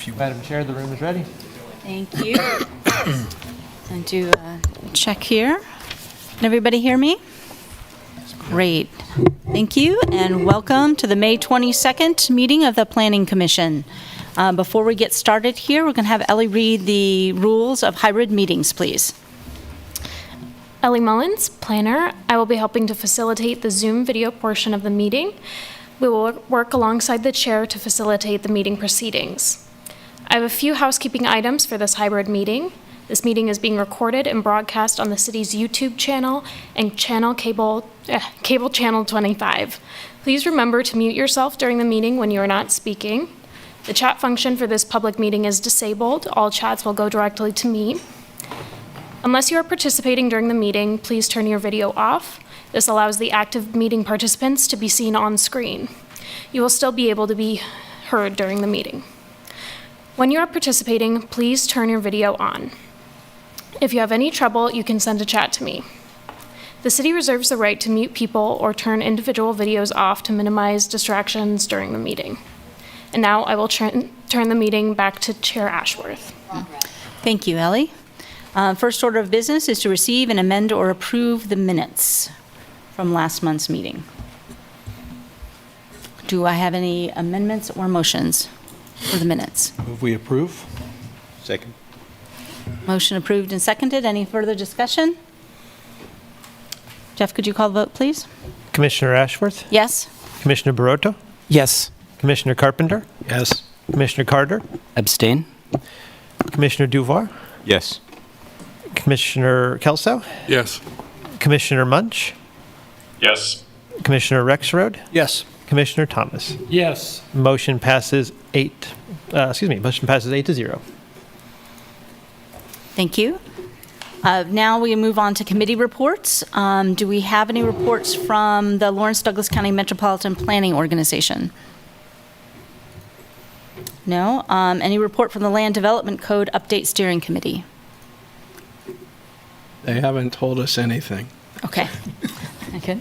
you. Madam Chair, the room is ready. Thank you. And do a check here. Can everybody hear me? Great. Thank you, and welcome to the May 22nd meeting of the Planning Commission. Before we get started here, we're going to have Ellie read the rules of hybrid meetings, please. Ellie Mullins, planner. I will be helping to facilitate the Zoom video portion of the meeting. We will work alongside the chair to facilitate the meeting proceedings. I have a few housekeeping items for this hybrid meeting. This meeting is being recorded and broadcast on the city's YouTube channel and cable channel 25. Please remember to mute yourself during the meeting when you are not speaking. The chat function for this public meeting is disabled. All chats will go directly to me. Unless you are participating during the meeting, please turn your video off. This allows the active meeting participants to be seen on screen. You will still be able to be heard during the meeting. When you are participating, please turn your video on. If you have any trouble, you can send a chat to me. The city reserves the right to mute people or turn individual videos off to minimize distractions during the meeting. And now I will turn the meeting back to Chair Ashworth. Thank you, Ellie. First order of business is to receive and amend or approve the minutes from last month's meeting. Do I have any amendments or motions for the minutes? Move we approve. Second. Motion approved and seconded. Any further discussion? Jeff, could you call the vote, please? Commissioner Ashworth? Yes? Commissioner Barotto? Yes. Commissioner Carpenter? Yes. Commissioner Carter? Abstain? Commissioner Duvar? Yes. Commissioner Kelso? Yes. Commissioner Munch? Yes. Commissioner Rexroad? Yes. Commissioner Thomas? Yes. Motion passes 8 to 0. Thank you. Now we move on to committee reports. Do we have any reports from the Lawrence Douglas County Metropolitan Planning Organization? No. Any report from the Land Development Code Update Steering Committee? They haven't told us anything. Okay. Okay.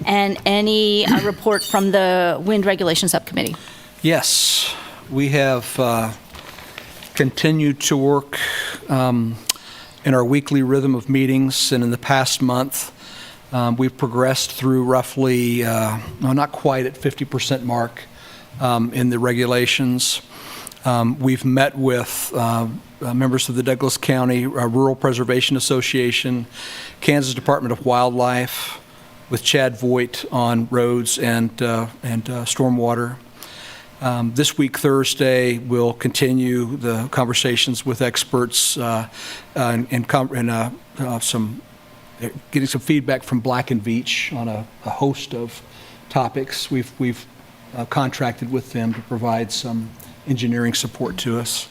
And any report from the Wind Regulation Subcommittee? Yes. We have continued to work in our weekly rhythm of meetings, and in the past month, we've progressed through roughly, not quite at 50% mark in the regulations. We've met with members of the Douglas County Rural Preservation Association, Kansas Department of Wildlife, with Chad Voigt on roads and stormwater. This week, Thursday, we'll continue the conversations with experts and getting some feedback from Black and Veatch on a host of topics. We've contracted with them to provide some engineering support to us.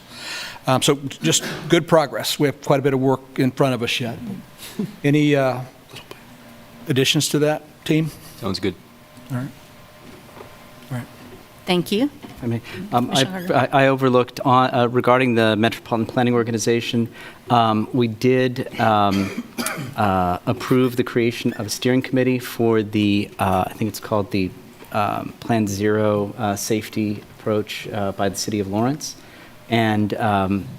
So just good progress. We have quite a bit of work in front of us yet. Any additions to that, team? Sounds good. All right. Thank you. I mean, Commissioner Harder. I overlooked on regarding the Metropolitan Planning Organization. We did approve the creation of a steering committee for the I think it's called the Plan Zero safety approach by the City of Lawrence, and the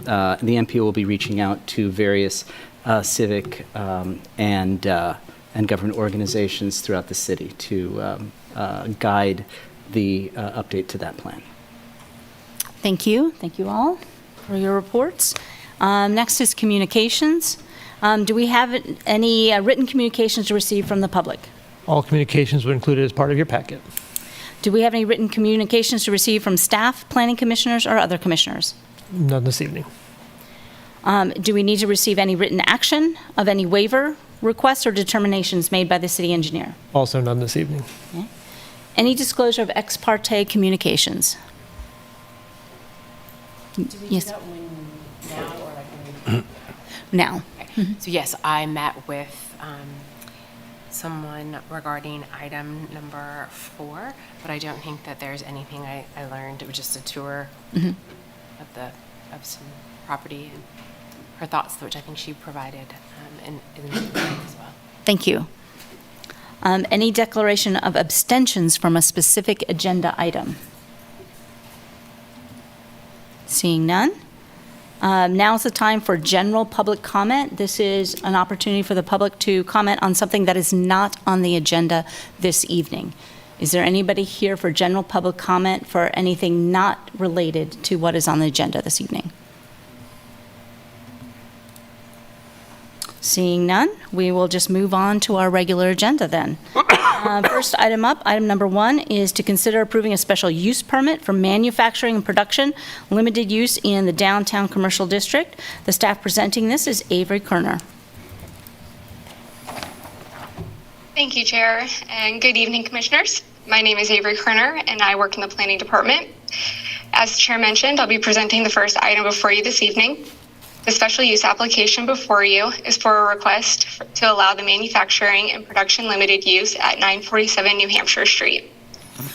MP will be reaching out to various civic and government organizations throughout the city to guide the update to that plan. Thank you. Thank you all for your reports. Next is communications. Do we have any written communications to receive from the public? All communications were included as part of your packet. Do we have any written communications to receive from staff, planning commissioners, or other commissioners? None this evening. Do we need to receive any written action of any waiver requests or determinations made by the city engineer? Also none this evening. Okay. Any disclosure of ex parte communications? Do we Yes. do that now or like when Now. Okay. So yes, I met with someone regarding item number 4, but I don't think that there's anything I learned. It was just a tour of some property and her thoughts, which I think she provided in the meeting as well. Thank you. Any declaration of abstentions from a specific agenda item? Seeing none. Now is the time for general public comment. This is an opportunity for the public to comment on something that is not on the agenda this evening. Is there anybody here for general public comment for anything not related to what is on the agenda this evening? Seeing none, we will just move on to our regular agenda then. First item up, item number 1, is to consider approving a special use permit for manufacturing and production, limited use in the downtown commercial district. The staff presenting this is Avery Kerner. Thank you, Chair, and good evening, Commissioners. My name is Avery Kerner, and I work in the Planning Department. As the Chair mentioned, I'll be presenting the first item before you this evening. The special use application before you is for a request to allow the manufacturing and production limited use at 947 New Hampshire Street.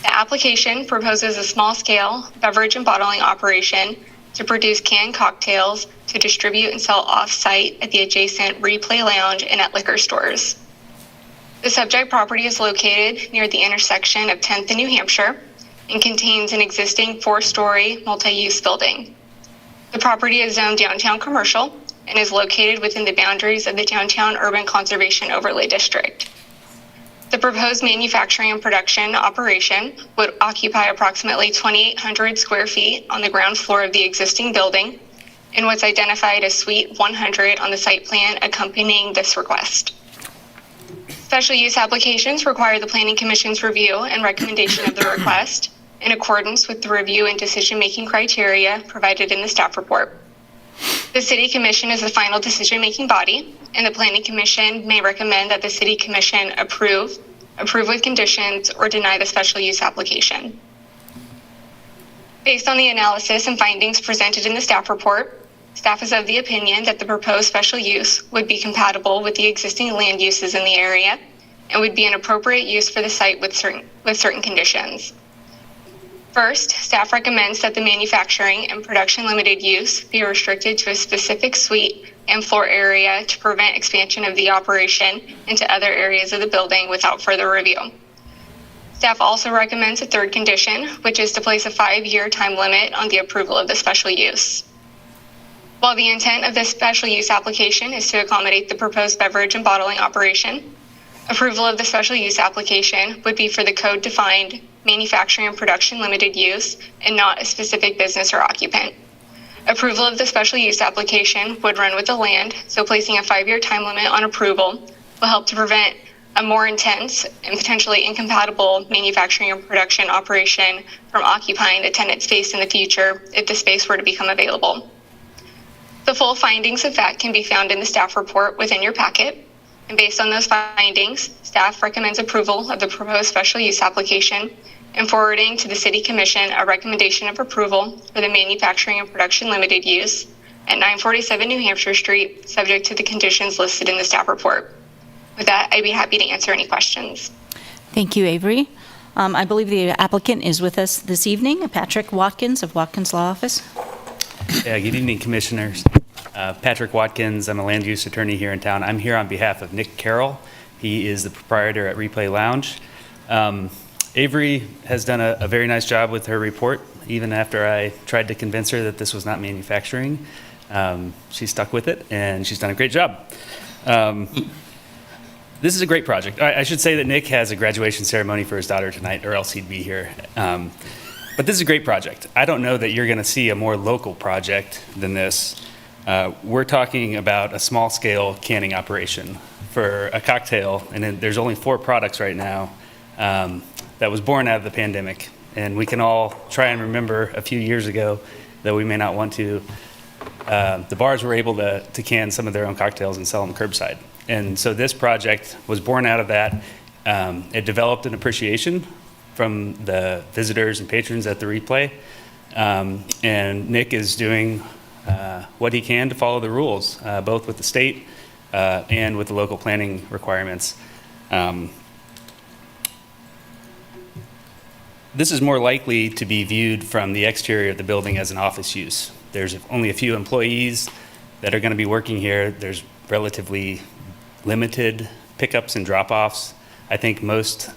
The application proposes a small-scale beverage and bottling operation to produce canned cocktails to distribute and sell off-site at the adjacent Replay Lounge and at liquor stores. The subject property is located near the intersection of 10th and New Hampshire and contains an existing 4-story multi-use building. The property is zoned downtown commercial and is located within the boundaries of the Downtown Urban Conservation Overlay District. The proposed manufacturing and production operation would occupy approximately 2,800 square feet on the ground floor of the existing building in what's identified as Suite 100 on the site plan accompanying this request. Special use applications require the Planning Commission's review and recommendation of the request in accordance with the review and decision-making criteria provided in the staff report. The City Commission is the final decision-making body, and the Planning Commission may recommend that the City Commission approve with conditions, or deny the special use application. Based on the analysis and findings presented in the staff report, staff is of the opinion that the proposed special use would be compatible with the existing land uses in the area and would be an appropriate use for the site with certain conditions. First, staff recommends that the manufacturing and production limited use be restricted to a specific suite and floor area to prevent expansion of the operation into other areas of the building without further review. Staff also recommends a third condition, which is to place a 5-year time limit on the approval of the special use. While the intent of this special use application is to accommodate the proposed beverage and bottling operation, approval of the special use application would be for the code-defined manufacturing and production limited use and not a specific business or occupant. Approval of the special use application would run with the land, so placing a 5-year time limit on approval will help to prevent a more intense and potentially incompatible manufacturing and production operation from occupying the tenant space in the future if the space were to become available. The full findings of fact can be found in the staff report within your packet. And based on those findings, staff recommends approval of the proposed special use application and forwarding to the City Commission a recommendation of approval for the manufacturing and production limited use at 947 New Hampshire Street, subject to the conditions listed in the staff report. With that, I'd be happy to answer any questions. Thank you, Avery. I believe the applicant is with us this evening, Patrick Watkins of Watkins Law Office. Yeah, good evening, Commissioners. Patrick Watkins, I'm a land use attorney here in town. I'm here on behalf of Nick Carroll. He is the proprietor at Replay Lounge. Avery has done a very nice job with her report, even after I tried to convince her that this was not manufacturing. She stuck with it, and she's done a great job. This is a great project. I should say that Nick has a graduation ceremony for his daughter tonight, or else he'd be here. But this is a great project. I don't know that you're going to see a more local project than this. We're talking about a small-scale canning operation for a cocktail, and then there's only 4 products right now that was born out of the pandemic. And we can all try and remember a few years ago, though we may not want to, the bars were able to can some of their own cocktails and sell them curbside. And so this project was born out of that. It developed an appreciation from the visitors and patrons at the Replay. And Nick is doing what he can to follow the rules, both with the state and with the local planning requirements. This is more likely to be viewed from the exterior of the building as an office use. There's only a few employees that are going to be working here. There's relatively limited pickups and drop-offs. I think most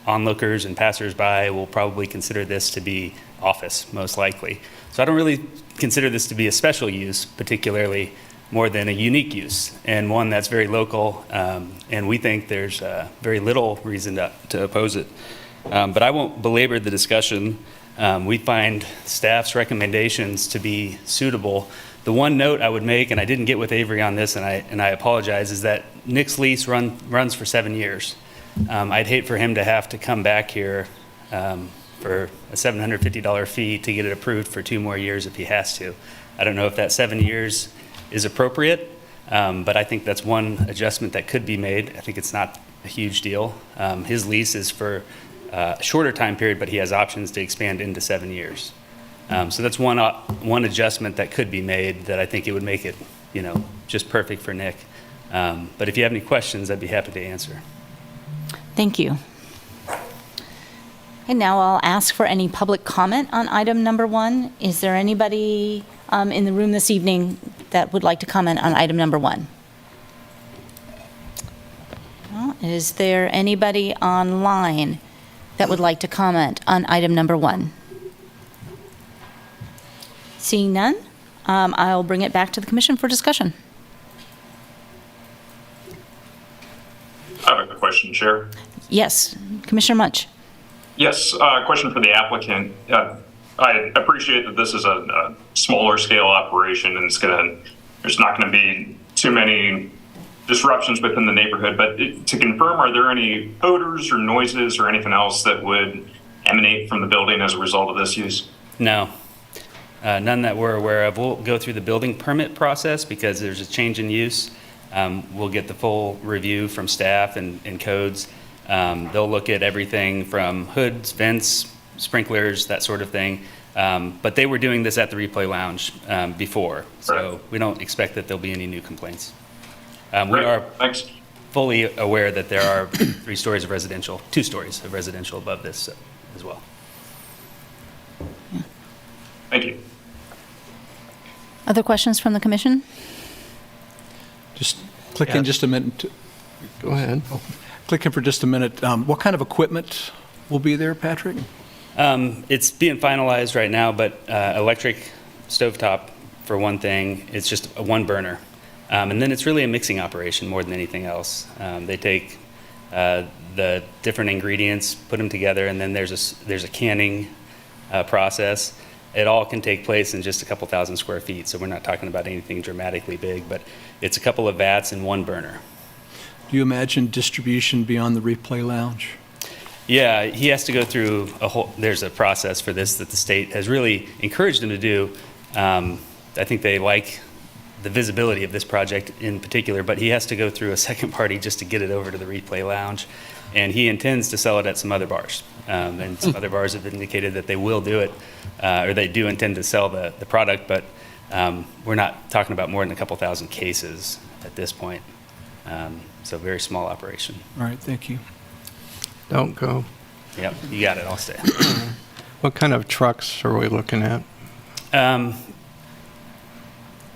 onlookers and passersby will probably consider this to be office, most likely. So I don't really consider this to be a special use, particularly more than a unique use, and one that's very local, and we think there's very little reason to oppose it. But I won't belabor the discussion. We find staff's recommendations to be suitable. The one note I would make, and I didn't get with Avery on this, and I apologize, is that Nick's lease runs for 7 years. I'd hate for him to have to come back here for a $750 fee to get it approved for 2 more years if he has to. I don't know if that 7 years is appropriate, but I think that's one adjustment that could be made. I think it's not a huge deal. His lease is for a shorter time period, but he has options to expand into 7 years. So that's one adjustment that could be made that I think it would make it, just perfect for Nick. But if you have any questions, I'd be happy to answer. Thank you. And now I'll ask for any public comment on item number 1. Is there anybody in the room this evening that would like to comment on item number 1? Well, is there anybody online that would like to comment on item number 1? Seeing none, I'll bring it back to the commission for discussion. I have a question, Chair. Yes, Commissioner Munch. Yes, question for the applicant. I appreciate that this is a smaller scale operation and there's not going to be too many disruptions within the neighborhood, but to confirm, are there any odors or noises or anything else that would emanate from the building as a result of this use? No, none that we're aware of. We'll go through the building permit process because there's a change in use. We'll get the full review from staff and codes. They'll look at everything from hoods, vents, sprinklers, that sort of thing. But they were doing this at the Replay Lounge before, so we don't expect that there'll be any new complaints. We are fully aware that there are 2 stories of residential above this as well. Thank you. Other questions from the commission? Just click in just a minute. Go ahead. Click in for just a minute. What kind of equipment will be there, Patrick? It's being finalized right now, but electric stovetop for one thing. It's just a 1 burner. And then it's really a mixing operation more than anything else. They take the different ingredients, put them together, and then there's a canning process. It all can take place in just a couple thousand square feet, so we're not talking about anything dramatically big, but it's a couple of vats and 1 burner. Do you imagine distribution beyond the Replay Lounge? Yeah, he has to go through there's a process for this that the state has really encouraged him to do. I think they like the visibility of this project in particular, but he has to go through a second party just to get it over to the Replay Lounge. And he intends to sell it at some other bars. And some other bars have indicated that they will do it, or they do intend to sell the product, but we're not talking about more than a couple thousand cases at this point. So very small operation. All right, thank you. Don't go. Yep, you got it, I'll stay. What kind of trucks are we looking at?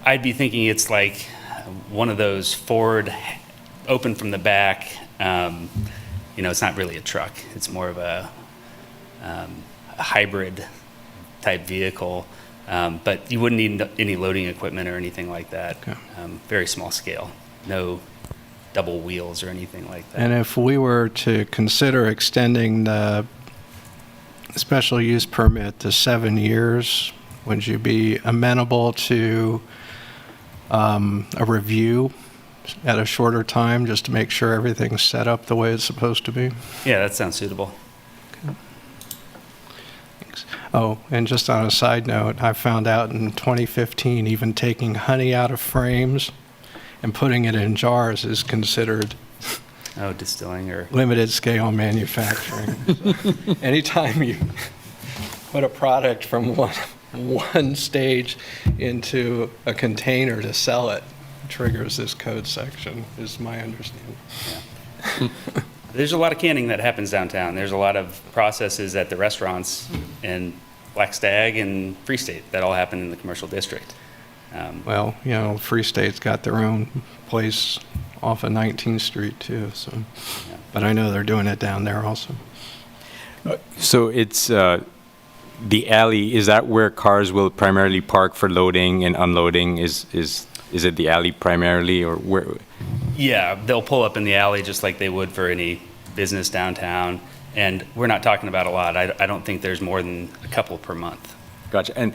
I'd be thinking it's like one of those Ford open from the back. It's not really a truck. It's more of a hybrid type vehicle. But you wouldn't need any loading equipment or anything like that. Okay. Very small scale. No double wheels or anything like that. And if we were to consider extending the special use permit to 7 years, would you be amenable to a review at a shorter time just to make sure everything's set up the way it's supposed to be? Yeah, that sounds suitable. Okay. Thanks. Oh, and just on a side note, I found out in 2015 even taking honey out of frames and putting it in jars is considered Distilling or limited scale manufacturing. Anytime you put a product from one stage into a container to sell it triggers this code section, is my understanding. Yeah. There's a lot of canning that happens downtown. There's a lot of processes at the restaurants in Black Stag and Free State that all happen in the commercial district. Well, Free State's got their own place off of 19th Street too, so. Yeah. But I know they're doing it down there also. So it's the alley, is that where cars will primarily park for loading and unloading? Is it the alley primarily, or where? Yeah, they'll pull up in the alley just like they would for any business downtown. And we're not talking about a lot. I don't think there's more than a couple per month. Gotcha. And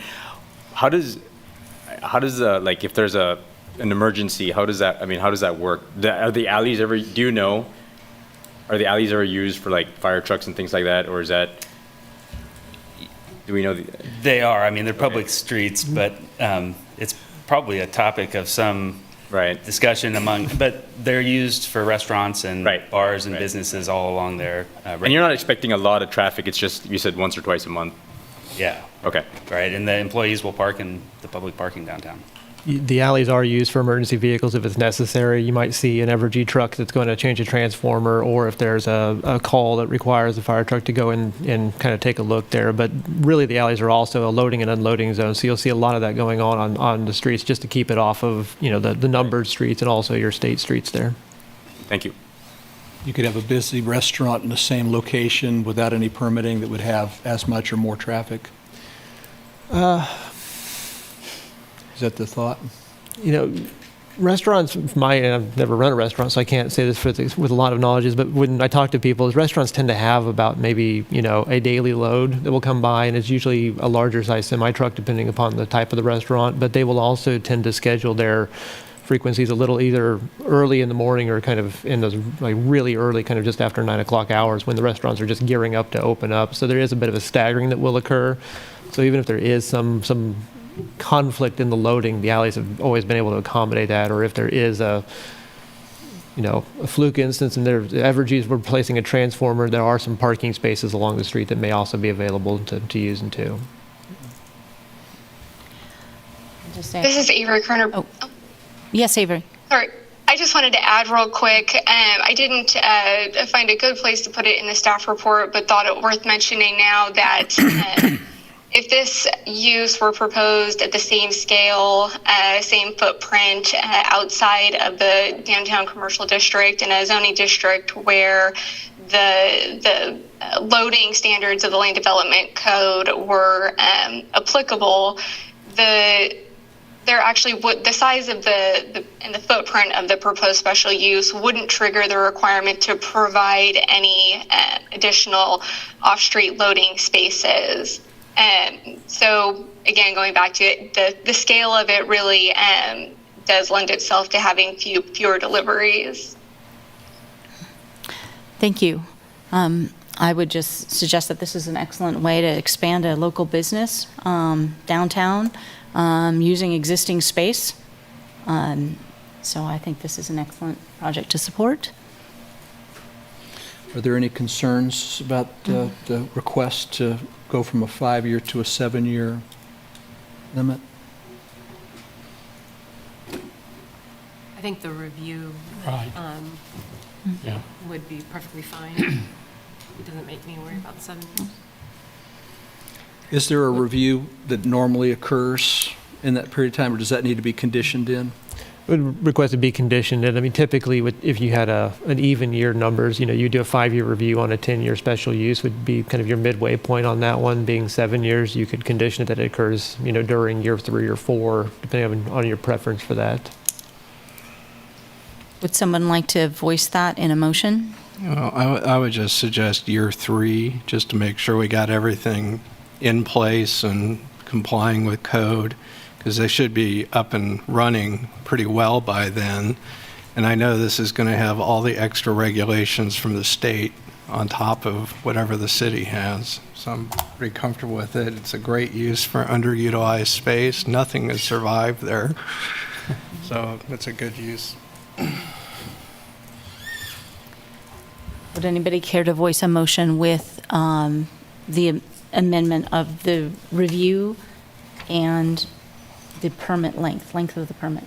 how does like, if there's an emergency, how does that work? Are the alleys ever, do you know, are the alleys ever used for like fire trucks and things like that? Or is that, do we know? They are. I mean, they're public streets, but it's probably a topic of some discussion but they're used for restaurants and bars and businesses all along there. And you're not expecting a lot of traffic, it's just, you said once or twice a month? Yeah. Okay. Right, and the employees will park in the public parking downtown. The alleys are used for emergency vehicles if it's necessary. You might see an Evergy truck that's going to change a transformer, or if there's a call that requires the fire truck to go in and kind of take a look there. But really, the alleys are also a loading and unloading zone, so you'll see a lot of that going on the streets just to keep it off of the numbered streets and also your state streets there. Thank you. You could have a busy restaurant in the same location without any permitting that would have as much or more traffic. Is that the thought? Restaurants, and I've never run a restaurant, so I can't say this with a lot of knowledge, but when I talk to people, restaurants tend to have about maybe, a daily load that will come by, and it's usually a larger size semi-truck depending upon the type of the restaurant, but they will also tend to schedule their frequencies a little either early in the morning or kind of in those like really early, kind of just after 9 o'clock hours when the restaurants are just gearing up to open up. So there is a bit of a staggering that will occur. So even if there is some conflict in the loading, the alleys have always been able to accommodate that. Or if there is a fluke instance and Evergy's replacing a transformer, there are some parking spaces along the street that may also be available to use them too. This is Avery Kerner. Oh. Yes, Avery. Sorry. I just wanted to add real quick. I didn't find a good place to put it in the staff report, but thought it worth mentioning now that if this use were proposed at the same scale, same footprint outside of the downtown commercial district in a zoning district where the loading standards of the land development code were applicable, there actually would, the size of and the footprint of the proposed special use wouldn't trigger the requirement to provide any additional off-street loading spaces. So again, going back to it, the scale of it really does lend itself to having fewer deliveries. Thank you. I would just suggest that this is an excellent way to expand a local business downtown using existing space. So I think this is an excellent project to support. Are there any concerns about the request to go from a 5-year to a 7-year limit? I think the review would be perfectly fine. It doesn't make me worry about the 7 years. Is there a review that normally occurs in that period of time, or does that need to be conditioned in? Would request to be conditioned. And I mean, typically, if you had an even year numbers, you do a 5-year review on a 10-year special use would be kind of your midway point on that one. Being 7 years, you could condition it that it occurs, during year 3 or 4, depending on your preference for that. Would someone like to voice that in a motion? Well, I would just suggest year 3, just to make sure we got everything in place and complying with code, because they should be up and running pretty well by then. And I know this is going to have all the extra regulations from the state on top of whatever the city has. So I'm pretty comfortable with it. It's a great use for underutilized space. Nothing has survived there. So it's a good use. Would anybody care to voice a motion with the amendment of the review and the permit length of the permit?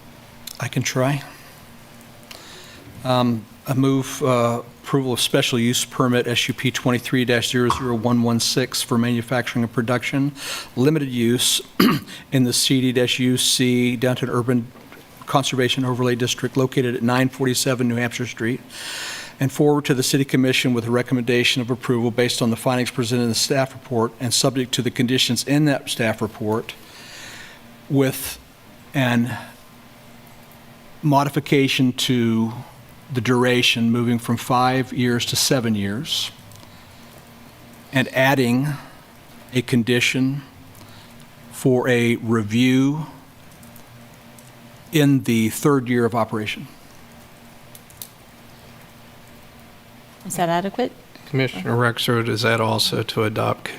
I can try. I move approval of special use permit SUP 23-00116 for manufacturing and production, limited use in the CD-UC Downtown Urban Conservation Overlay District located at 947 New Hampshire Street. and forward to the City Commission with a recommendation of approval based on the findings presented in the staff report and subject to the conditions in that staff report, with an modification to the duration moving from 5 years to 7 years, and adding a condition for a review in the third year of operation. Is that adequate? Commissioner Rexroad, is that also to adopt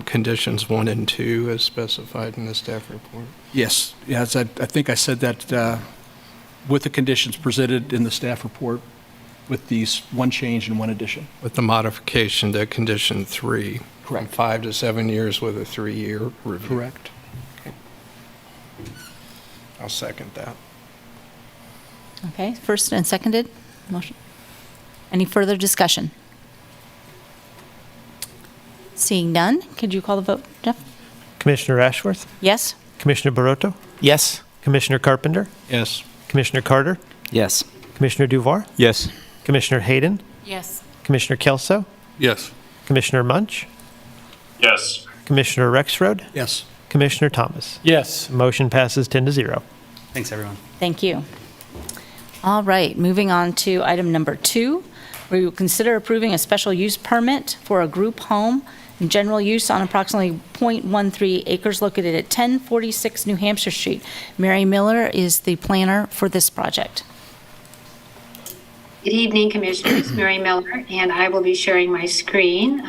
conditions 1 and 2 as specified in the staff report? Yes, yes, I think I said that with the conditions presented in the staff report, with these one change and one addition. With the modification to condition 3. From Correct. 5 to 7 years with a 3-year review. Correct. I'll second that. Okay, first and seconded motion. Any further discussion? Seeing none, could you call the vote, Jeff? Commissioner Ashworth, Yes? Commissioner Barroto, Yes. Commissioner Carpenter, Yes. Commissioner Carter, Yes. Commissioner Duvar, Yes. Commissioner Hayden, Yes. Commissioner Kelso, Yes. Commissioner Munch, Yes. Commissioner Rexroad, Yes. Commissioner Thomas. Yes. Motion passes 10-0. Thanks, everyone. Thank you. All right, moving on to item number 2. We will consider approving a special use permit for a group home in general use on approximately .13 acres located at 1046 New Hampshire Street. Mary Miller is the planner for this project. Good evening, Commissioners. Mary Miller, and I will be sharing my screen.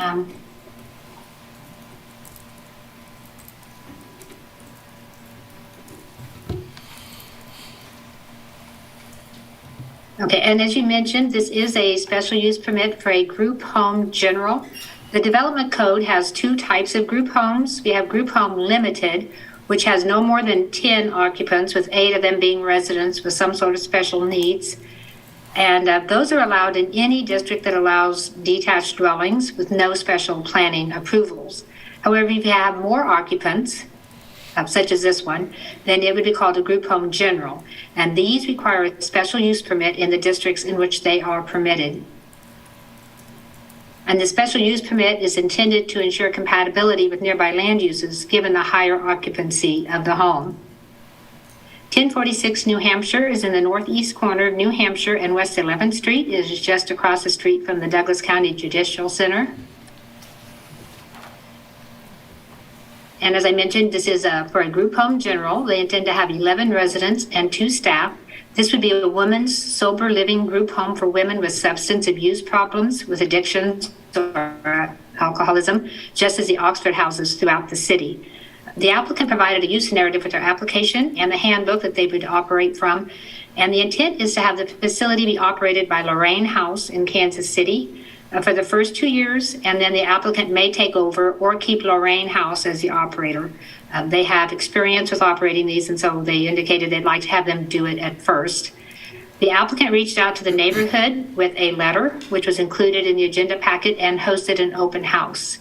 Okay, and as you mentioned, this is a special use permit for a group home general. The development code has 2 types of group homes. We have group home limited, which has no more than 10 occupants, with 8 of them being residents with some sort of special needs. And those are allowed in any district that allows detached dwellings with no special planning approvals. However, if you have more occupants, such as this one, then it would be called a group home general. And these require a special use permit in the districts in which they are permitted. And the special use permit is intended to ensure compatibility with nearby land uses given the higher occupancy of the home. 1046 New Hampshire is in the northeast corner of New Hampshire and West 11th Street. It is just across the street from the Douglas County Judicial Center. And as I mentioned, this is for a group home general. They intend to have 11 residents and 2 staff. This would be a women's sober living group home for women with substance abuse problems, with addictions or alcoholism, just as the Oxford houses throughout the city. The applicant provided a use narrative with their application and the handbook that they would operate from. And the intent is to have the facility be operated by Lorraine House in Kansas City for the first 2 years, and then the applicant may take over or keep Lorraine House as the operator. They have experience with operating these, and so they indicated they'd like to have them do it at first. The applicant reached out to the neighborhood with a letter, which was included in the agenda packet, and hosted an open house.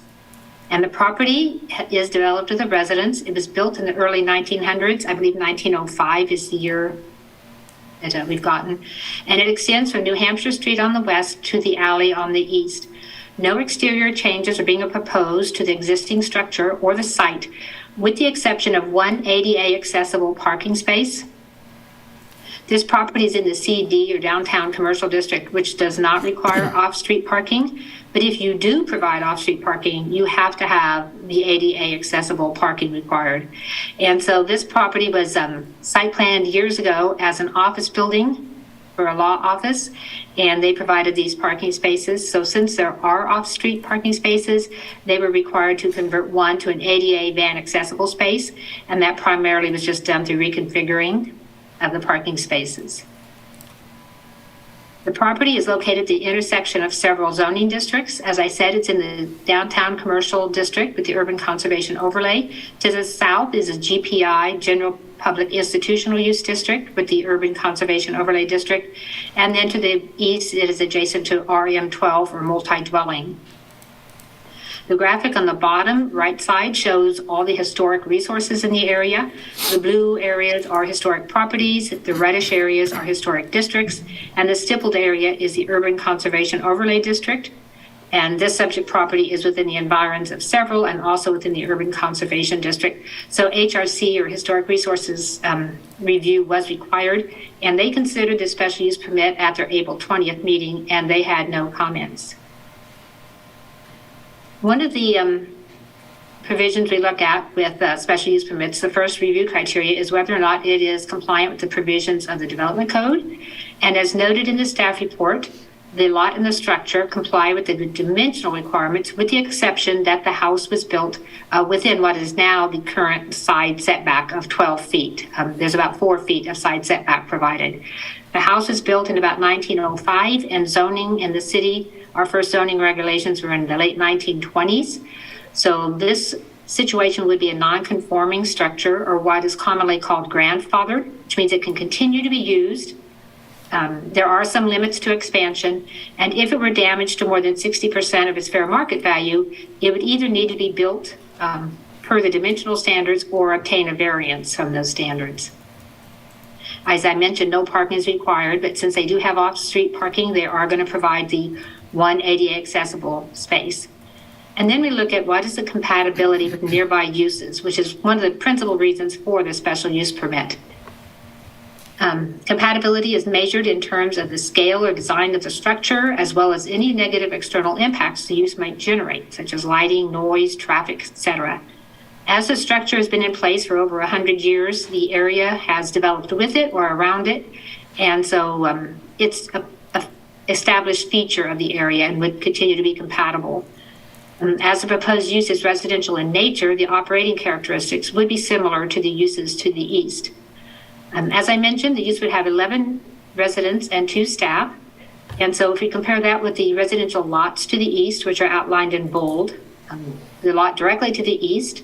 And the property is developed with the residents. It was built in the early 1900s. I believe 1905 is the year that we've gotten. And it extends from New Hampshire Street on the west to the alley on the east. No exterior changes are being proposed to the existing structure or the site, with the exception of 1 ADA accessible parking space. This property is in the CD, or downtown commercial district, which does not require off-street parking. But if you do provide off-street parking, you have to have the ADA accessible parking required. And so this property was site planned years ago as an office building for a law office, and they provided these parking spaces. So since there are off-street parking spaces, they were required to convert one to an ADA van accessible space, and that primarily was just done through reconfiguring of the parking spaces. The property is located at the intersection of several zoning districts. As I said, it's in the downtown commercial district with the urban conservation overlay. To the south is a GPI, general public institutional use district, with the urban conservation overlay district. And then to the east, it is adjacent to RM12, or multi-dwelling. The graphic on the bottom right side shows all the historic resources in the area. The blue areas are historic properties, the reddish areas are historic districts, and the stippled area is the Urban Conservation Overlay District. And this subject property is within the environs of several and also within the Urban Conservation District. So HRC, or Historic Resources Review, was required, and they considered the special use permit at their April 20th meeting, and they had no comments. One of the provisions we look at with special use permits, the first review criteria is whether or not it is compliant with the provisions of the Development Code. And as noted in the staff report, the lot and the structure comply with the dimensional requirements, with the exception that the house was built within what is now the current side setback of 12 feet. There's about 4 feet of side setback provided. The house was built in about 1905, and zoning in the city, our first zoning regulations were in the late 1920s. So this situation would be a non-conforming structure, or what is commonly called grandfathered, which means it can continue to be used. There are some limits to expansion, and if it were damaged to more than 60% of its fair market value, it would either need to be built per the dimensional standards or obtain a variance from those standards. As I mentioned, no parking is required, but since they do have off-street parking, they are going to provide the one ADA accessible space. And then we look at what is the compatibility with nearby uses, which is one of the principal reasons for the special use permit. Compatibility is measured in terms of the scale or design of the structure, as well as any negative external impacts the use might generate, such as lighting, noise, traffic, etc. As the structure has been in place for over 100 years, the area has developed with it or around it, and so it's an established feature of the area and would continue to be compatible. As the proposed use is residential in nature, the operating characteristics would be similar to the uses to the east. As I mentioned, the use would have 11 residents and 2 staff. And so if we compare that with the residential lots to the east, which are outlined in bold, the lot directly to the east,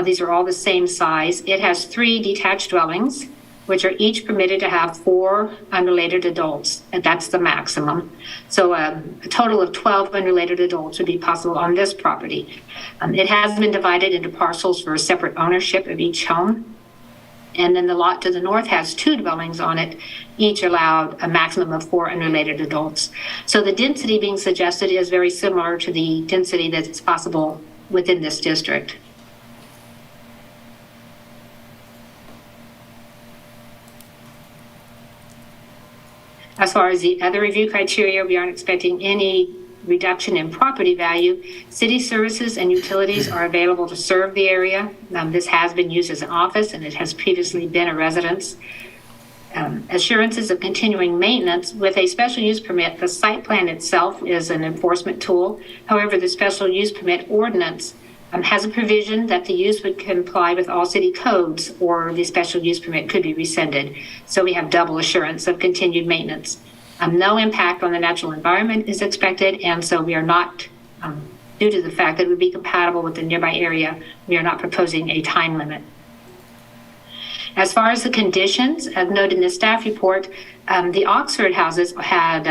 these are all the same size. It has 3 detached dwellings, which are each permitted to have 4 unrelated adults, and that's the maximum. So a total of 12 unrelated adults would be possible on this property. It has been divided into parcels for separate ownership of each home. And then the lot to the north has 2 dwellings on it, each allowed a maximum of 4 unrelated adults. So the density being suggested is very similar to the density that is possible within this district. As far as the other review criteria, we aren't expecting any reduction in property value. City services and utilities are available to serve the area. This has been used as an office, and it has previously been a residence. Assurances of continuing maintenance. With a special use permit, the site plan itself is an enforcement tool. However, the special use permit ordinance has a provision that the use would comply with all city codes, or the special use permit could be rescinded. So we have double assurance of continued maintenance. No impact on the natural environment is expected, and so we are not, due to the fact that it would be compatible with the nearby area, we are not proposing a time limit. As far as the conditions, as noted in the staff report, the Oxford houses had,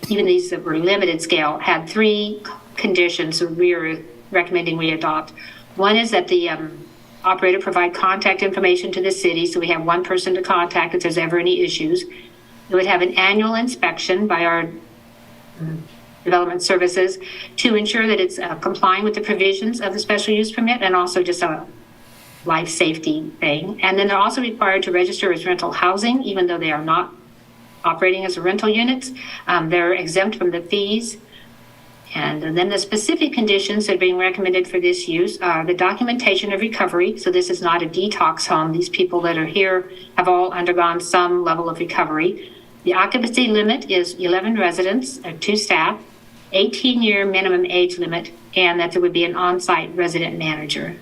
even these that were limited scale, had 3 conditions that we are recommending we adopt. One is that the operator provide contact information to the city, so we have one person to contact if there's ever any issues. It would have an annual inspection by our development services to ensure that it's complying with the provisions of the special use permit, and also just a life safety thing. And then they're also required to register as rental housing, even though they are not operating as rental units. They're exempt from the fees. And then the specific conditions that are being recommended for this use are the documentation of recovery. So this is not a detox home. These people that are here have all undergone some level of recovery. The occupancy limit is 11 residents and 2 staff, 18-year minimum age limit, and that there would be an on-site resident manager.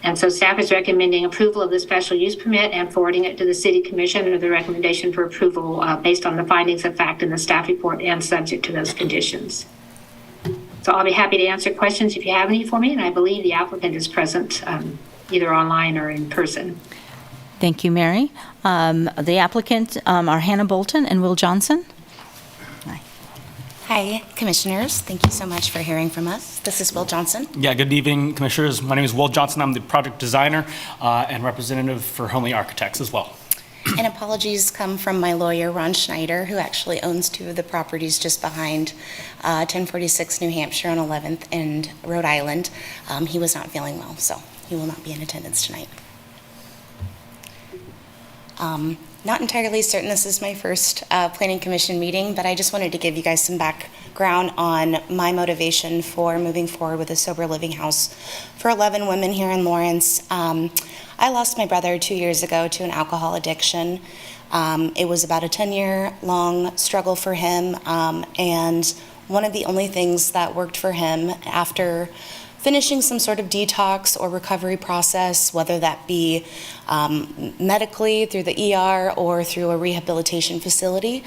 And so staff is recommending approval of the special use permit and forwarding it to the City Commission with the recommendation for approval based on the findings of fact in the staff report and subject to those conditions. So I'll be happy to answer questions if you have any for me, and I believe the applicant is present either online or in person. Thank you, Mary. The applicant are Hannah Bolton and Will Johnson. Hi. Hi, Commissioners. Thank you so much for hearing from us. This is Will Johnson. Yeah, good evening, Commissioners. My name is Will Johnson. I'm the project designer and representative for Homely Architects as well. And apologies come from my lawyer, Ron Schneider, who actually owns two of the properties just behind 1046 New Hampshire on 11th and Rhode Island. He was not feeling well, so he will not be in attendance tonight. Not entirely certain this is my first Planning Commission meeting, but I just wanted to give you guys some background on my motivation for moving forward with a sober living house for 11 women here in Lawrence. I lost my brother 2 years ago to an alcohol addiction. It was about a 10-year-long struggle for him, and one of the only things that worked for him after finishing some sort of detox or recovery process, whether that be medically through the ER or through a rehabilitation facility,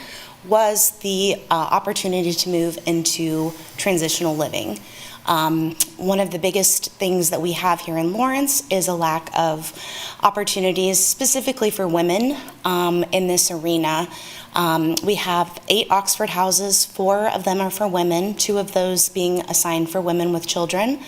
was the opportunity to move into transitional living. One of the biggest things that we have here in Lawrence is a lack of opportunities specifically for women in this arena. We have 8 Oxford houses, 4 of them are for women, 2 of those being assigned for women with children,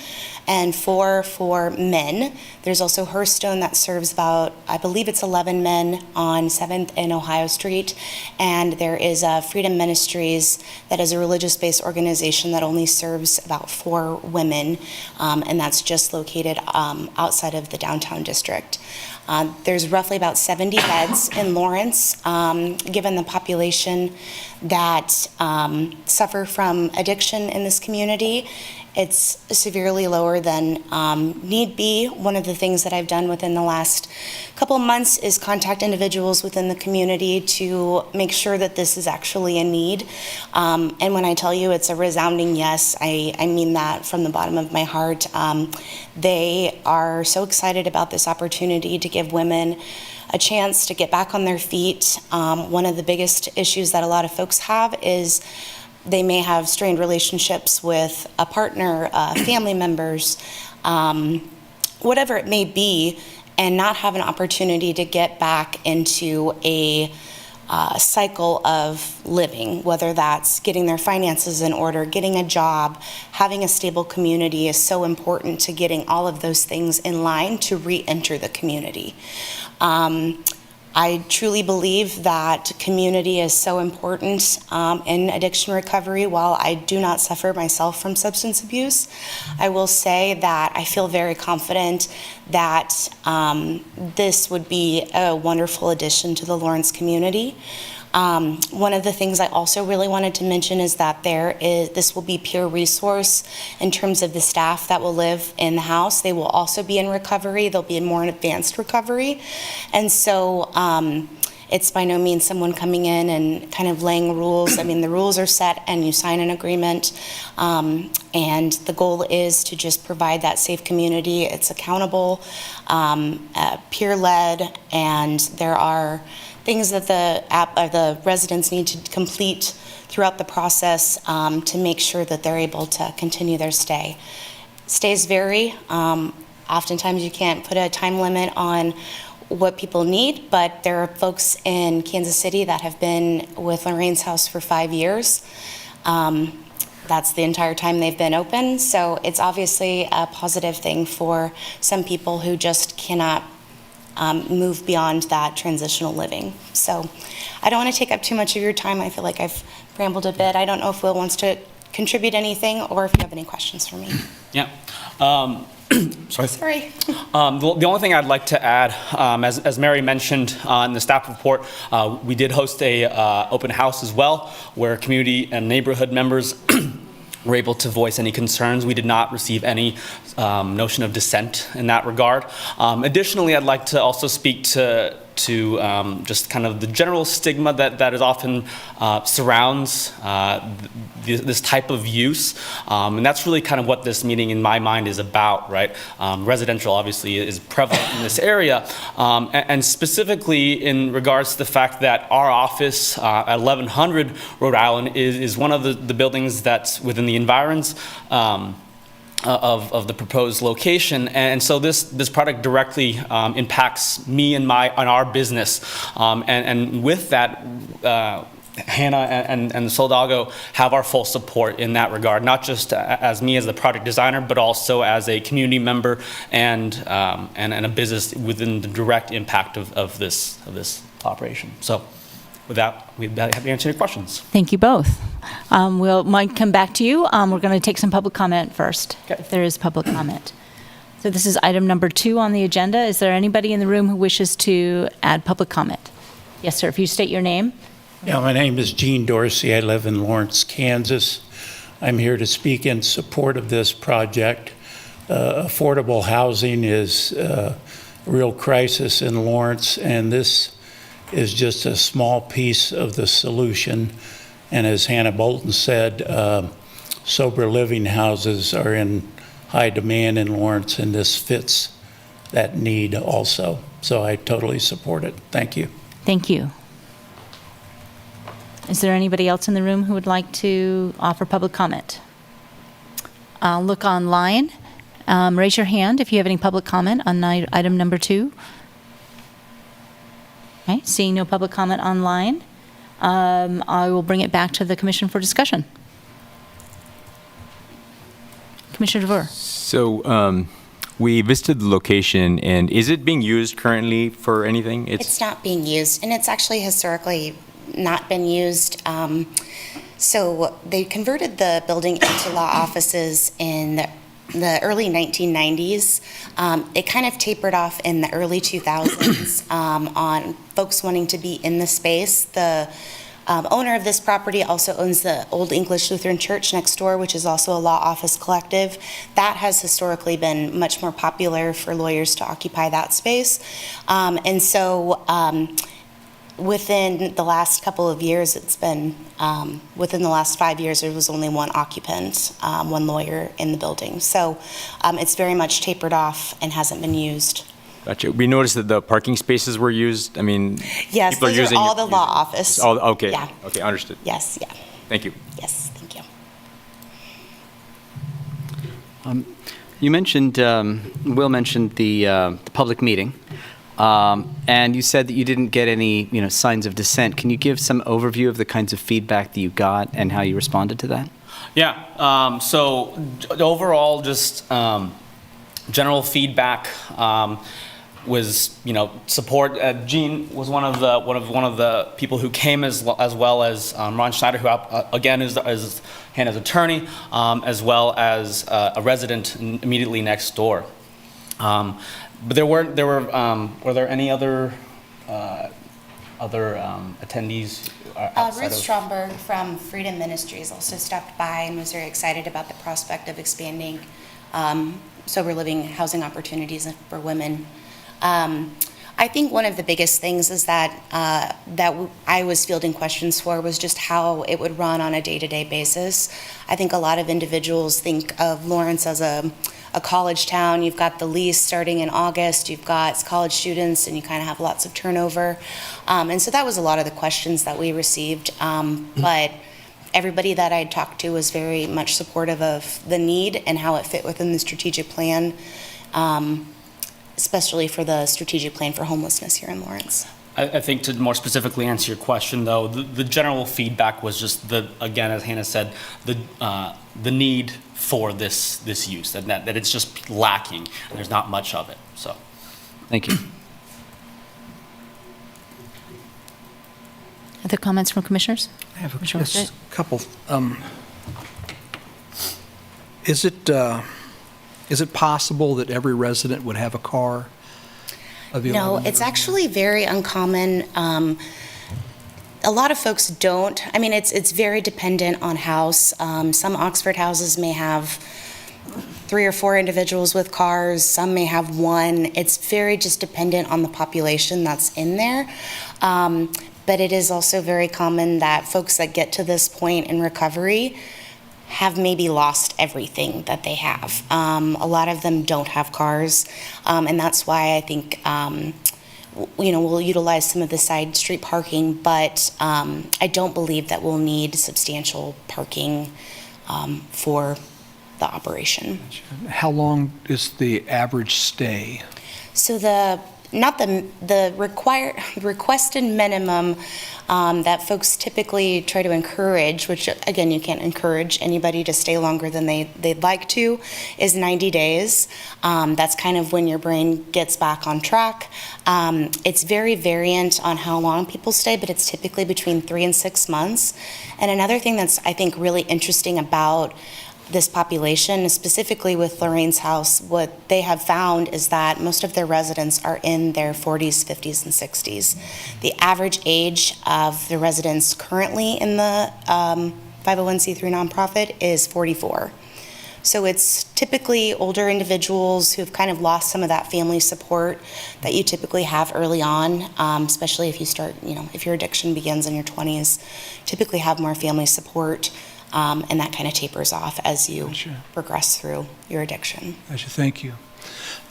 and 4 for men. There's also Hearthstone that serves about, I believe it's 11 men on 7th and Ohio Street, and there is Freedom Ministries that is a religious-based organization that only serves about 4 women, and that's just located outside of the downtown district. There's roughly about 70 beds in Lawrence, given the population that suffer from addiction in this community. It's severely lower than need be. One of the things that I've done within the last couple of months is contact individuals within the community to make sure that this is actually a need. And when I tell you it's a resounding yes, I mean that from the bottom of my heart. They are so excited about this opportunity to give women a chance to get back on their feet. One of the biggest issues that a lot of folks have is they may have strained relationships with a partner, family members, whatever it may be, and not have an opportunity to get back into a cycle of living, whether that's getting their finances in order, getting a job, having a stable community is so important to getting all of those things in line to re-enter the community. I truly believe that community is so important in addiction recovery. While I do not suffer myself from substance abuse, I will say that I feel very confident that this would be a wonderful addition to the Lawrence community. One of the things I also really wanted to mention is that this will be peer resource in terms of the staff that will live in the house. They will also be in recovery. They'll be in more advanced recovery. And so it's by no means someone coming in and kind of laying rules. I mean, the rules are set and you sign an agreement. And the goal is to just provide that safe community. It's accountable, peer-led, and there are things that the residents need to complete throughout the process to make sure that they're able to continue their stay. Stays vary. Oftentimes you can't put a time limit on what people need, but there are folks in Kansas City that have been with Lorraine's house for 5 years. That's the entire time they've been open, so it's obviously a positive thing for some people who just cannot move beyond that transitional living. So I don't want to take up too much of your time. I feel like I've rambled a bit. I don't know if Will wants to contribute anything or if you have any questions for me. Yeah. Sorry. The only thing I'd like to add, as Mary mentioned in the staff report, we did host a open house as well, where community and neighborhood members were able to voice any concerns. We did not receive any notion of dissent in that regard. Additionally, I'd like to also speak to just kind of the general stigma that is often surrounds this type of use. And that's really kind of what this meeting in my mind is about, right? Residential obviously is prevalent in this area. And specifically in regards to the fact that our office at 1100 Rhode Island is one of the buildings that's within the environs of the proposed location, and so this product directly impacts me and our business, and with that, Hannah and Soldago have our full support in that regard, not just as me as the project designer, but also as a community member and a business within the direct impact of this operation. So with that, we'd be happy to answer your questions. Thank you both. We'll might come back to you. We're going to take some public comment first, if there is public comment. So this is item number 2 on the agenda. Is there anybody in the room who wishes to add public comment? Yes, sir. If you state your name. Yeah, my name is Gene Dorsey. I live in Lawrence, Kansas. I'm here to speak in support of this project. Affordable housing is a real crisis in Lawrence, and this is just a small piece of the solution. And as Hannah Bolton said, sober living houses are in high demand in Lawrence, and this fits that need also. So I totally support it. Thank you. Thank you. Is there anybody else in the room who would like to offer public comment? I'll look online. Raise your hand if you have any public comment on item number 2. Okay, seeing no public comment online, I will bring it back to the commission for discussion. Commissioner DeVore. So we visited the location, and is it being used currently for anything? It's not being used, and it's actually historically not been used. So they converted the building into law offices in the early 1990s. It kind of tapered off in the early 2000s on folks wanting to be in the space. The owner of this property also owns the Old English Lutheran Church next door, which is also a law office collective. That has historically been much more popular for lawyers to occupy that space. And so within the last couple of years, it's been, within the last 5 years, there was only one occupant, one lawyer in the building. So it's very much tapered off and hasn't been used. Gotcha. We noticed that the parking spaces were used. I mean, yes, people those are using are all the law office. All, okay. Yeah. Okay, understood. Yes, yeah. Thank you. Yes, thank you. You mentioned, Will mentioned the public meeting, and you said that you didn't get any, signs of dissent. Can you give some overview of the kinds of feedback that you got and how you responded to that? Yeah. So overall, just general feedback was, support. Gene was one of the people who came as well as Ron Schneider, who again is Hannah's attorney, as well as a resident immediately next door. But were there any other attendees? Ruth Stromberg from Freedom Ministries also stopped by and was very excited about the prospect of expanding sober living housing opportunities for women. I think one of the biggest things is that I was fielding questions for was just how it would run on a day-to-day basis. I think a lot of individuals think of Lawrence as a college town. You've got the lease starting in August, you've got college students, and you kind of have lots of turnover. And so that was a lot of the questions that we received. But everybody that I talked to was very much supportive of the need and how it fit within the strategic plan, especially for the strategic plan for homelessness here in Lawrence. I think to more specifically answer your question, though, the general feedback was just again, as Hannah said, the need for this use, that it's just lacking, and there's not much of it. So, thank you. Other comments from commissioners? I have a couple. Is it possible that every resident would have a car? No, it's actually very uncommon. A lot of folks don't. I mean, it's very dependent on house. Some Oxford houses may have 3 or 4 individuals with cars. Some may have 1. It's very just dependent on the population that's in there. But it is also very common that folks that get to this point in recovery have maybe lost everything that they have. A lot of them don't have cars, and that's why I think we'll utilize some of the side street parking, but I don't believe that we'll need substantial parking for the operation. How long is the average stay? So the not the requested minimum that folks typically try to encourage, which again, you can't encourage anybody to stay longer than they'd like to, is 90 days. That's kind of when your brain gets back on track. It's very variant on how long people stay, but it's typically between 3 and 6 months. And another thing that's, I think, really interesting about this population, specifically with Lorraine's house, what they have found is that most of their residents are in their 40s, 50s, and 60s. The average age of the residents currently in the 501c3 nonprofit is 44. So it's typically older individuals who've kind of lost some of that family support that you typically have early on, especially if you start, if your addiction begins in your 20s, typically have more family support. And that kind of tapers off as you progress through your addiction. Gotcha. Thank you.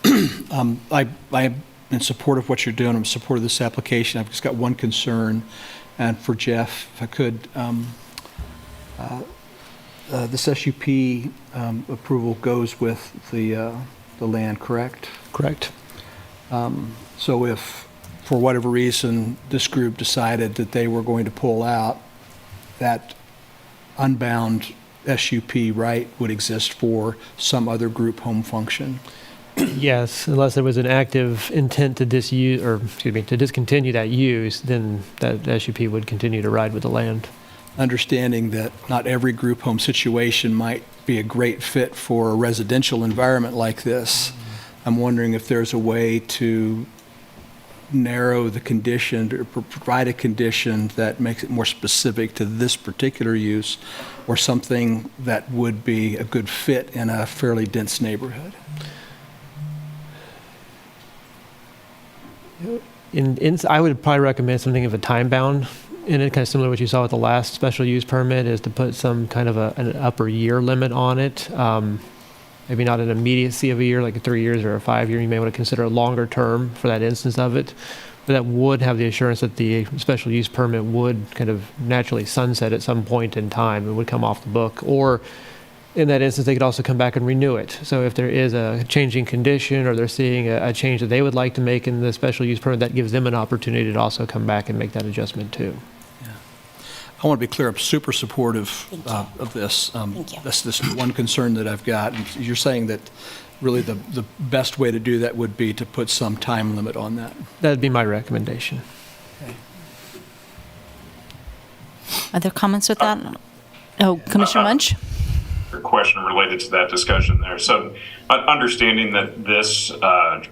I'm in support of what you're doing. I'm in support of this application. I've just got one concern, and for Jeff, if I could, this SUP approval goes with the land, correct? Correct. So if, for whatever reason, this group decided that they were going to pull out, that unbound SUP right would exist for some other group home function. Yes, unless there was an active intent to to discontinue that use, then that SUP would continue to ride with the land. Understanding that not every group home situation might be a great fit for a residential environment like this, I'm wondering if there's a way to narrow the condition or provide a condition that makes it more specific to this particular use, or something that would be a good fit in a fairly dense neighborhood. I would probably recommend something of a time bound in it, kind of similar to what you saw with the last special use permit, is to put some kind of an upper year limit on it. Maybe not an immediacy of a year, like a 3 years or a 5 year. You may want to consider a longer term for that instance of it. But that would have the assurance that the special use permit would kind of naturally sunset at some point in time. It would come off the book. Or in that instance, they could also come back and renew it. So if there is a changing condition, or they're seeing a change that they would like to make in the special use permit, that gives them an opportunity to also come back and make that adjustment too. I want to be clear, I'm super supportive of this. Thank you. That's this one concern that I've got. And you're saying that really the best way to do that would be to put some time limit on that. That'd be my recommendation. Okay. Other comments with that? Oh, Commissioner Munch? A question related to that discussion there. So understanding that this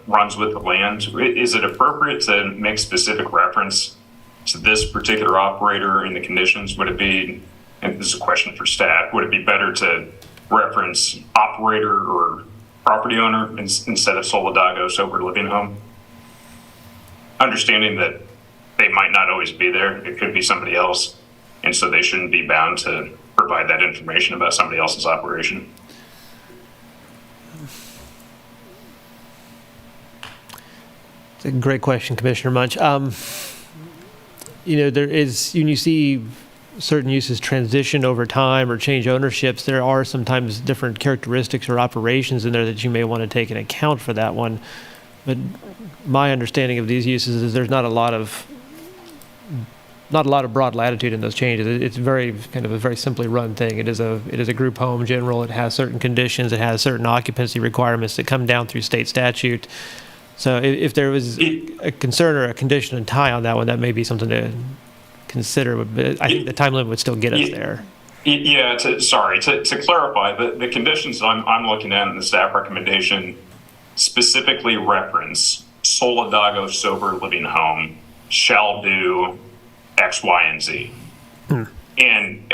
runs with the land, is it appropriate to make specific reference to this particular operator in the conditions? Would it be, and this is a question for staff, would it be better to reference operator or property owner instead of Solidago sober living home? Understanding that they might not always be there, it could be somebody else, and so they shouldn't be bound to provide that information about somebody else's operation. It's a great question, Commissioner Munch. There is, when you see certain uses transition over time or change ownerships, there are sometimes different characteristics or operations in there that you may want to take into account for that one. But my understanding of these uses is there's not a lot of broad latitude in those changes. It's very kind of a very simply run thing. It is a group home general. It has certain conditions. It has certain occupancy requirements that come down through state statute. So if there was a concern or a condition and tie on that one, that may be something to consider. But I think the time limit would still get us there. Yeah, to clarify, the conditions I'm looking at in the staff recommendation specifically reference Solidago sober living home shall do X, Y, and Z. And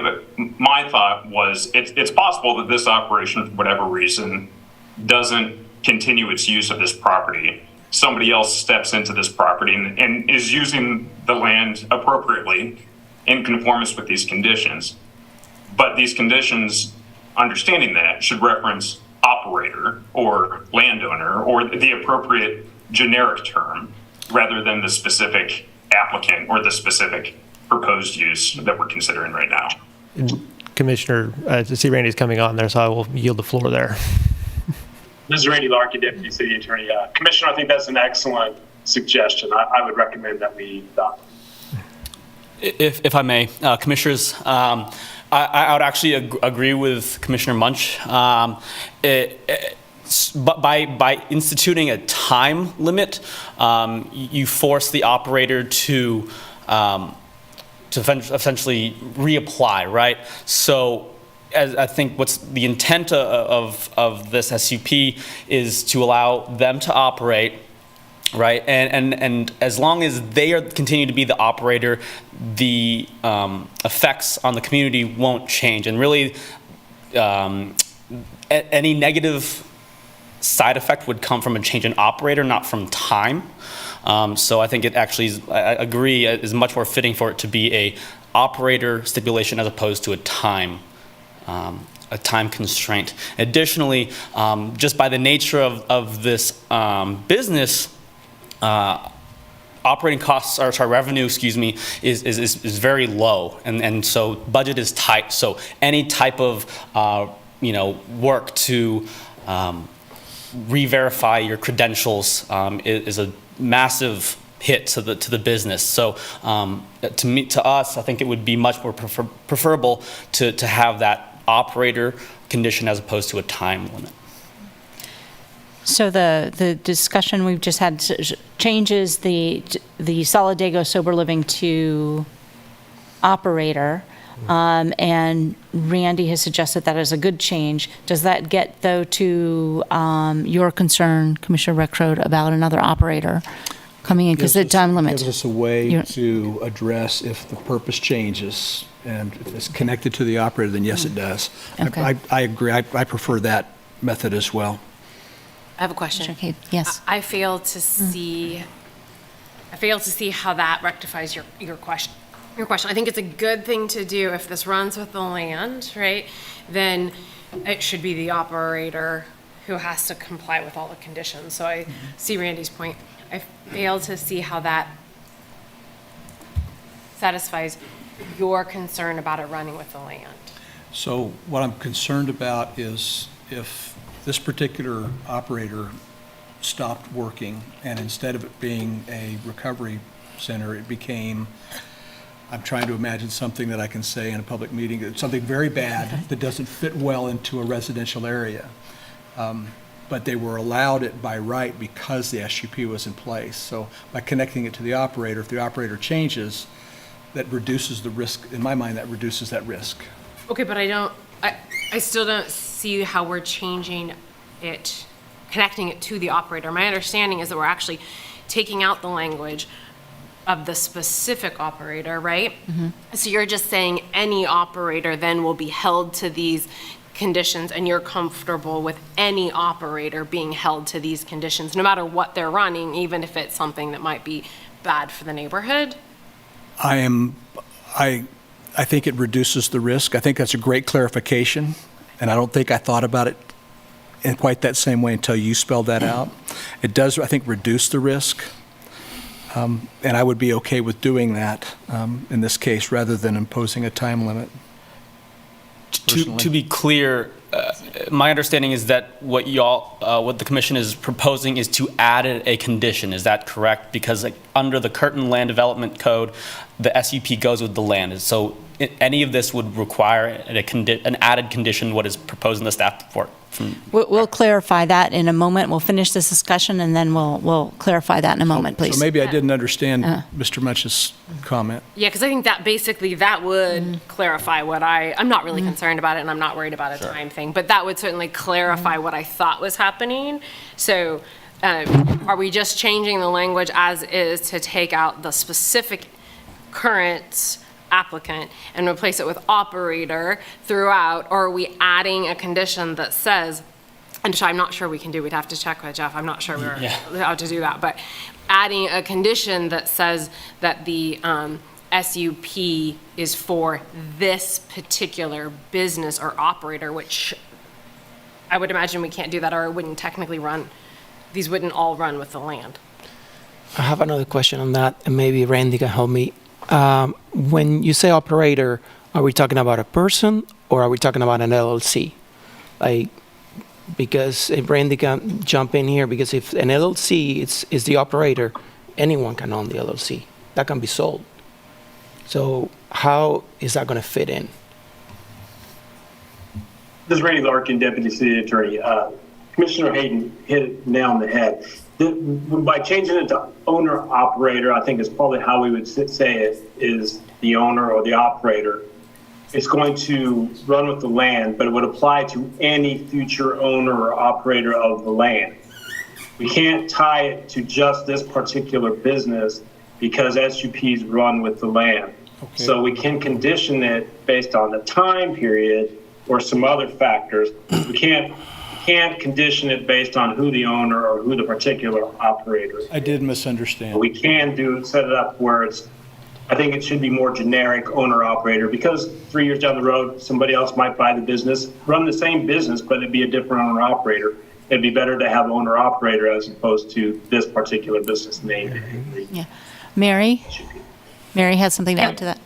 my thought was it's possible that this operation, for whatever reason, doesn't continue its use of this property. Somebody else steps into this property and is using the land appropriately in conformance with these conditions. But these conditions, understanding that, should reference operator or landowner or the appropriate generic term rather than the specific applicant or the specific proposed use that we're considering right now. Commissioner, I see Randy's coming on there, so I will yield the floor there. This is Randy Larkin, Deputy City Attorney. Commissioner, I think that's an excellent suggestion. I would recommend that we adopt. If I may, Commissioners, I would actually agree with Commissioner Munch. But by instituting a time limit, you force the operator to essentially reapply, right? So, as I think what's the intent of this SUP is to allow them to operate, right? And as long as they continue to be the operator, the effects on the community won't change. And really, any negative side effect would come from a change in operator, not from time. So I think it actually is, I agree, is much more fitting for it to be a operator stipulation as opposed to a time constraint. Additionally, just by the nature of this business, operating costs, or sorry, revenue, excuse me, is very low, and so budget is tight. So any type of work to re-verify your credentials is a massive hit to the business. So to us, I think it would be much more preferable to have that operator condition as opposed to a time limit. So the discussion we've just had changes the Solidago Sober Living to operator, and Randy has suggested that is a good change. Does that get, though, to your concern, Commissioner Rexroad, about another operator coming in because the time limit? Gives us a way to address if the purpose changes, and if it's connected to the operator, then yes, it does. Okay. I agree. I prefer that method as well. I have a question. Okay. Yes. I fail to see. I fail to see how that rectifies your question. Your question. I think it's a good thing to do if this runs with the land, right? Then it should be the operator who has to comply with all the conditions. So I see Randy's point. I fail to see how that satisfies your concern about it running with the land. So what I'm concerned about is if this particular operator stopped working, and instead of it being a recovery center, it became, I'm trying to imagine something that I can say in a public meeting, something very bad that doesn't fit well into a residential area. But they were allowed it by right because the SUP was in place. So by connecting it to the operator, if the operator changes, that reduces the risk. In my mind, that reduces that risk. Okay, but I still don't see how we're changing it, connecting it to the operator. My understanding is that we're actually taking out the language of the specific operator, right? So you're just saying any operator then will be held to these conditions, and you're comfortable with any operator being held to these conditions, no matter what they're running, even if it's something that might be bad for the neighborhood? I think it reduces the risk. I think that's a great clarification, and I don't think I thought about it in quite that same way until you spelled that out. It does, I think, reduce the risk, and I would be okay with doing that in this case rather than imposing a time limit. To be clear, my understanding is that what the commission is proposing is to add a condition. Is that correct? Because under the Curtin Land Development Code, the SUP goes with the land. So any of this would require an added condition, what is proposed in the staff report. We'll clarify that in a moment. We'll finish this discussion, and then we'll clarify that in a moment, please. So maybe I didn't understand Mr. Munch's comment. Yeah, because I think that basically that would clarify what I'm not really concerned about it, and I'm not worried about a time thing, but that would certainly clarify what I thought was happening. So are we just changing the language as is to take out the specific current applicant and replace it with operator throughout, or are we adding a condition that says, and I'm not sure we can do, we'd have to check with Jeff, I'm not sure we're allowed to do that, but adding a condition that says that the SUP is for this particular business or operator, which I would imagine we can't do that, or it wouldn't technically run, these wouldn't all run with the land. I have another question on that, and maybe Randy can help me. When you say operator, are we talking about a person or are we talking about an LLC? Because if Randy can jump in here, because if an LLC is the operator anyone can own the LLC. That can be sold. So how is that going to fit in? This is Randy Larkin, Deputy City Attorney. Commissioner Hayden hit it nail on the head. By changing it to owner-operator, I think is probably how we would say it, is the owner or the operator. It's going to run with the land, but it would apply to any future owner or operator of the land. We can't tie it to just this particular business because SUPs run with the land. Okay. So we can condition it based on the time period or some other factors. We can't condition it based on who the owner or who the particular operator is. I did misunderstand. We can set it up where it's, I think it should be more generic owner-operator, because 3 years down the road, somebody else might buy the business, run the same business, but it'd be a different owner-operator. It'd be better to have owner-operator as opposed to this particular business name. Yeah. Mary has something to add to that.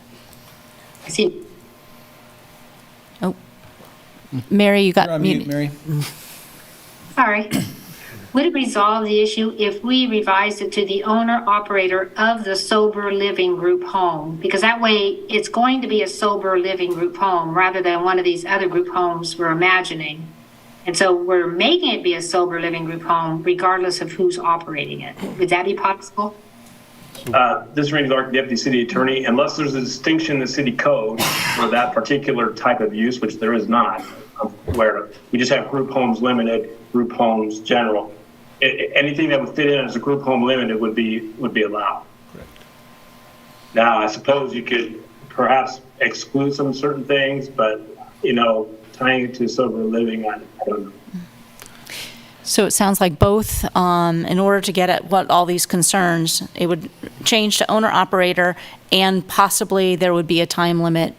I see. Oh, Mary, you got You're on mute, muted. Mary. Sorry. Would it resolve the issue if we revised it to the owner-operator of the sober living group home? Because that way, it's going to be a sober living group home rather than one of these other group homes we're imagining. And so we're making it be a sober living group home regardless of who's operating it. Would that be possible? This is Randy Larkin, Deputy City Attorney. Unless there's a distinction in the city code for that particular type of use, which there is not, I'm aware of. We just have group homes limited, group homes general. Anything that would fit in as a group home limited would be allowed. Correct. Now, I suppose you could perhaps exclude some certain things, but tying it to sober living, I don't know. So it sounds like both, in order to get at what all these concerns, it would change to owner-operator, and possibly there would be a time limit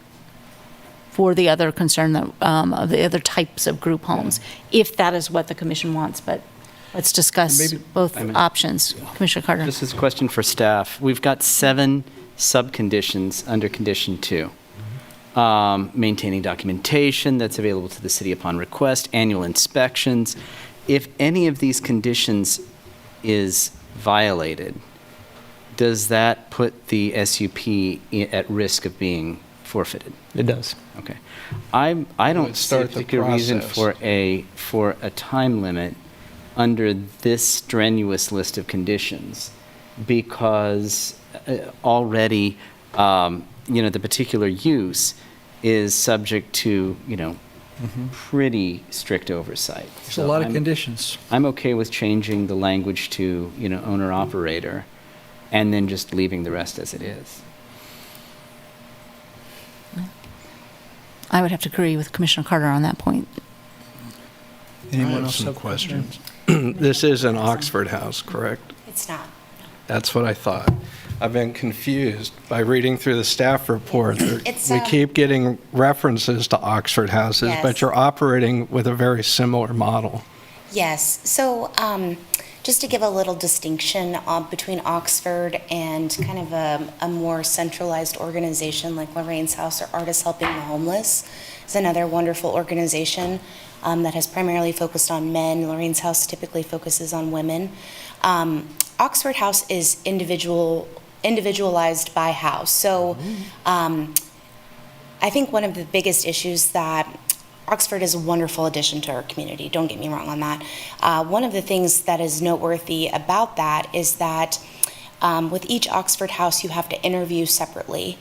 for the other concern that, of the other types of group homes, if that is what the commission wants. But let's discuss both options. Commissioner Carter. This is a question for staff. We've got 7 sub-conditions under condition 2. Maintaining documentation that's available to the city upon request, annual inspections. If any of these conditions is violated, does that put the SUP at risk of being forfeited? It does. Okay. I don't see a particular reason for a time limit under this strenuous list of conditions, because already the particular use is subject to pretty strict oversight. There's a lot of conditions. I'm okay with changing the language to owner-operator, and then just leaving the rest as it is. I would have to agree with Commissioner Carter on that point. Anyone else some have questions? This is an Oxford House, correct? It's not. That's what I thought. I've been confused by reading through the staff report. We keep getting references to Oxford houses, Yes. but you're operating with a very similar model. Yes. So just to give a little distinction between Oxford and kind of a more centralized organization like Lorraine's House or Artists Helping the Homeless is another wonderful organization that has primarily focused on men. Lorraine's House typically focuses on women. Oxford House is individualized by house. So I think one of the biggest issues that Oxford is a wonderful addition to our community, don't get me wrong on that. One of the things that is noteworthy about that is that with each Oxford house you have to interview separately.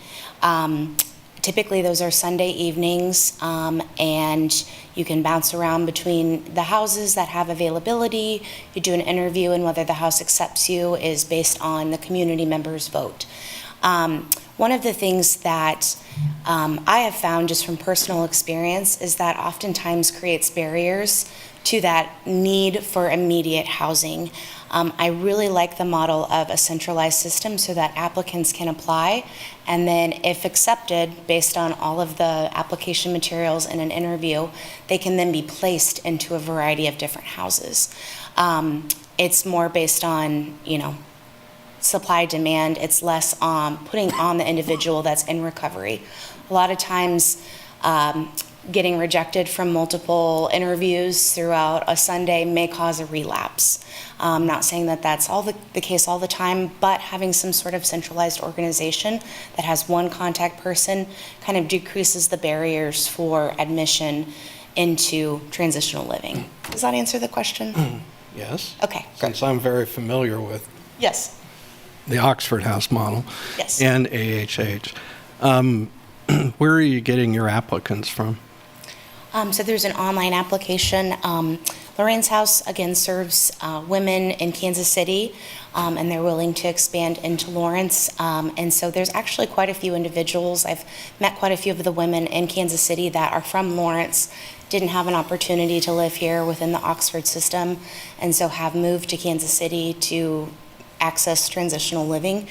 Typically those are Sunday evenings, and you can bounce around between the houses that have availability. You do an interview, and whether the house accepts you is based on the community members' vote. One of the things that I have found just from personal experience is that oftentimes creates barriers to that need for immediate housing. I really like the model of a centralized system so that applicants can apply, and then if accepted based on all of the application materials in an interview, they can then be placed into a variety of different houses. It's more based on, supply demand. It's less putting on the individual that's in recovery. A lot of times getting rejected from multiple interviews throughout a Sunday may cause a relapse. Not saying that that's the case all the time, but having some sort of centralized organization that has one contact person kind of decreases the barriers for admission into transitional living. Does that answer the question? Yes. Okay. Since I'm very familiar with Yes. the Oxford House model Yes. and AHH, where are you getting your applicants from? So there's an online application. Lorraine's House, again, serves women in Kansas City, and they're willing to expand into Lawrence. And so there's actually quite a few individuals. I've met quite a few of the women in Kansas City that are from Lawrence, didn't have an opportunity to live here within the Oxford system, and so have moved to Kansas City to access transitional living.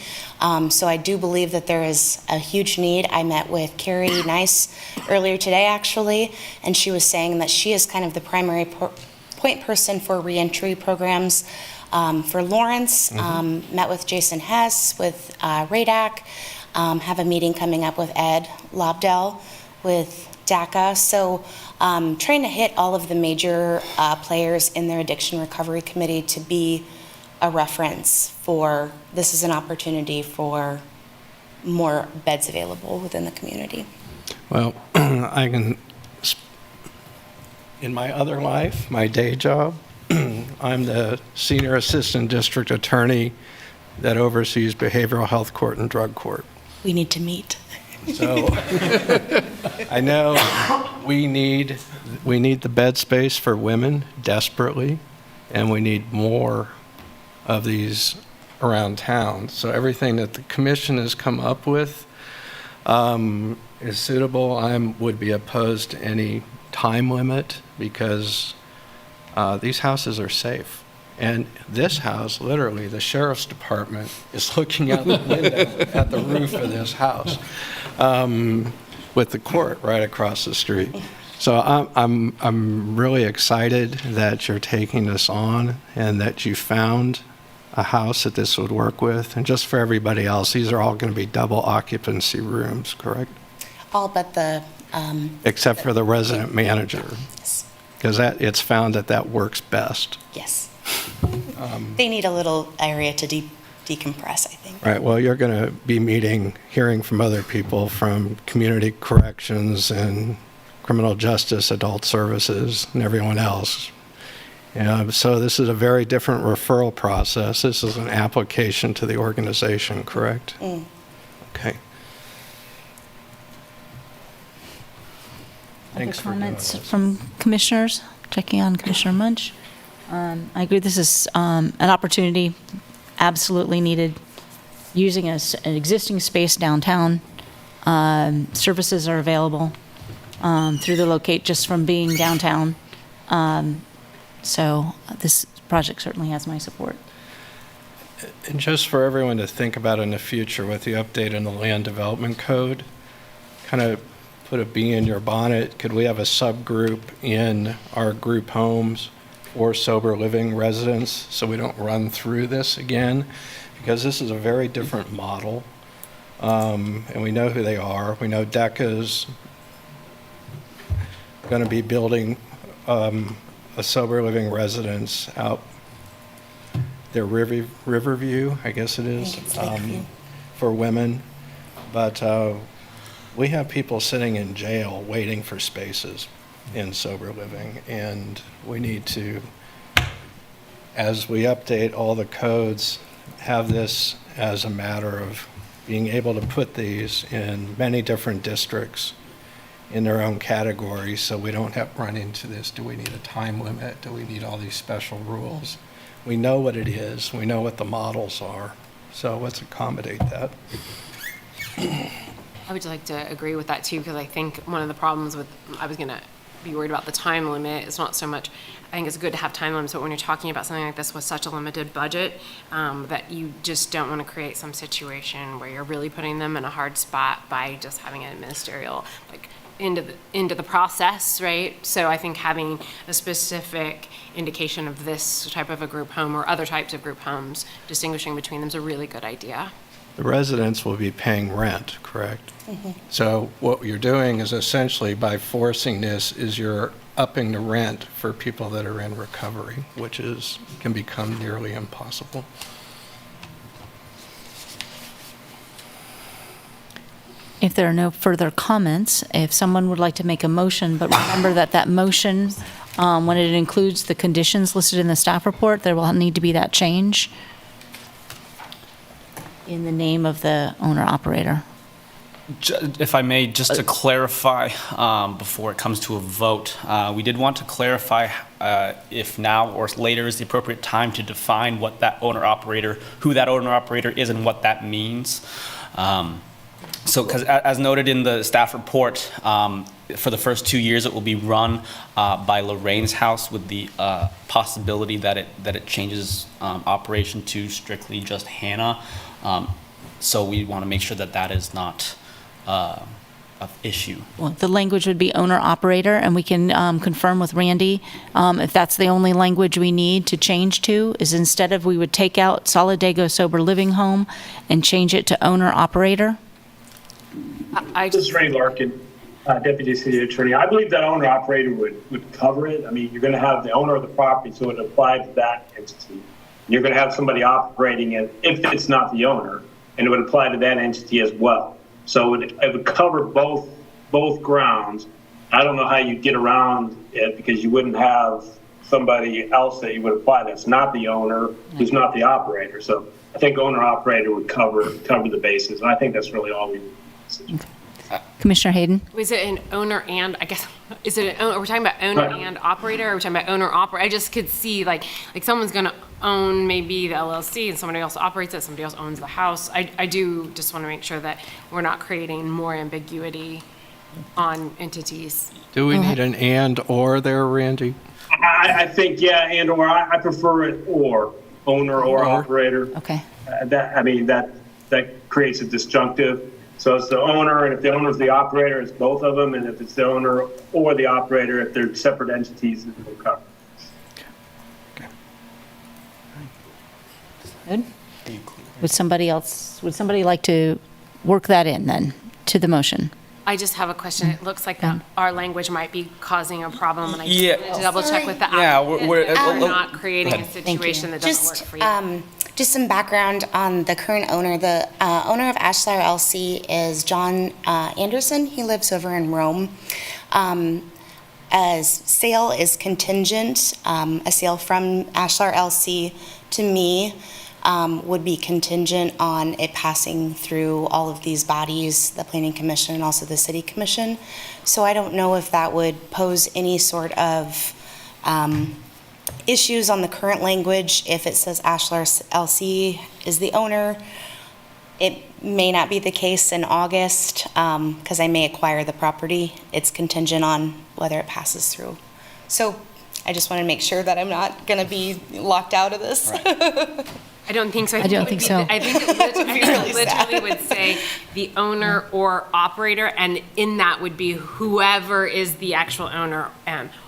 So I do believe that there is a huge need. I met with Carrie Nice earlier today, actually, and she was saying that she is kind of the primary point person for reentry programs for Lawrence. Met with Jason Hess, with RADAC, have a meeting coming up with Ed Lobdell with DACA. So trying to hit all of the major players in their addiction recovery committee to be a reference for this is an opportunity for more beds available within the community. Well, I can, in my other life, my day job, I'm the senior assistant district attorney that oversees behavioral health court and drug court. We need to meet. So I know we need the bed space for women desperately, and we need more of these around town. So everything that the commission has come up with is suitable. I would be opposed to any time limit because these houses are safe. And this house, literally, the sheriff's department is looking out the window at the roof of this house with the court right across the street. So I'm really excited that you're taking this on and that you found a house that this would work with. And just for everybody else, these are all going to be double occupancy rooms, correct? All but the... Except for the resident manager. Yes. Because it's found that works best. Yes. They need a little area to decompress, I think. Right, well, you're going to be hearing from other people from community corrections and criminal justice, adult services, and everyone else. So this is a very different referral process. This is an application to the organization, correct? Okay. Other Thanks for doing comments this. from commissioners? Checking on Commissioner Munch. I agree, this is an opportunity absolutely needed. Using an existing space downtown, services are available through the locate just from being downtown. So this project certainly has my support. And just for everyone to think about in the future with the update in the land development code, kind of put a bee in your bonnet. Could we have a subgroup in our group homes or sober living residents so we don't run through this again? Because this is a very different model. And we know who they are. We know DECA's going to be building a sober living residence out there, Riverview, I guess it is, for women. But we have people sitting in jail waiting for spaces in sober living, and we need to, as we update all the codes, have this as a matter of being able to put these in many different districts in their own categories, so we don't have run into this. Do we need a time limit? Do we need all these special rules? We know what it is. We know what the models are. So let's accommodate that. I would like to agree with that too, because I think one of the problems with, I was going to be worried about the time limit. It's not so much, I think it's good to have time limits, but when you're talking about something like this with such a limited budget, that you just don't want to create some situation where you're really putting them in a hard spot by just having an ministerial, like, into the process, right? So I think having a specific indication of this type of a group home or other types of group homes, distinguishing between them is a really good idea. the residents will be paying rent, correct? So what you're doing is essentially, by forcing this, is you're upping the rent for people that are in recovery, which can become nearly impossible. If there are no further comments, if someone would like to make a motion, but remember that motion, when it includes the conditions listed in the staff report, there will need to be that change in the name of the owner-operator. If I may, just to clarify before it comes to a vote, we did want to clarify if now or later is the appropriate time to define what that owner-operator, who that owner-operator is and what that means. So, because as noted in the staff report, for the first 2 years it will be run by Lorraine's house with the possibility that it changes operation to strictly just Hannah. So we want to make sure that is not an issue. Well, the language would be owner-operator, and we can confirm with Randy if that's the only language we need to change to, is instead of, we would take out Solidago Sober Living Home and change it to owner-operator. This is Ray Larkin, Deputy City Attorney. I believe that owner-operator would cover it. I mean, you're going to have the owner of the property, so it applies to that entity. You're going to have somebody operating it if it's not the owner, and it would apply to that entity as well. So it would cover both grounds. I don't know how you get around it, because you wouldn't have somebody else that you would apply that's not the owner, who's not the operator. So I think owner-operator would cover the bases, and I think that's really all we need. Commissioner Hayden? Was it an owner and, I guess, is it an owner, we're talking about owner and operator, or are we talking about owner-operator? I just could see, like someone's going to own maybe the LLC and somebody else operates it, somebody else owns the house. I do just want to make sure that we're not creating more ambiguity on entities. Do we need an and/or there, Randy? I think, yeah, and/or. I prefer it or, owner or operator. Okay. That creates a disjunctive. So it's the owner, and if the owner is the operator, it's both of them. And if it's the owner or the operator, if they're separate entities, it will cover. Good. Would somebody like to work that in then to the motion? I just have a question. It looks like that our language might be causing a problem, and I just Yeah. wanted to double check with the Yeah, applicant we're- that we're oh, not creating a Thank you. situation that doesn't work for you. Just some background on the current owner. The owner of Ashlar LC is John Anderson. He lives over in Rome. As sale is contingent, a sale from Ashlar LC to me would be contingent on it passing through all of these bodies, the Planning Commission and also the City Commission. So I don't know if that would pose any sort of issues on the current language. If it says Ashlar LC is the owner, it may not be the case in August because I may acquire the property. It's contingent on whether it passes through. So I just want to make sure that I'm not going to be locked out of this. Right. I don't think so. I don't think so. I think it literally would say the owner or operator, and in that would be whoever is the actual owner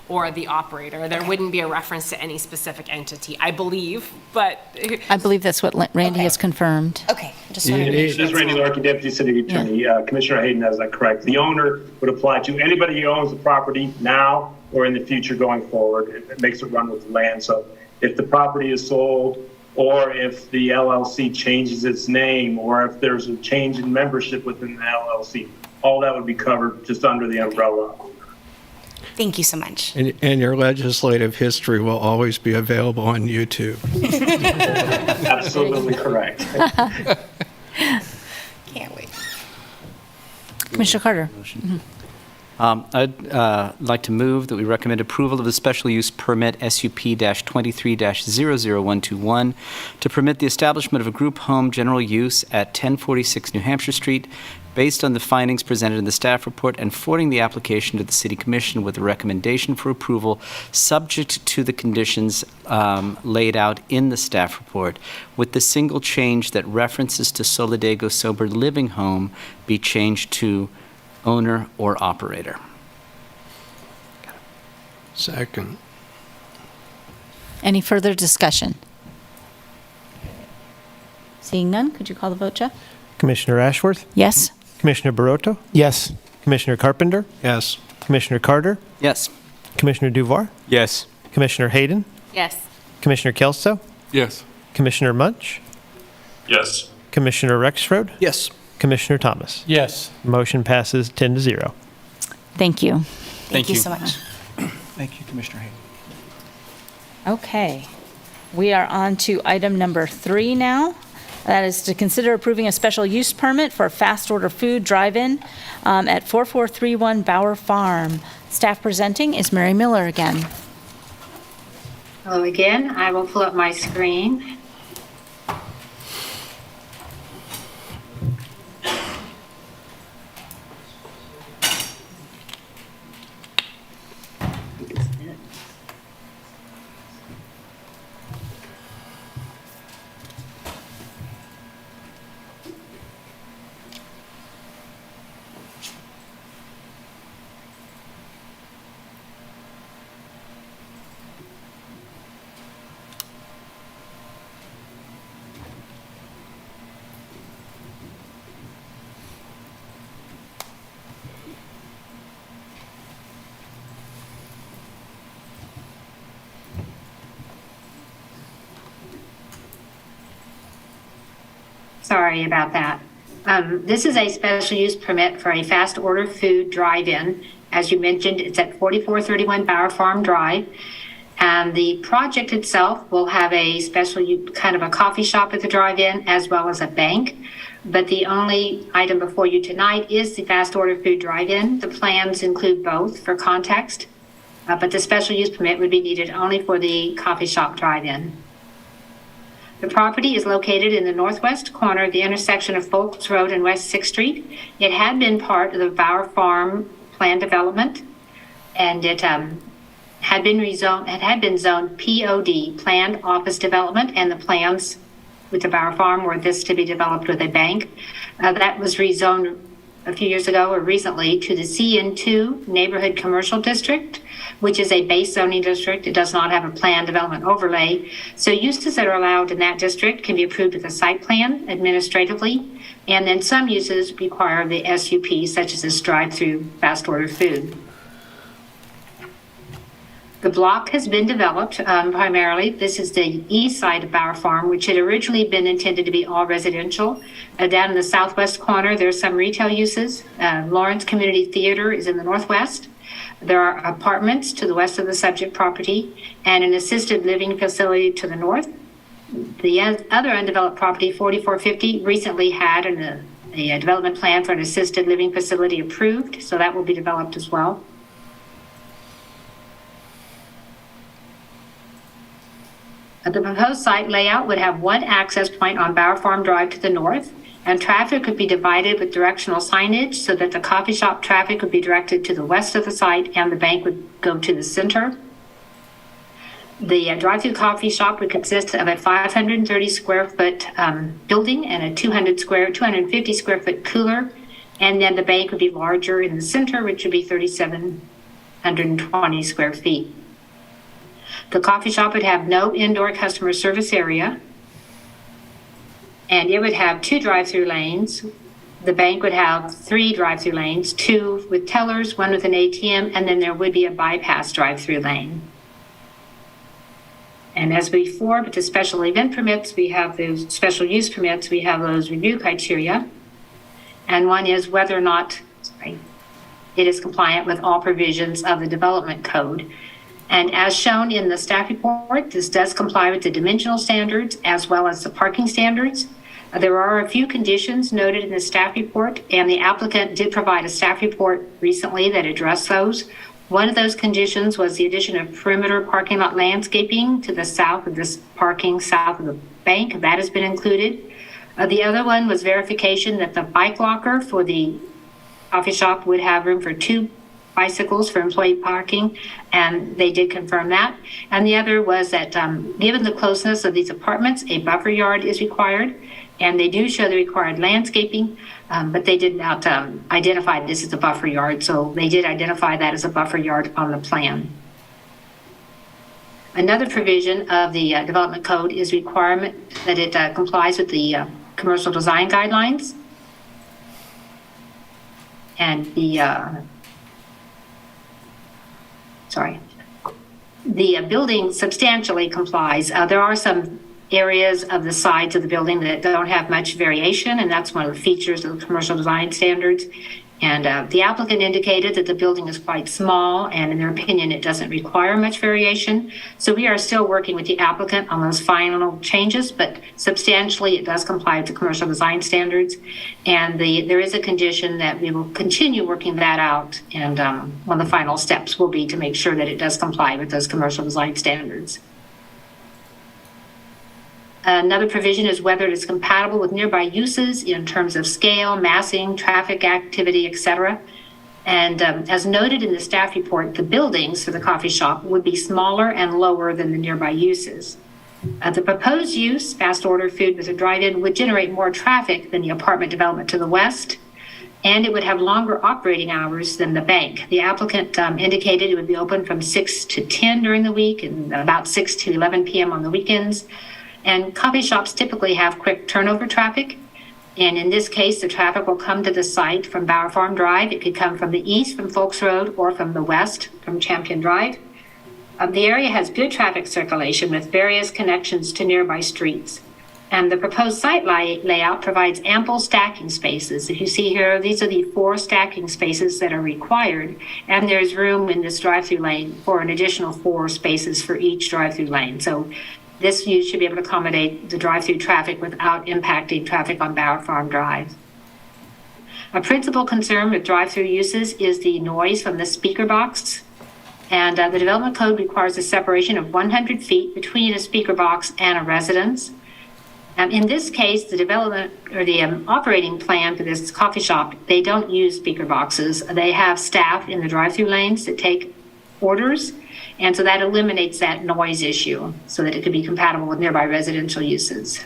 or the operator. There wouldn't be a reference to any specific entity, I believe, but... I believe that's what Randy has confirmed. Okay. Just wanted to make This is Randy Larkin, Deputy City Attorney. Commissioner Hayden has that correct. The owner would apply to anybody who owns the property now or in the future going forward. It makes it run with the land. So if the property is sold, or if the LLC changes its name, or if there's a change in membership within the LLC, all that would be covered just under the umbrella. Thank you so much. And your legislative history will always be available on YouTube. Absolutely correct. Can't wait. Commissioner Carter. I'd like to move that we recommend approval of the special use permit SUP-23-00121 to permit the establishment of a group home general use at 1046 New Hampshire Street based on the findings presented in the staff report and forwarding the application to the City Commission with a recommendation for approval subject to the conditions laid out in the staff report, with the single change that references to Solidago Sober Living Home be changed to owner or operator. Second. Any further discussion? Seeing none, could you call the vote, Jeff? Commissioner Ashworth, Yes? Commissioner Barroto, Yes. Commissioner Carpenter, Yes. Commissioner Carter, Yes. Commissioner Duvar, Yes. Commissioner Hayden, Yes. Commissioner Kelso, Yes. Commissioner Munch, Yes. Commissioner Rexroad, Yes. Commissioner Thomas. Yes. Motion passes 10-0. Thank you. Thank you so much. Thank you, Commissioner Hayden. Okay. We are on to item number 3 now. That is to consider approving a special use permit for a fast order food drive-in at 4431 Bower Farm. Staff presenting is Mary Miller again. Hello again. I will pull up my screen. Sorry about that. This is a special use permit for a fast order food drive-in. As you mentioned, it's at 4431 Bower Farm Drive. And the project itself will have a special kind of a coffee shop at the drive-in as well as a bank. But the only item before you tonight is the fast order food drive-in. The plans include both for context, but the special use permit would be needed only for the coffee shop drive-in. The property is located in the northwest corner of the intersection of Folks Road and West 6th Street. It had been part of the Bower Farm plan development, and it had been zoned POD, Planned Office Development, and the plans with the Bower Farm were this to be developed with a bank. That was rezoned a few years ago or recently to the CN2 Neighborhood Commercial District, which is a base zoning district. It does not have a planned development overlay. So uses that are allowed in that district can be approved with a site plan administratively, and then some uses require the SUP, such as this drive-through fast order food. The block has been developed primarily. This is the east side of Bower Farm, which had originally been intended to be all residential. Down in the southwest corner, there's some retail uses. Lawrence Community Theater is in the northwest. There are apartments to the west of the subject property and an assisted living facility to the north. The other undeveloped property, 4450, recently had a development plan for an assisted living facility approved, so that will be developed as well. The proposed site layout would have one access point on Bower Farm Drive to the north, and traffic could be divided with directional signage so that the coffee shop traffic would be directed to the west of the site and the bank would go to the center. The drive-through coffee shop would consist of a 530 square foot building and a 250 square foot cooler, and then the bank would be larger in the center, which would be 3,720 square feet. The coffee shop would have no indoor customer service area, and it would have 2 drive-through lanes. The bank would have 3 drive-through lanes, 2 with tellers, 1 with an ATM, and then there would be a bypass drive-through lane. And as before, with the special event permits, we have those special use permits, we have those review criteria. And one is whether or not it is compliant with all provisions of the development code. And as shown in the staff report, this does comply with the dimensional standards as well as the parking standards. There are a few conditions noted in the staff report, and the applicant did provide a staff report recently that addressed those. One of those conditions was the addition of perimeter parking lot landscaping to the south of this parking south of the bank. That has been included. The other one was verification that the bike locker for the coffee shop would have room for 2 bicycles for employee parking, and they did confirm that. And the other was that given the closeness of these apartments, a buffer yard is required, and they do show the required landscaping, but they did not identify this as a buffer yard, so they did identify that as a buffer yard on the plan. Another provision of the development code is requirement that it complies with the commercial design guidelines. and the building substantially complies. There are some areas of the sides of the building that don't have much variation, and that's one of the features of the commercial design standards. And the applicant indicated that the building is quite small, and in their opinion, it doesn't require much variation. So we are still working with the applicant on those final changes, but substantially it does comply with the commercial design standards. And there is a condition that we will continue working that out, and one of the final steps will be to make sure that it does comply with those commercial design standards. Another provision is whether it is compatible with nearby uses in terms of scale, massing, traffic activity, etc. And as noted in the staff report, the buildings for the coffee shop would be smaller and lower than the nearby uses. The proposed use, fast order food with a drive-in, would generate more traffic than the apartment development to the west, and it would have longer operating hours than the bank. The applicant indicated it would be open from 6 to 10 during the week and about 6 to 11 p.m. on the weekends. And coffee shops typically have quick turnover traffic. And in this case, the traffic will come to the site from Bower Farm Drive. It could come from the east from Folks Road or from the west from Champion Drive. The area has good traffic circulation with various connections to nearby streets. And the proposed site layout provides ample stacking spaces. If you see here, these are the 4 stacking spaces that are required. And there's room in this drive-through lane for an additional 4 spaces for each drive-through lane. So this use should be able to accommodate the drive-through traffic without impacting traffic on Bower Farm Drive. A principal concern with drive-through uses is the noise from the speaker box. And the development code requires a separation of 100 feet between a speaker box and a residence. In this case, the development or the operating plan for this coffee shop, they don't use speaker boxes. They have staff in the drive-through lanes that take orders. And so that eliminates that noise issue so that it could be compatible with nearby residential uses.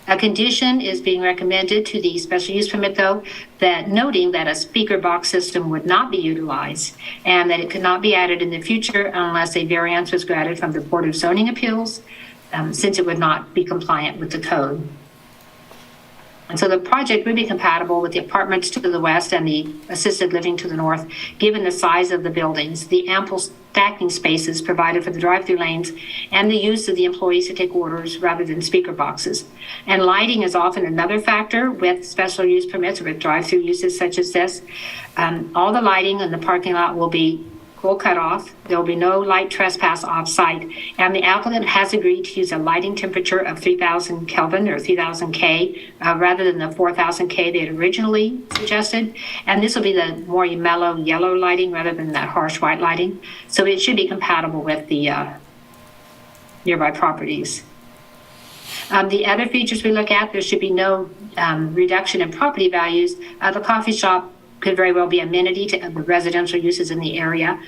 A condition is being recommended to the special use permit, though, that noting that a speaker box system would not be utilized and that it could not be added in the future unless a variance was granted from the Board of Zoning Appeals, since it would not be compliant with the code. And so the project would be compatible with the apartments to the west and the assisted living to the north, given the size of the buildings, the ample stacking spaces provided for the drive-through lanes, and the use of the employees to take orders rather than speaker boxes. And lighting is often another factor with special use permits or with drive-through uses such as this. All the lighting in the parking lot will be cut off. There will be no light trespass off-site, and the applicant has agreed to use a lighting temperature of 3,000 Kelvin or 3,000 K rather than the 4,000 K they had originally suggested. And this will be the more mellow yellow lighting rather than that harsh white lighting. So it should be compatible with the nearby properties. The other features we look at, there should be no reduction in property values. The coffee shop could very well be amenity to the residential uses in the area.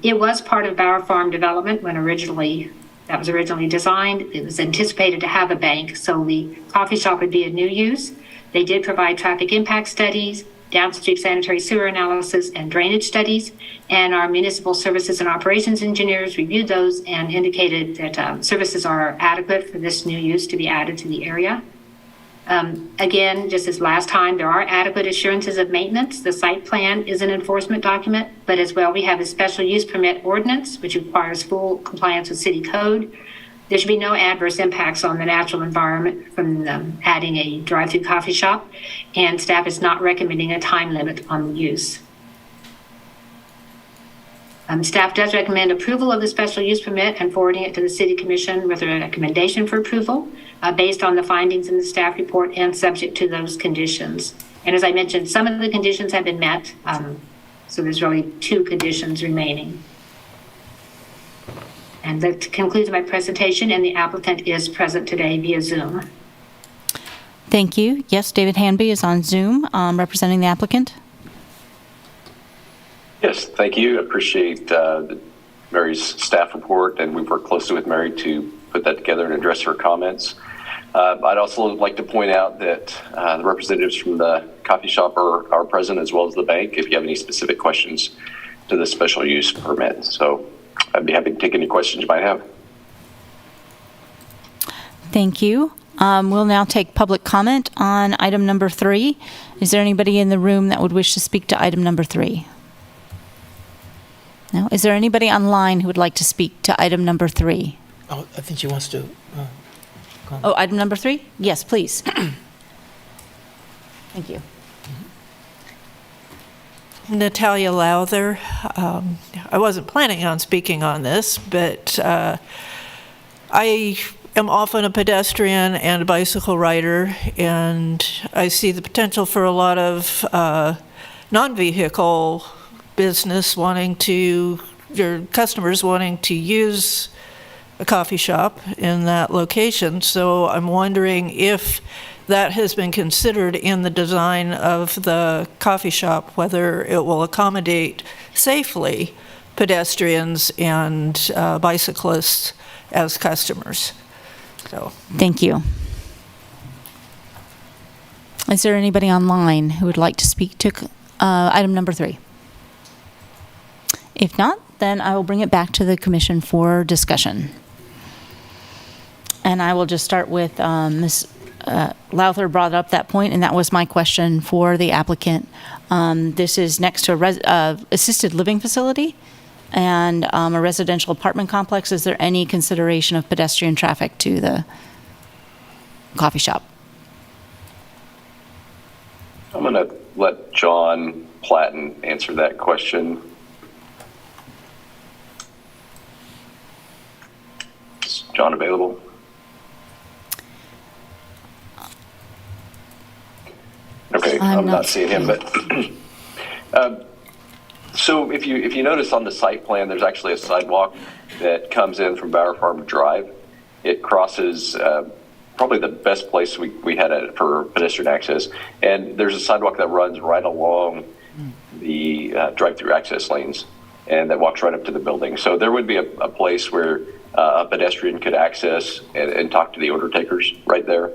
It was part of Bower Farm development when that was originally designed. It was anticipated to have a bank, so the coffee shop would be a new use. They did provide traffic impact studies, downstream sanitary sewer analysis, and drainage studies, and our municipal services and operations engineers reviewed those and indicated that services are adequate for this new use to be added to the area. Again, just as last time, there are adequate assurances of maintenance. The site plan is an enforcement document, but as well, we have a special use permit ordinance, which requires full compliance with city code. There should be no adverse impacts on the natural environment from adding a drive-through coffee shop, and staff is not recommending a time limit on the use. Staff does recommend approval of the special use permit and forwarding it to the City Commission with a recommendation for approval based on the findings in the staff report and subject to those conditions. And as I mentioned, some of the conditions have been met, so there's really 2 conditions remaining. And that concludes my presentation, and the applicant is present today via Zoom. Thank you. Yes, David Hanby is on Zoom representing the applicant. Yes, thank you. I appreciate Mary's staff report, and we've worked closely with Mary to put that together and address her comments. I'd also like to point out that the representatives from the coffee shop are present, as well as the bank, if you have any specific questions to the special use permit. So I'd be happy to take any questions you might have. Thank you. We'll now take public comment on item number 3. Is there anybody in the room that would wish to speak to item number 3? No? Is there anybody online who would like to speak to item number 3? Oh, I think she wants to. Oh, item number 3? Yes, please. Thank you. Natalia Lowther. I wasn't planning on speaking on this, but I am often a pedestrian and a bicycle rider, and I see the potential for a lot of non-vehicle business your customers wanting to use a coffee shop in that location. So I'm wondering if that has been considered in the design of the coffee shop, whether it will accommodate safely pedestrians and bicyclists as customers. So. Thank you. Is there anybody online who would like to speak to item number 3? If not, then I will bring it back to the commission for discussion. And I will just start with Ms. Lowther brought up that point, and that was my question for the applicant. This is next to a assisted living facility and a residential apartment complex. Is there any consideration of pedestrian traffic to the coffee shop? I'm going to let John Platten answer that question. Is John available? Okay, I'm not seeing him, but so if you notice on the site plan, there's actually a sidewalk that comes in from Bower Farm Drive. It crosses probably the best place we had it for pedestrian access, and there's a sidewalk that runs right along the drive-through access lanes, and that walks right up to the building. So there would be a place where a pedestrian could access and talk to the order takers right there.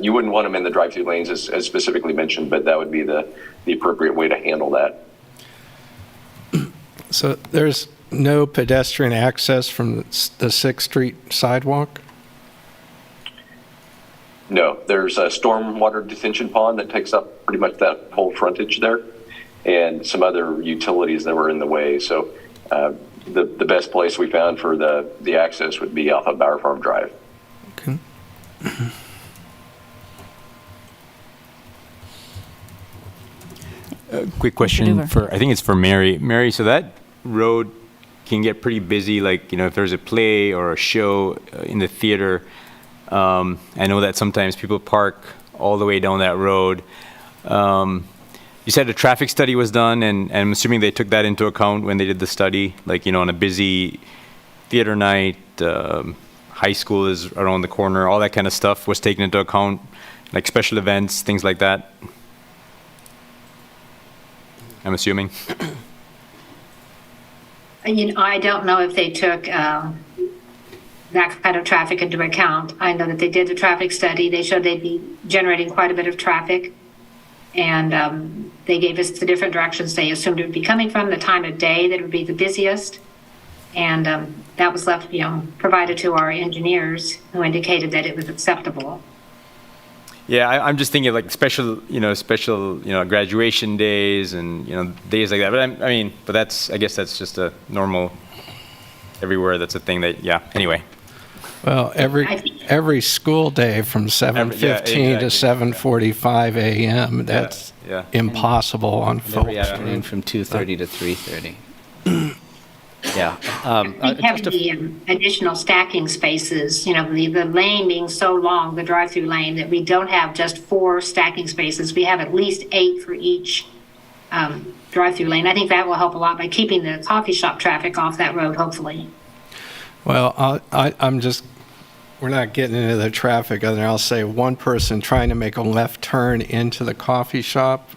You wouldn't want them in the drive-through lanes as specifically mentioned, but that would be the appropriate way to handle that. So there's no pedestrian access from the 6th Street sidewalk? No, there's a stormwater detention pond that takes up pretty much that whole frontage there, and some other utilities that were in the way. So the best place we found for the access would be off of Bower Farm Drive. Okay. Quick question I think it's for Mary. Mary, so that road can get pretty busy, like, if there's a play or a show in the theater. I know that sometimes people park all the way down that road. You said a traffic study was done, and I'm assuming they took that into account when they did the study, like, on a busy theater night, high school is around the corner, all that kind of stuff was taken into account, like special events, things like that. I'm assuming. I don't know if they took that kind of traffic into account. I know that they did the traffic study. They showed they'd be generating quite a bit of traffic. And they gave us the different directions they assumed it would be coming from, the time of day that it would be the busiest. And that was left, provided to our engineers who indicated that it was acceptable. Yeah, I'm just thinking like special graduation days and days like that. But I guess that's just a normal. Everywhere that's a thing that Anyway. Well, every school day from 7:15 to 7:45 a.m. That's impossible on Fulton Street. Every afternoon from 2:30 to 3:30. Yeah. We have the additional stacking spaces, the lane being so long, the drive-through lane, that we don't have just 4 stacking spaces. We have at least 8 for each drive-through lane. I think that will help a lot by keeping the coffee shop traffic off that road, hopefully. Well, we're not getting into the traffic, other than I'll say one person trying to make a left turn into the coffee shop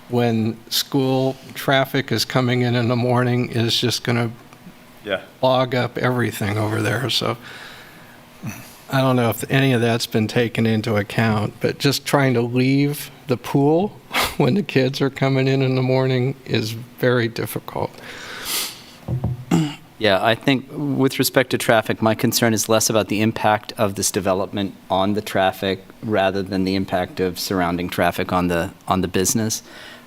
when school traffic is coming in the morning is just going to clog up everything over there. So I don't know if any of that's been taken into account, but just trying to leave the pool when the kids are coming in the morning is very difficult. Yeah, I think with respect to traffic, my concern is less about the impact of this development on the traffic rather than the impact of surrounding traffic on the business.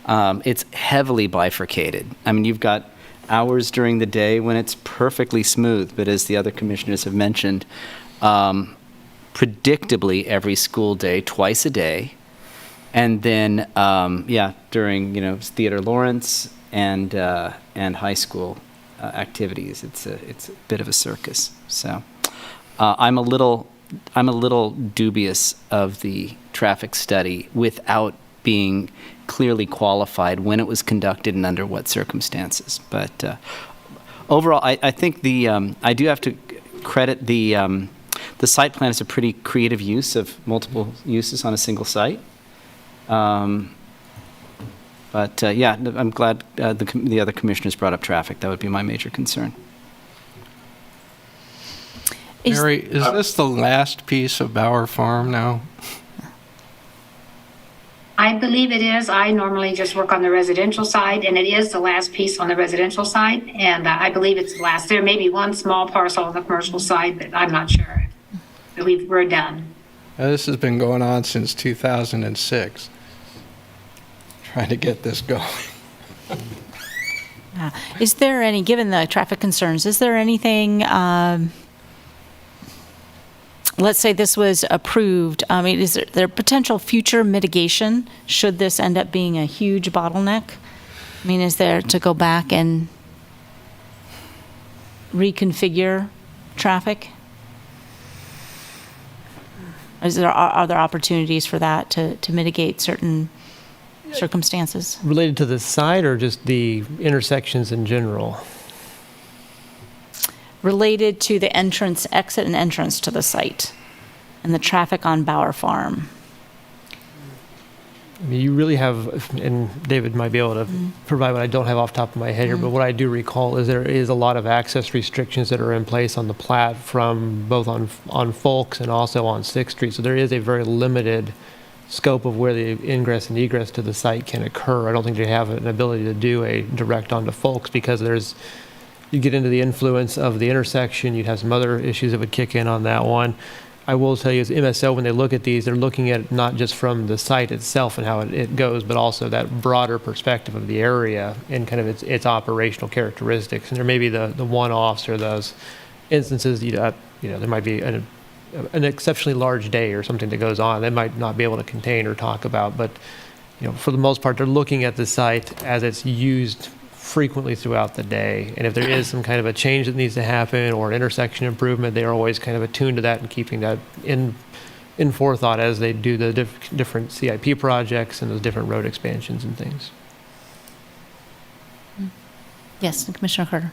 It's heavily bifurcated. I mean, you've got hours during the day when it's perfectly smooth, but as the other commissioners have mentioned, predictably every school day, twice a day, and then during Theater Lawrence and high school activities, it's a bit of a circus. So I'm a little dubious of the traffic study without being clearly qualified when it was conducted and under what circumstances. But overall, I think I do have to credit the site plan as a pretty creative use of multiple uses on a single site. But I'm glad the other commissioners brought up traffic. That would be my major concern. Mary, is this the last piece of Bauer Farm now? I believe it is. I normally just work on the residential side, and it is the last piece on the residential side. And I believe it's the last. There may be one small parcel on the commercial side, but I'm not sure. But we're done. This has been going on since 2006. Trying to get this going. Is there any, given the traffic concerns, is there anything, let's say this was approved, I mean, is there potential future mitigation should this end up being a huge bottleneck? I mean, is there to go back and reconfigure traffic? Are there opportunities for that to mitigate certain circumstances? Related to the site or just the intersections in general? Related to the exit and entrance to the site and the traffic on Bauer Farm. I mean, you really have, and David might be able to provide what I don't have off the top of my head here, but what I do recall is there is a lot of access restrictions that are in place on the plat from both on Folks and also on 6th Street. So there is a very limited scope of where the ingress and egress to the site can occur. I don't think they have an ability to do a direct onto Folks because you get into the influence of the intersection. You'd have some other issues that would kick in on that one. I will tell you, as MSO, when they look at these, they're looking at it not just from the site itself and how it goes, but also that broader perspective of the area and kind of its operational characteristics. And there may be the one-offs or those instances, there might be an exceptionally large day or something that goes on they might not be able to contain or talk about. But for the most part, they're looking at the site as it's used frequently throughout the day. And if there is some kind of a change that needs to happen or an intersection improvement, they're always kind of attuned to that and keeping that in forethought as they do the different CIP projects and those different road expansions and things. Yes, Commissioner Carter.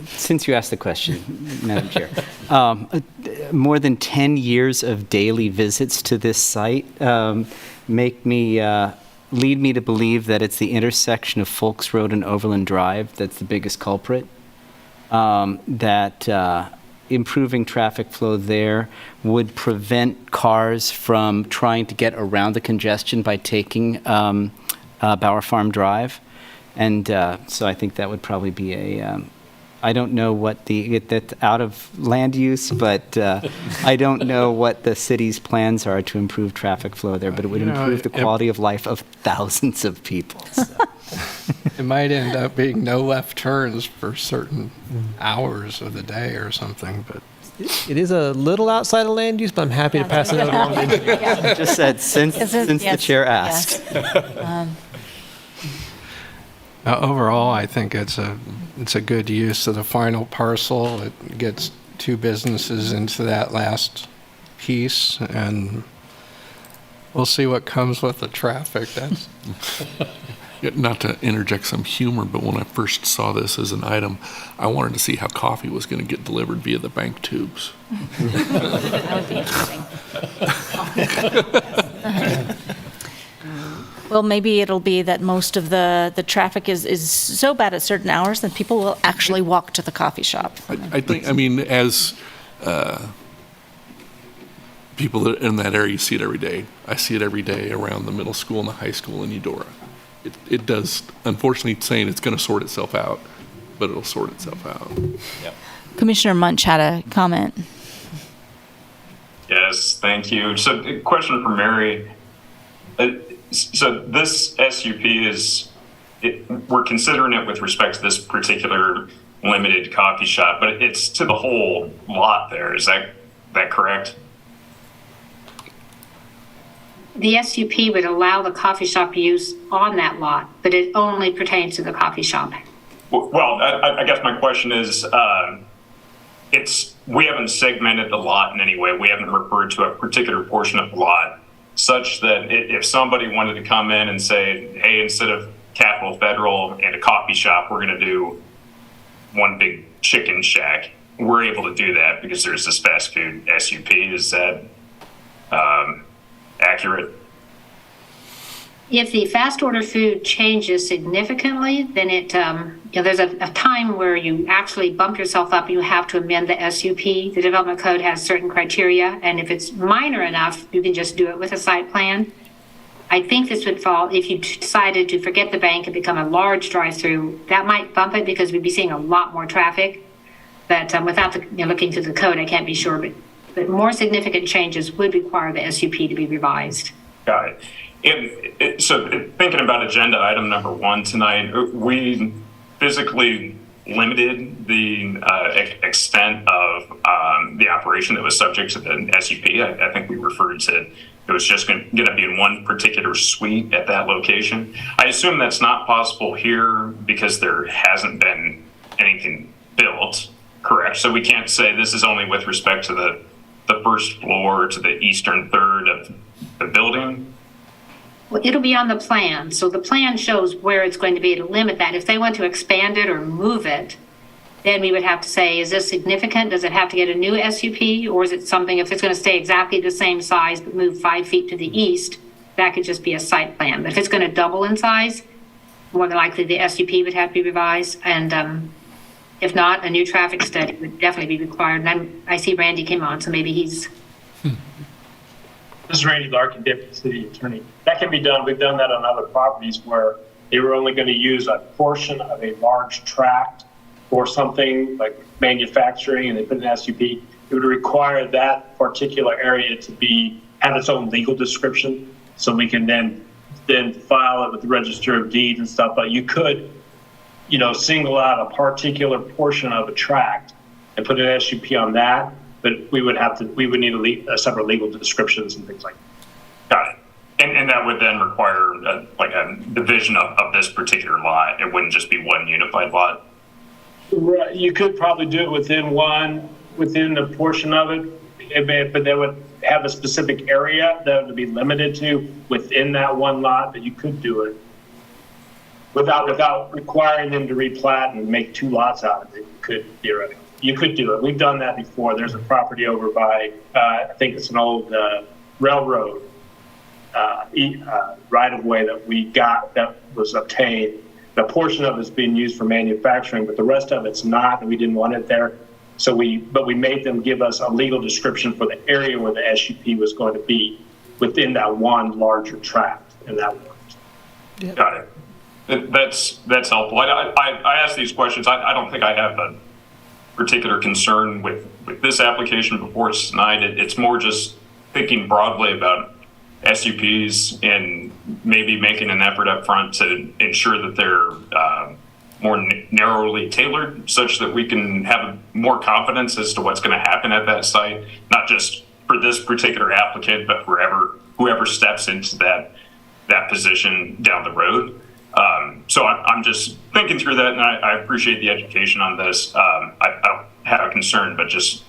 Since you asked the question, Madam Chair, more than 10 years of daily visits to this site lead me to believe that it's the intersection of Folks Road and Overland Drive that's the biggest culprit. That improving traffic flow there would prevent cars from trying to get around the congestion by taking Bauer Farm Drive. And so I think that would probably be I don't know what that's out of land use, but I don't know what the city's plans are to improve traffic flow there, but it would improve the quality of life of thousands of people. So. It might end up being no left turns for certain hours of the day or something, but it is a little outside of land use, but I'm happy to pass it along. Just said since the chair asked. Overall, I think it's a good use of the final parcel. It gets two businesses into that last piece, and we'll see what comes with the traffic. That's not to interject some humor, but when I first saw this as an item, I wanted to see how coffee was going to get delivered via the bank tubes. That would be interesting. Well, maybe it'll be that most of the traffic is so bad at certain hours that people will actually walk to the coffee shop. I think, as people that are in that area, you see it every day. I see it every day around the middle school and the high school in Eudora. It does, unfortunately, saying it's going to sort itself out. but it'll sort itself out. Yep. Commissioner Munch had a comment. Yes, thank you. So, a question for Mary. So this SUP we're considering it with respect to this particular limited coffee shop, but it's to the whole lot there. Is that correct? The SUP would allow the coffee shop use on that lot, but it only pertains to the coffee shop. Well, I guess my question is, we haven't segmented the lot in any way. We haven't referred to a particular portion of the lot such that if somebody wanted to come in and say, hey, instead of Capitol Federal and a coffee shop, we're going to do one big chicken shack, we're able to do that because there's this fast food SUP. Is that accurate? If the fast order food changes significantly, then there's a time where you actually bump yourself up. You have to amend the SUP. The development code has certain criteria, and if it's minor enough, you can just do it with a site plan. I think this would fall if you decided to forget the bank and become a large drive-through. That might bump it because we'd be seeing a lot more traffic. But without looking through the code, I can't be sure. But more significant changes would require the SUP to be revised. Got it. So thinking about agenda item number 1 tonight, we physically limited the extent of the operation that was subject to the SUP. I think we referred to it was just going to be in one particular suite at that location. I assume that's not possible here because there hasn't been anything built, correct? So we can't say this is only with respect to the first floor to the eastern third of the building. Well, it'll be on the plan. So the plan shows where it's going to be to limit that. If they want to expand it or move it, then we would have to say, is this significant? Does it have to get a new SUP? Or is it something, if it's going to stay exactly the same size but move 5 feet to the east, that could just be a site plan. But if it's going to double in size, more than likely the SUP would have to be revised. And if not, a new traffic study would definitely be required. And I see Randy came on, so maybe he's... This is Randy Larkin, Deputy City Attorney. That can be done. We've done that on other properties where they were only going to use a portion of a large tract or something like manufacturing, and they put an SUP. It would require that particular area to have its own legal description, so we can then file it with the Register of Deeds and stuff. But you could, single out a particular portion of a tract and put an SUP on that. But we would need a separate legal descriptions and things like that. Got it. And that would then require a division of this particular lot. It wouldn't just be one unified lot. Right. You could probably do it within a portion of it, but they would have a specific area that would be limited to within that one lot. But you could do it without requiring them to replat and make 2 lots out of it. You could theoretically. You could do it. We've done that before. There's a property over by, I think it's an old railroad right-of-way that we got that was obtained. The portion of it's being used for manufacturing, but the rest of it's not, and we didn't want it there. So we made them give us a legal description for the area where the SUP was going to be within that one larger tract, and that worked. Yep. Got it. That's helpful. I ask these questions. I don't think I have a particular concern with this application before it's tonight. It's more just thinking broadly about SUPs and maybe making an effort up front to ensure that they're more narrowly tailored such that we can have more confidence as to what's going to happen at that site, not just for this particular applicant, but for whoever steps into that position down the road. So I'm just thinking through that, and I appreciate the education on this. I don't have a concern, but just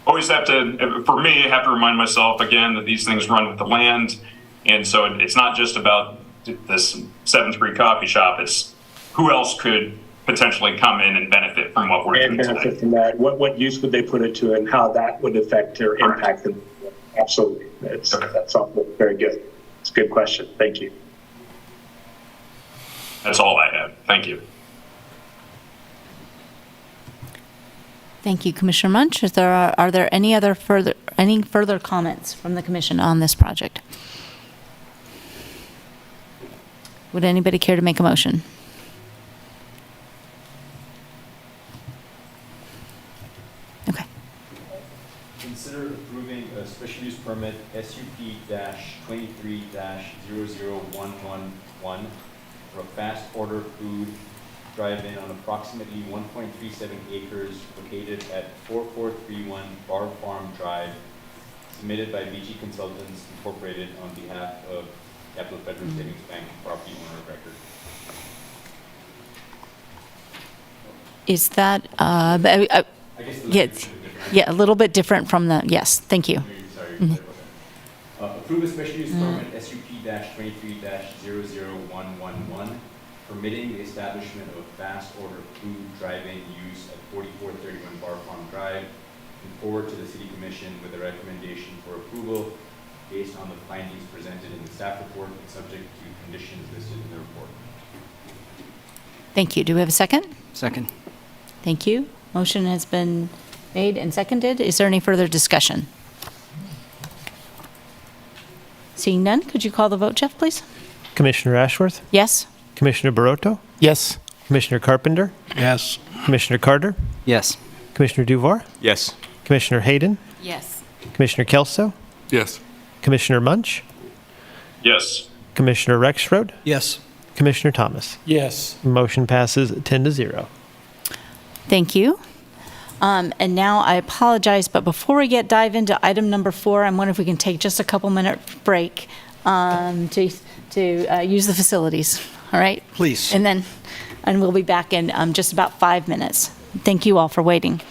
always have to remind myself again that these things run with the land. And so it's not just about this 7th Street coffee shop. It's who else could potentially come in and benefit from what we're doing benefit from that. What use would they put it to, and how that would affect or impact them? Absolutely. That's all very good. It's a good question. Thank you. That's all I have. Thank you. Thank you, Commissioner Munch. Are there any further comments from the commission on this project? Would anybody care to make a motion? SUP-23-00111 for a fast order food drive-in on approximately 1.37 acres located at 4431 Barb Farm Drive, submitted by VG Consultants Incorporated on behalf of Capital Federal Savings Bank, property owner of record. Is that, I guess the language is a bit different. yeah, a little bit different from the, yes, thank you. Sorry, sorry about that. Approve a special use permit SUP-23-00111, permitting the establishment of a fast order food drive-in use at 4431 Bar Farm Drive, and forward to the City Commission with a recommendation for approval based on the findings presented in the staff report and subject to conditions listed in the report. Thank you. Do we have a second? Second. Thank you. Motion has been made and seconded. Is there any further discussion? Seeing none, could you call the vote, Jeff, please? Commissioner Ashworth? Yes? Commissioner Barotto? Yes. Commissioner Carpenter? Yes. Commissioner Carter? Yes. Commissioner Duvar? Yes. Commissioner Hayden? Yes. Commissioner Kelso? Yes. Commissioner Munch? Yes. Commissioner Rexroad? Yes. Commissioner Thomas? Yes. Motion passes 10-0. Thank you. And now I apologize, but before we dive into item number 4, I'm wondering if we can take just a couple minute break to use the facilities. All right? Please. And we'll be back in just about 5 minutes. Thank you all for waiting.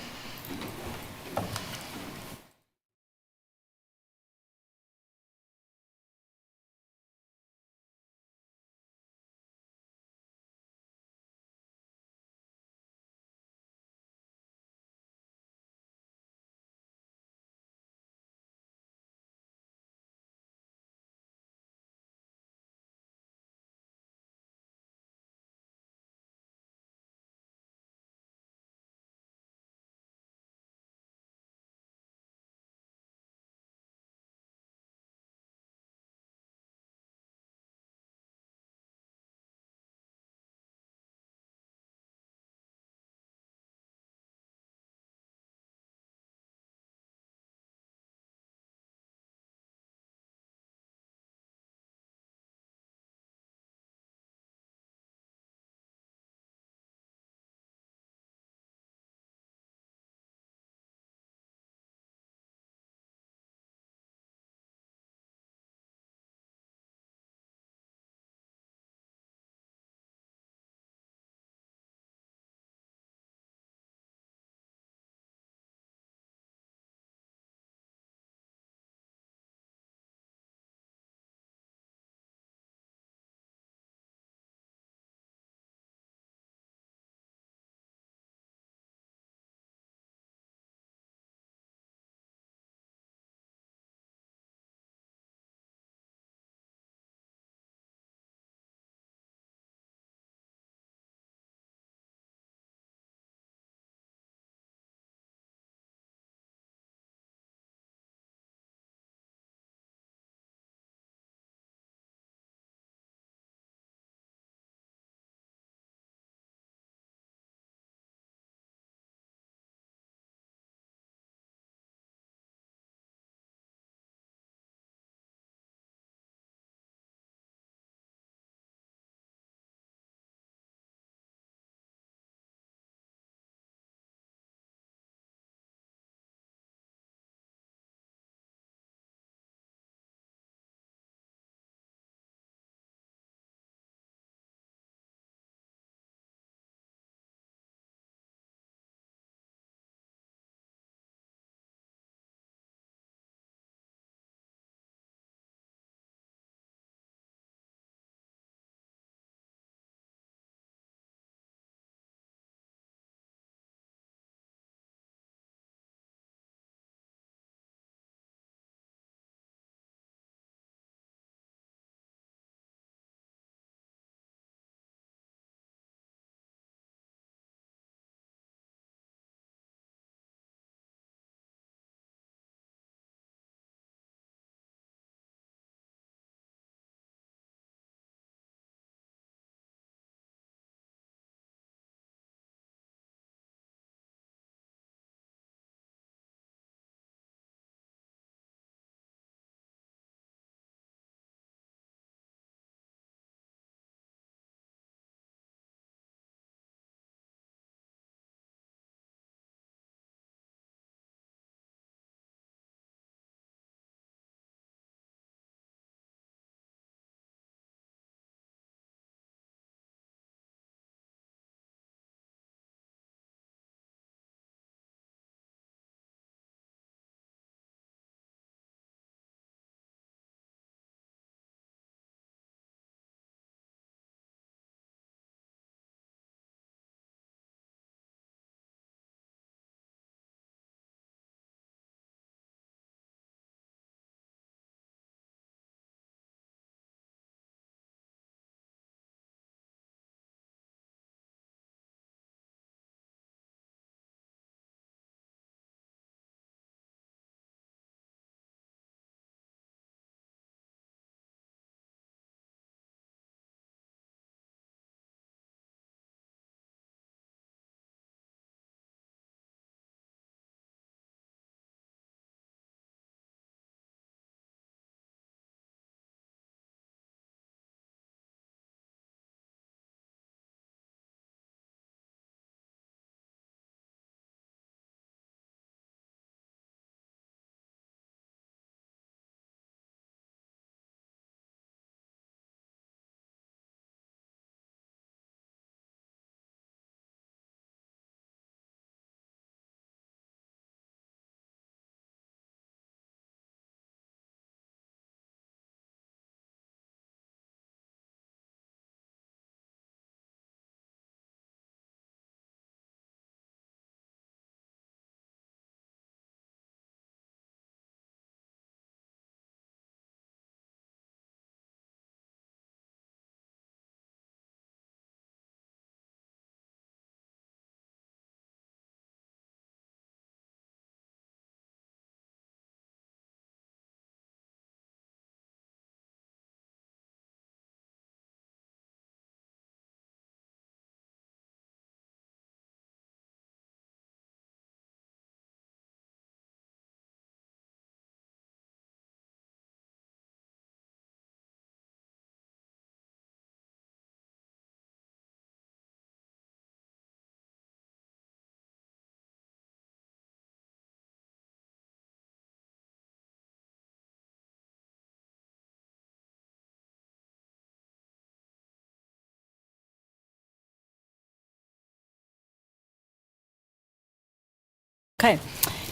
Okay.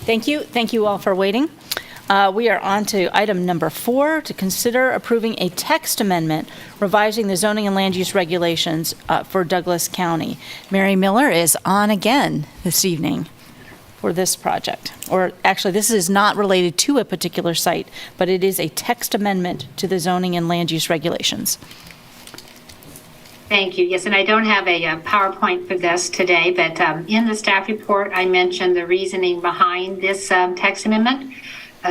Thank you. Thank you all for waiting. We are on to item number 4, to consider approving a text amendment revising the zoning and land use regulations for Douglas County. Mary Miller is on again this evening for this project. Or actually, this is not related to a particular site, but it is a text amendment to the zoning and land use regulations. Thank you. Yes, and I don't have a PowerPoint for this today, but in the staff report, I mentioned the reasoning behind this text amendment.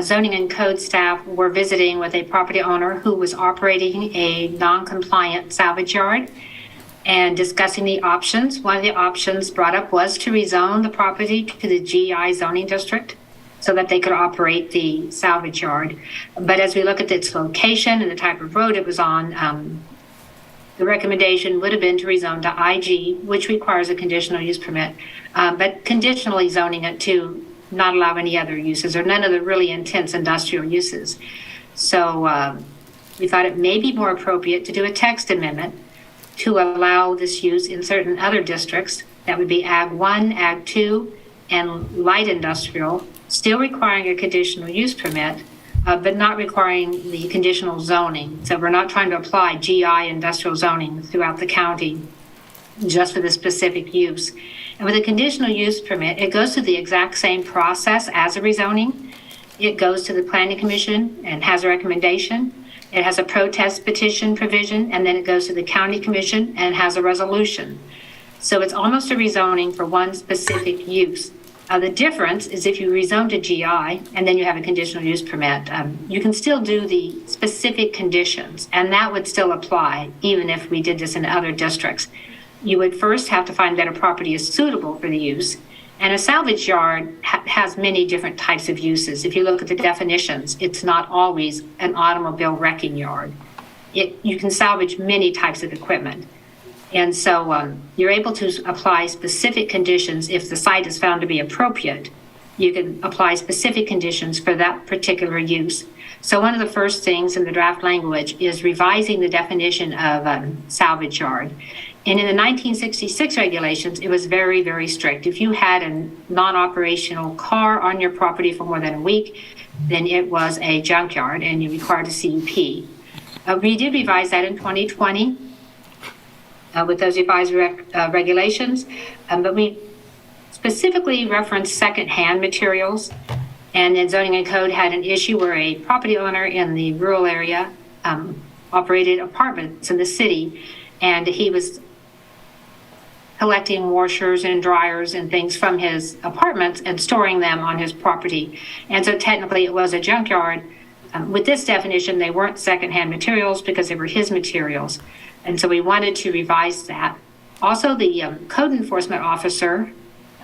Zoning and code staff were visiting with a property owner who was operating a non-compliant salvage yard and discussing the options. One of the options brought up was to rezone the property to the GI zoning district so that they could operate the salvage yard. But as we look at its location and the type of road it was on, the recommendation would have been to rezone to IG, which requires a conditional use permit, but conditionally zoning it to not allow any other uses or none of the really intense industrial uses. So we thought it may be more appropriate to do a text amendment to allow this use in certain other districts. That would be Ag 1, Ag 2, and light industrial, still requiring a conditional use permit, but not requiring the conditional zoning. So we're not trying to apply GI industrial zoning throughout the county just for the specific use. And with a conditional use permit, it goes through the exact same process as a rezoning. It goes to the Planning Commission and has a recommendation. It has a protest petition provision, and then it goes to the County Commission and has a resolution. So it's almost a rezoning for one specific use. The difference is if you rezone to GI and then you have a conditional use permit, you can still do the specific conditions, and that would still apply even if we did this in other districts. You would first have to find that a property is suitable for the use. And a salvage yard has many different types of uses. If you look at the definitions, it's not always an automobile wrecking yard. You can salvage many types of equipment. And so you're able to apply specific conditions if the site is found to be appropriate. You can apply specific conditions for that particular use. So one of the first things in the draft language is revising the definition of salvage yard. And in the 1966 regulations, it was very, very strict. If you had a non-operational car on your property for more than a week, then it was a junkyard and you required a CUP. We did revise that in 2020 with those revised regulations, but we specifically referenced secondhand materials. And then zoning and code had an issue where a property owner in the rural area operated apartments in the city, and he was collecting washers and dryers and things from his apartments and storing them on his property. And so technically it was a junkyard. With this definition, they weren't secondhand materials because they were his materials. And so we wanted to revise that. Also, the code enforcement officer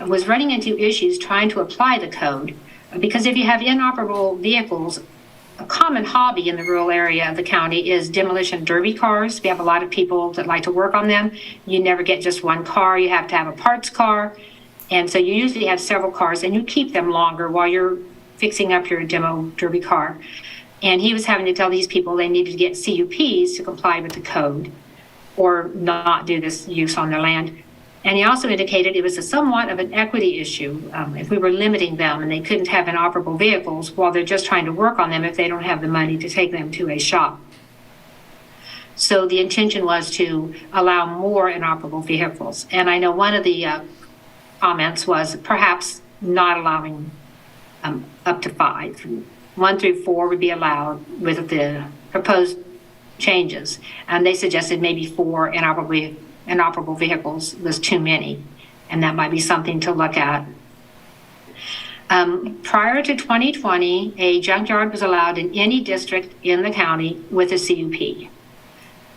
was running into issues trying to apply the code, because if you have inoperable vehicles, a common hobby in the rural area of the county is demolition derby cars. We have a lot of people that like to work on them. You never get just one car. You have to have a parts car. And so you usually have several cars and you keep them longer while you're fixing up your demo derby car. And he was having to tell these people they needed to get CUPs to comply with the code or not do this use on their land. And he also indicated it was somewhat of an equity issue if we were limiting them and they couldn't have inoperable vehicles while they're just trying to work on them if they don't have the money to take them to a shop. So the intention was to allow more inoperable vehicles. And I know one of the comments was perhaps not allowing up to 5. 1 through 4 would be allowed with the proposed changes. And they suggested maybe 4 inoperable vehicles was too many, and that might be something to look at. Prior to 2020, a junkyard was allowed in any district in the county with a CUP.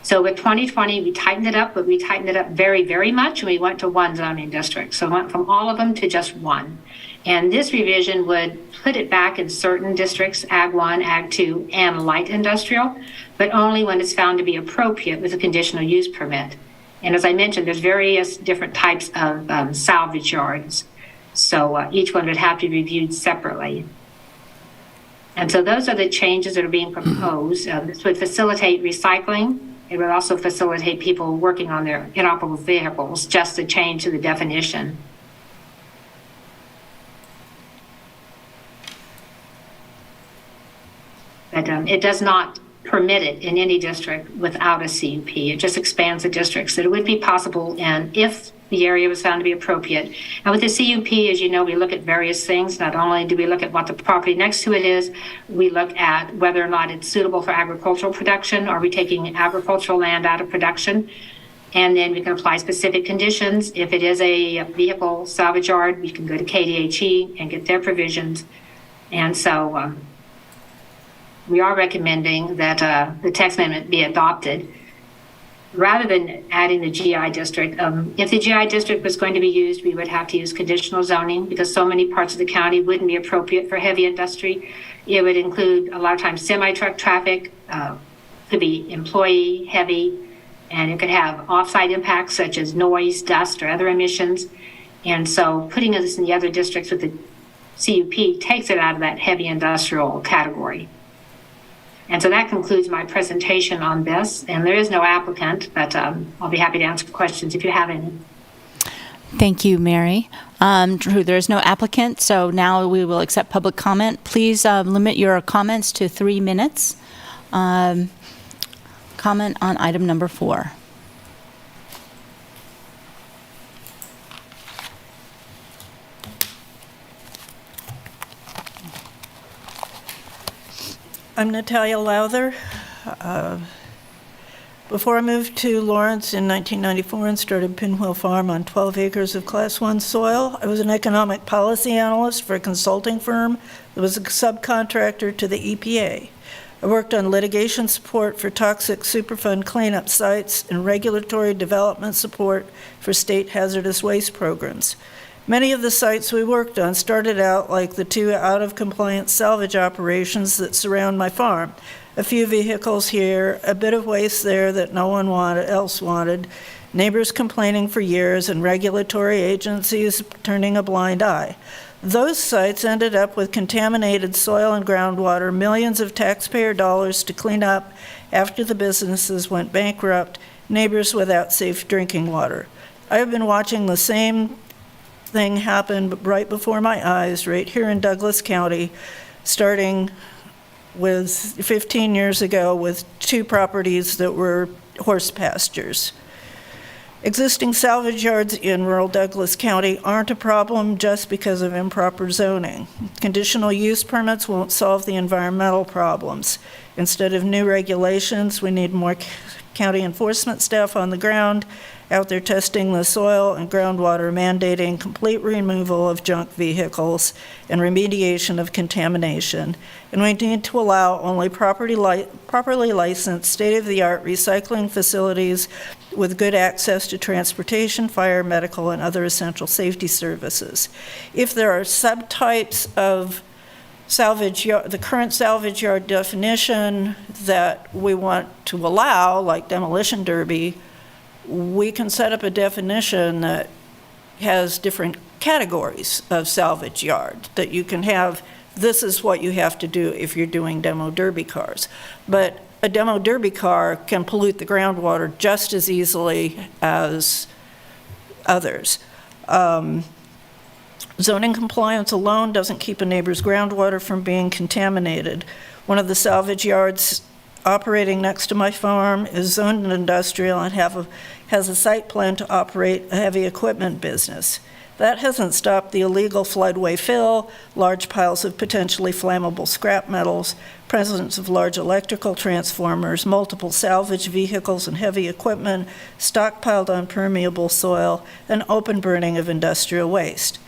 So with 2020, we tightened it up, but we tightened it up very, very much, and we went to 1 zoning district. So we went from all of them to just 1. And this revision would put it back in certain districts, Ag 1, Ag 2, and light industrial, but only when it's found to be appropriate with a conditional use permit. And as I mentioned, there's various different types of salvage yards. So each one would have to be reviewed separately. And so those are the changes that are being proposed. This would facilitate recycling. It would also facilitate people working on their inoperable vehicles, just a change to the definition. But it does not permit it in any district without a CUP. It just expands the districts. That it would be possible, and if the area was found to be appropriate. And with the CUP, as you know, we look at various things. Not only do we look at what the property next to it is, we look at whether or not it's suitable for agricultural production. Are we taking agricultural land out of production? And then we can apply specific conditions. If it is a vehicle salvage yard, we can go to KDHE and get their provisions. And so we are recommending that the text amendment be adopted rather than adding the GI district. If the GI district was going to be used, we would have to use conditional zoning because so many parts of the county wouldn't be appropriate for heavy industry. It would include a lot of times semi-truck traffic, could be employee heavy, and it could have off-site impacts such as noise, dust, or other emissions. And so putting this in the other districts with the CUP takes it out of that heavy industrial category. And so that concludes my presentation on this. And there is no applicant, but I'll be happy to answer questions if you have any. Thank you, Mary. Drew, there is no applicant, so now we will accept public comment. Please limit your comments to 3 minutes. Comment on item number 4. I'm Natalia Lowther. Before I moved to Lawrence in 1994 and started Pinwheel Farm on 12 acres of Class 1 soil, I was an economic policy analyst for a consulting firm that was a subcontractor to the EPA. I worked on litigation support for toxic Superfund cleanup sites and regulatory development support for state hazardous waste programs. Many of the sites we worked on started out like the 2 out-of-compliance salvage operations that surround my farm. A few vehicles here, a bit of waste there that no one else wanted, neighbors complaining for years, and regulatory agencies turning a blind eye. Those sites ended up with contaminated soil and groundwater, millions of taxpayer dollars to clean up after the businesses went bankrupt, neighbors without safe drinking water. I have been watching the same thing happen right before my eyes right here in Douglas County, starting with 15 years ago with 2 properties that were horse pastures. Existing salvage yards in rural Douglas County aren't a problem just because of improper zoning. Conditional use permits won't solve the environmental problems. Instead of new regulations, we need more county enforcement staff on the ground out there testing the soil and groundwater, mandating complete removal of junk vehicles and remediation of contamination. And we need to allow only properly licensed, state-of-the-art recycling facilities with good access to transportation, fire, medical, and other essential safety services. If there are subtypes of salvage yard, the current salvage yard definition that we want to allow, like demolition derby, we can set up a definition that has different categories of salvage yard that you can have. This is what you have to do if you're doing demo derby cars. But a demo derby car can pollute the groundwater just as easily as others. Zoning compliance alone doesn't keep a neighbor's groundwater from being contaminated. One of the salvage yards operating next to my farm is zoned industrial and has a site plan to operate a heavy equipment business. That hasn't stopped the illegal floodway fill, large piles of potentially flammable scrap metals, presence of large electrical transformers, multiple salvage vehicles and heavy equipment, stockpiled on permeable soil, and open burning of industrial waste.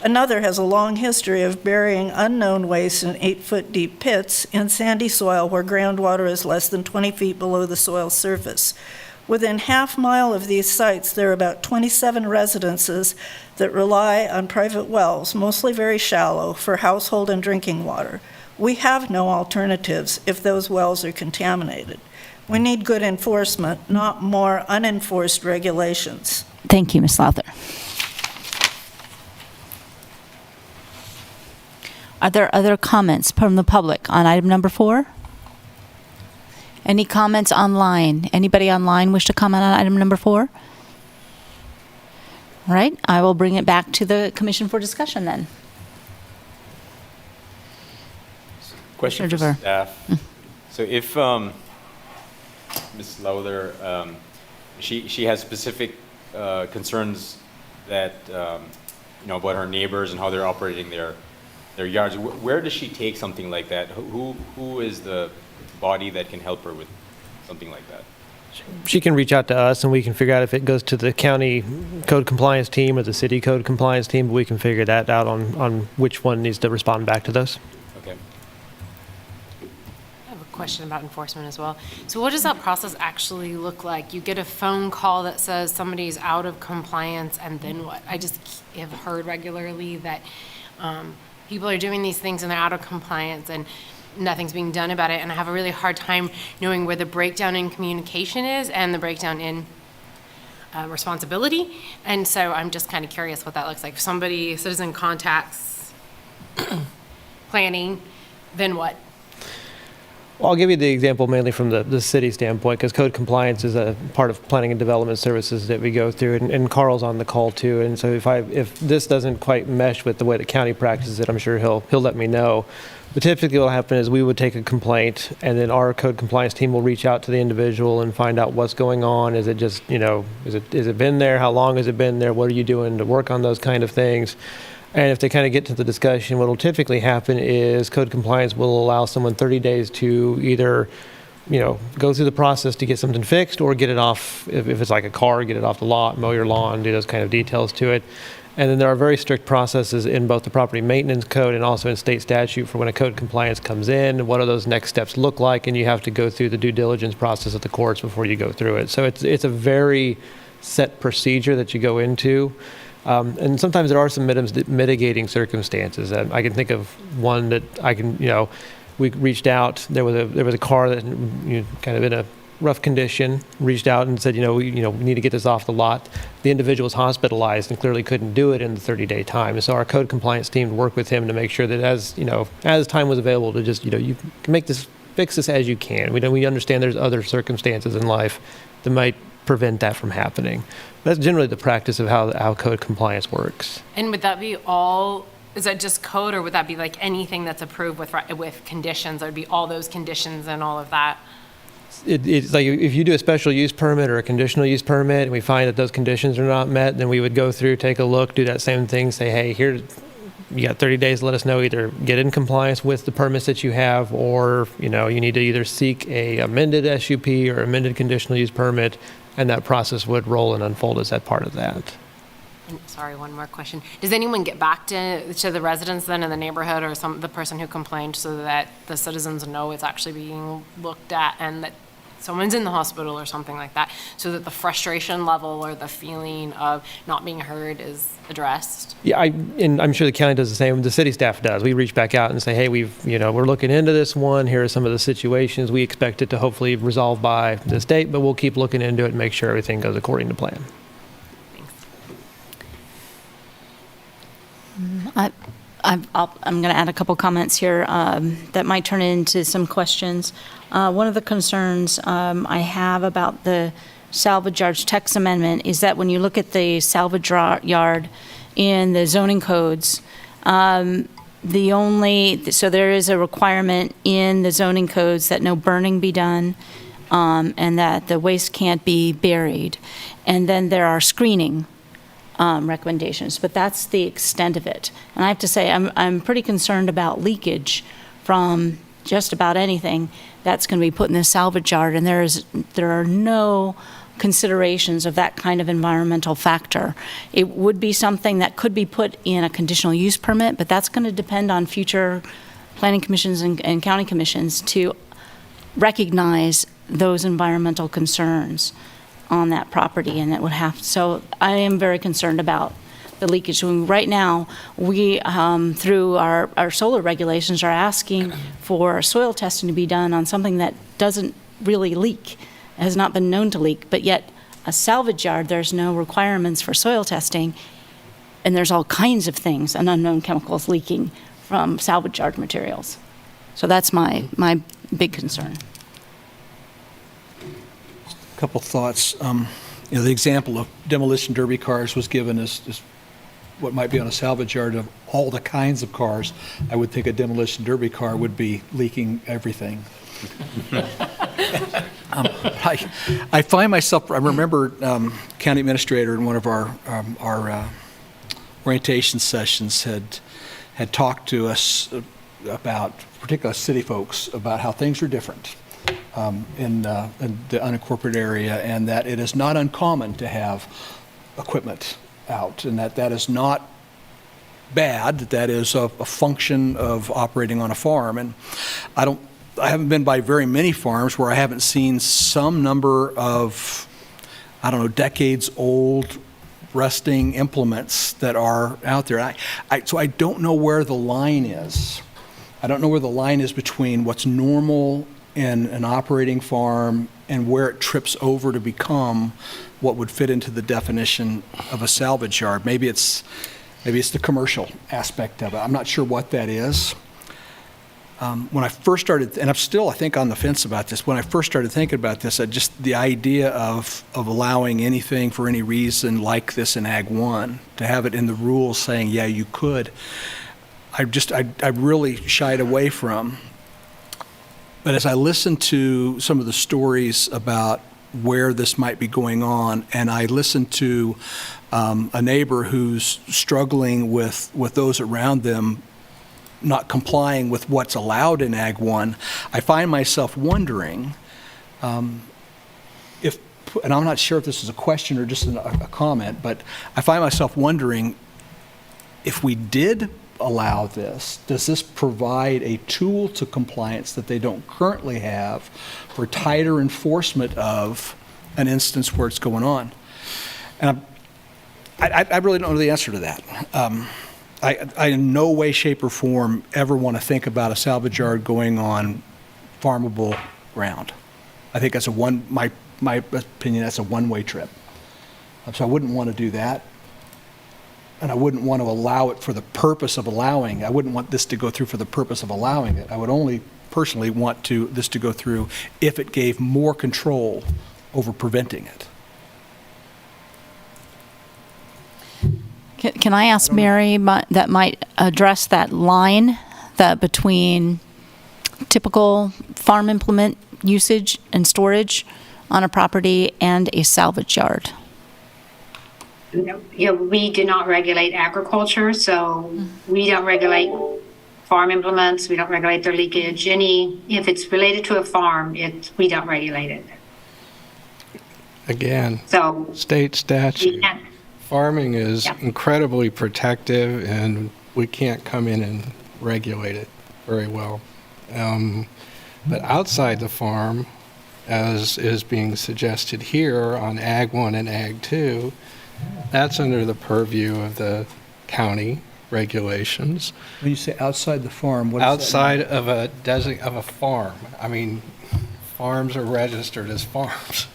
Another has a long history of burying unknown waste in 8-foot deep pits in sandy soil where groundwater is less than 20 feet below the soil surface. Within half-mile of these sites, there are about 27 residences that rely on private wells, mostly very shallow, for household and drinking water. We have no alternatives if those wells are contaminated. We need good enforcement, not more unenforced regulations. Thank you, Ms. Lowther. Are there other comments from the public on item number 4? Any comments online? Anybody online wish to comment on item number 4? All right, I will bring it back to the commission for discussion then. Question for Mr. staff. So if Ms. Lowther, she has specific concerns that about her neighbors and how they're operating their yards. Where does she take something like that? Who is the body that can help her with something like that? She can reach out to us, and we can figure out if it goes to the county code compliance team or the city code compliance team. But we can figure that out on which one needs to respond back to those. Okay. I have a question about enforcement as well. So what does that process actually look like? You get a phone call that says somebody's out of compliance, and then what? I just have heard regularly that people are doing these things and they're out of compliance and nothing's being done about it. And I have a really hard time knowing where the breakdown in communication is and the breakdown in responsibility. And so I'm just kind of curious what that looks like. If somebody, citizen contacts planning, then what? Well, I'll give you the example mainly from the city standpoint, because code compliance is a part of planning and development services that we go through, and Carl's on the call too. And so if this doesn't quite mesh with the way the county practices it, I'm sure he'll let me know. But typically what will happen is we would take a complaint, and then our code compliance team will reach out to the individual and find out what's going on. Is it just, is it been there? How long has it been there? What are you doing to work on those kind of things? And if they kind of get to the discussion, what will typically happen is code compliance will allow someone 30 days to either, go through the process to get something fixed, or get it off, if it's like a car, get it off the lot, mow your lawn, do those kind of details to it. And then there are very strict processes in both the property maintenance code and also in state statute for when a code compliance comes in, what do those next steps look like, and you have to go through the due diligence process at the courts before you go through it. So it's a very set procedure that you go into. And sometimes there are some mitigating circumstances. I can think of one that we reached out. There was a car that kind of in a rough condition. Reached out and said, we need to get this off the lot. The individual was hospitalized and clearly couldn't do it in the 30-day time. And so our code compliance team worked with him to make sure that as time was available to just you can fix this as you can. We understand there's other circumstances in life that might prevent that from happening. That's generally the practice of how code compliance works. And would that be all, is that just code, or would that be like anything that's approved with conditions? It would be all those conditions and all of that? It's like if you do a special use permit or a conditional use permit and we find that those conditions are not met, then we would go through, take a look, do that same thing, say, hey, here, you got 30 days to let us know, either get in compliance with the permits that you have, or you need to either seek a amended SUP or amended conditional use permit, and that process would roll and unfold as that part of that. And sorry, one more question. Does anyone get back to the residents then in the neighborhood, or the person who complained, so that the citizens know it's actually being looked at and that someone's in the hospital or something like that, so that the frustration level or the feeling of not being heard is addressed? Yeah, and I'm sure the county does the same. The city staff does. We reach back out and say, hey, we're looking into this one. Here are some of the situations. We expect it to hopefully resolve by this date, but we'll keep looking into it and make sure everything goes according to plan. I'm going to add a couple comments here that might turn into some questions. One of the concerns I have about the salvage yard text amendment is that when you look at the salvage yard in the zoning codes, so there is a requirement in the zoning codes that no burning be done, and that the waste can't be buried. And then there are screening recommendations, but that's the extent of it. And I have to say, I'm pretty concerned about leakage from just about anything that's going to be put in the salvage yard, and there are no considerations of that kind of environmental factor. It would be something that could be put in a conditional use permit, but that's going to depend on future planning commissions and county commissions to recognize those environmental concerns on that property, and it would have. So I am very concerned about the leakage. Right now, we through our solar regulations are asking for soil testing to be done on something that doesn't really leak, has not been known to leak, but yet a salvage yard, there's no requirements for soil testing, and there's all kinds of things and unknown chemicals leaking from salvage yard materials. So that's my big concern. Couple thoughts. The example of demolition derby cars was given as what might be on a salvage yard of all the kinds of cars. I would think a demolition derby car would be leaking everything. I find myself, I remember county administrator in one of our orientation sessions had talked to us about, particularly city folks, about how things are different in the unincorporated area, and that it is not uncommon to have equipment out, and that is not bad, that is a function of operating on a farm. And I haven't been by very many farms where I haven't seen some number of, decades old rusting implements that are out there. So I don't know where the line is. I don't know where the line is between what's normal in an operating farm and where it trips over to become what would fit into the definition of a salvage yard. Maybe it's the commercial aspect of it. I'm not sure what that is. When I first started, and I'm still, I think, on the fence about this, when I first started thinking about this, the idea of allowing anything for any reason like this in Ag 1, to have it in the rules saying, yeah, you could, I really shied away from. But as I listened to some of the stories about where this might be going on, and I listened to a neighbor who's struggling with those around them not complying with what's allowed in Ag 1, I find myself wondering if, and I'm not sure if this is a question or just a comment, but I find myself wondering if we did allow this, does this provide a tool to compliance that they don't currently have for tighter enforcement of an instance where it's going on? And I really don't know the answer to that. I in no way, shape, or form ever want to think about a salvage yard going on farmable ground. I think that's my opinion, that's a one-way trip. So I wouldn't want to do that. And I wouldn't want to allow it for the purpose of allowing. I wouldn't want this to go through for the purpose of allowing it. I would only personally want this to go through if it gave more control over preventing it. Can I ask Mary that might address that line that between typical farm implement usage and storage on a property and a salvage yard? Yeah, we do not regulate agriculture, so we don't regulate farm implements. We don't regulate their leakage. If it's related to a farm, we don't regulate it. Again, so state statute. Farming is incredibly protective, and we can't come in and regulate it very well. But outside the farm, as is being suggested here on Ag 1 and Ag 2, that's under the purview of the county regulations. When you say outside the farm, what does outside that mean? of a farm. I mean, farms are registered as farms.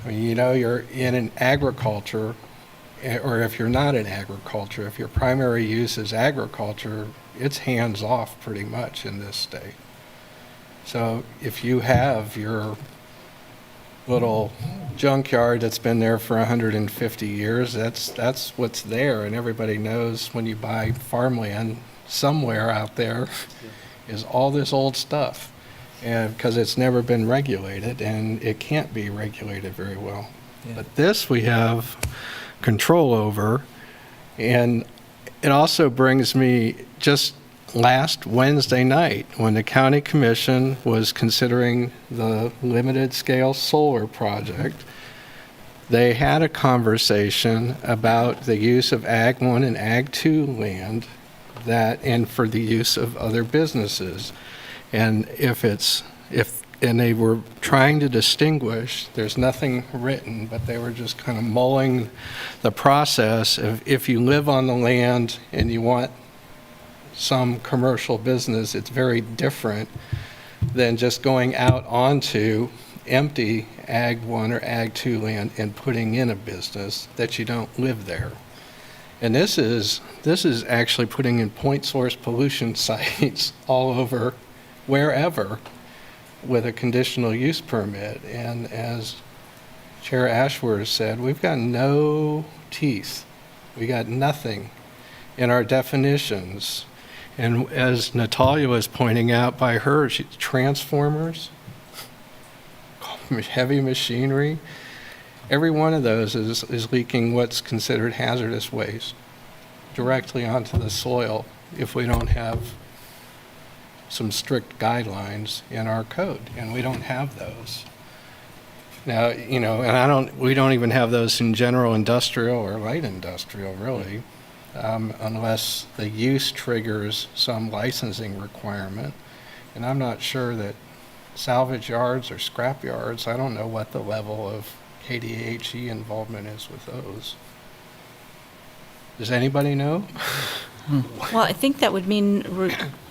I mean, you're in an agriculture, or if you're not in agriculture, if your primary use is agriculture, it's hands off pretty much in this state. So if you have your little junkyard that's been there for 150 years, that's what's there, and everybody knows when you buy farmland somewhere out there is all this old stuff, and because it's never been regulated, and it can't be regulated very well. Yeah. But this we have control over, and it also brings me just last Wednesday night when the county commission was considering the limited scale solar project. They had a conversation about the use of Ag 1 and Ag 2 land and for the use of other businesses. And and they were trying to distinguish, there's nothing written, but they were just kind of mulling the process of if you live on the land and you want some commercial business, it's very different than just going out onto empty Ag 1 or Ag 2 land and putting in a business that you don't live there. And this is actually putting in point source pollution sites all over, wherever, with a conditional use permit. And as Chair Ashworth said, we've got no teeth. We got nothing in our definitions. And as Natalia was pointing out by her, transformers, heavy machinery, every one of those is leaking what's considered hazardous waste directly onto the soil if we don't have some strict guidelines in our code, and we don't have those. Now, and we don't even have those in general industrial or light industrial, really, unless the use triggers some licensing requirement. And I'm not sure that salvage yards or scrap yards, I don't know what the level of KDHE involvement is with those. Does anybody know? Well, I think that would mean,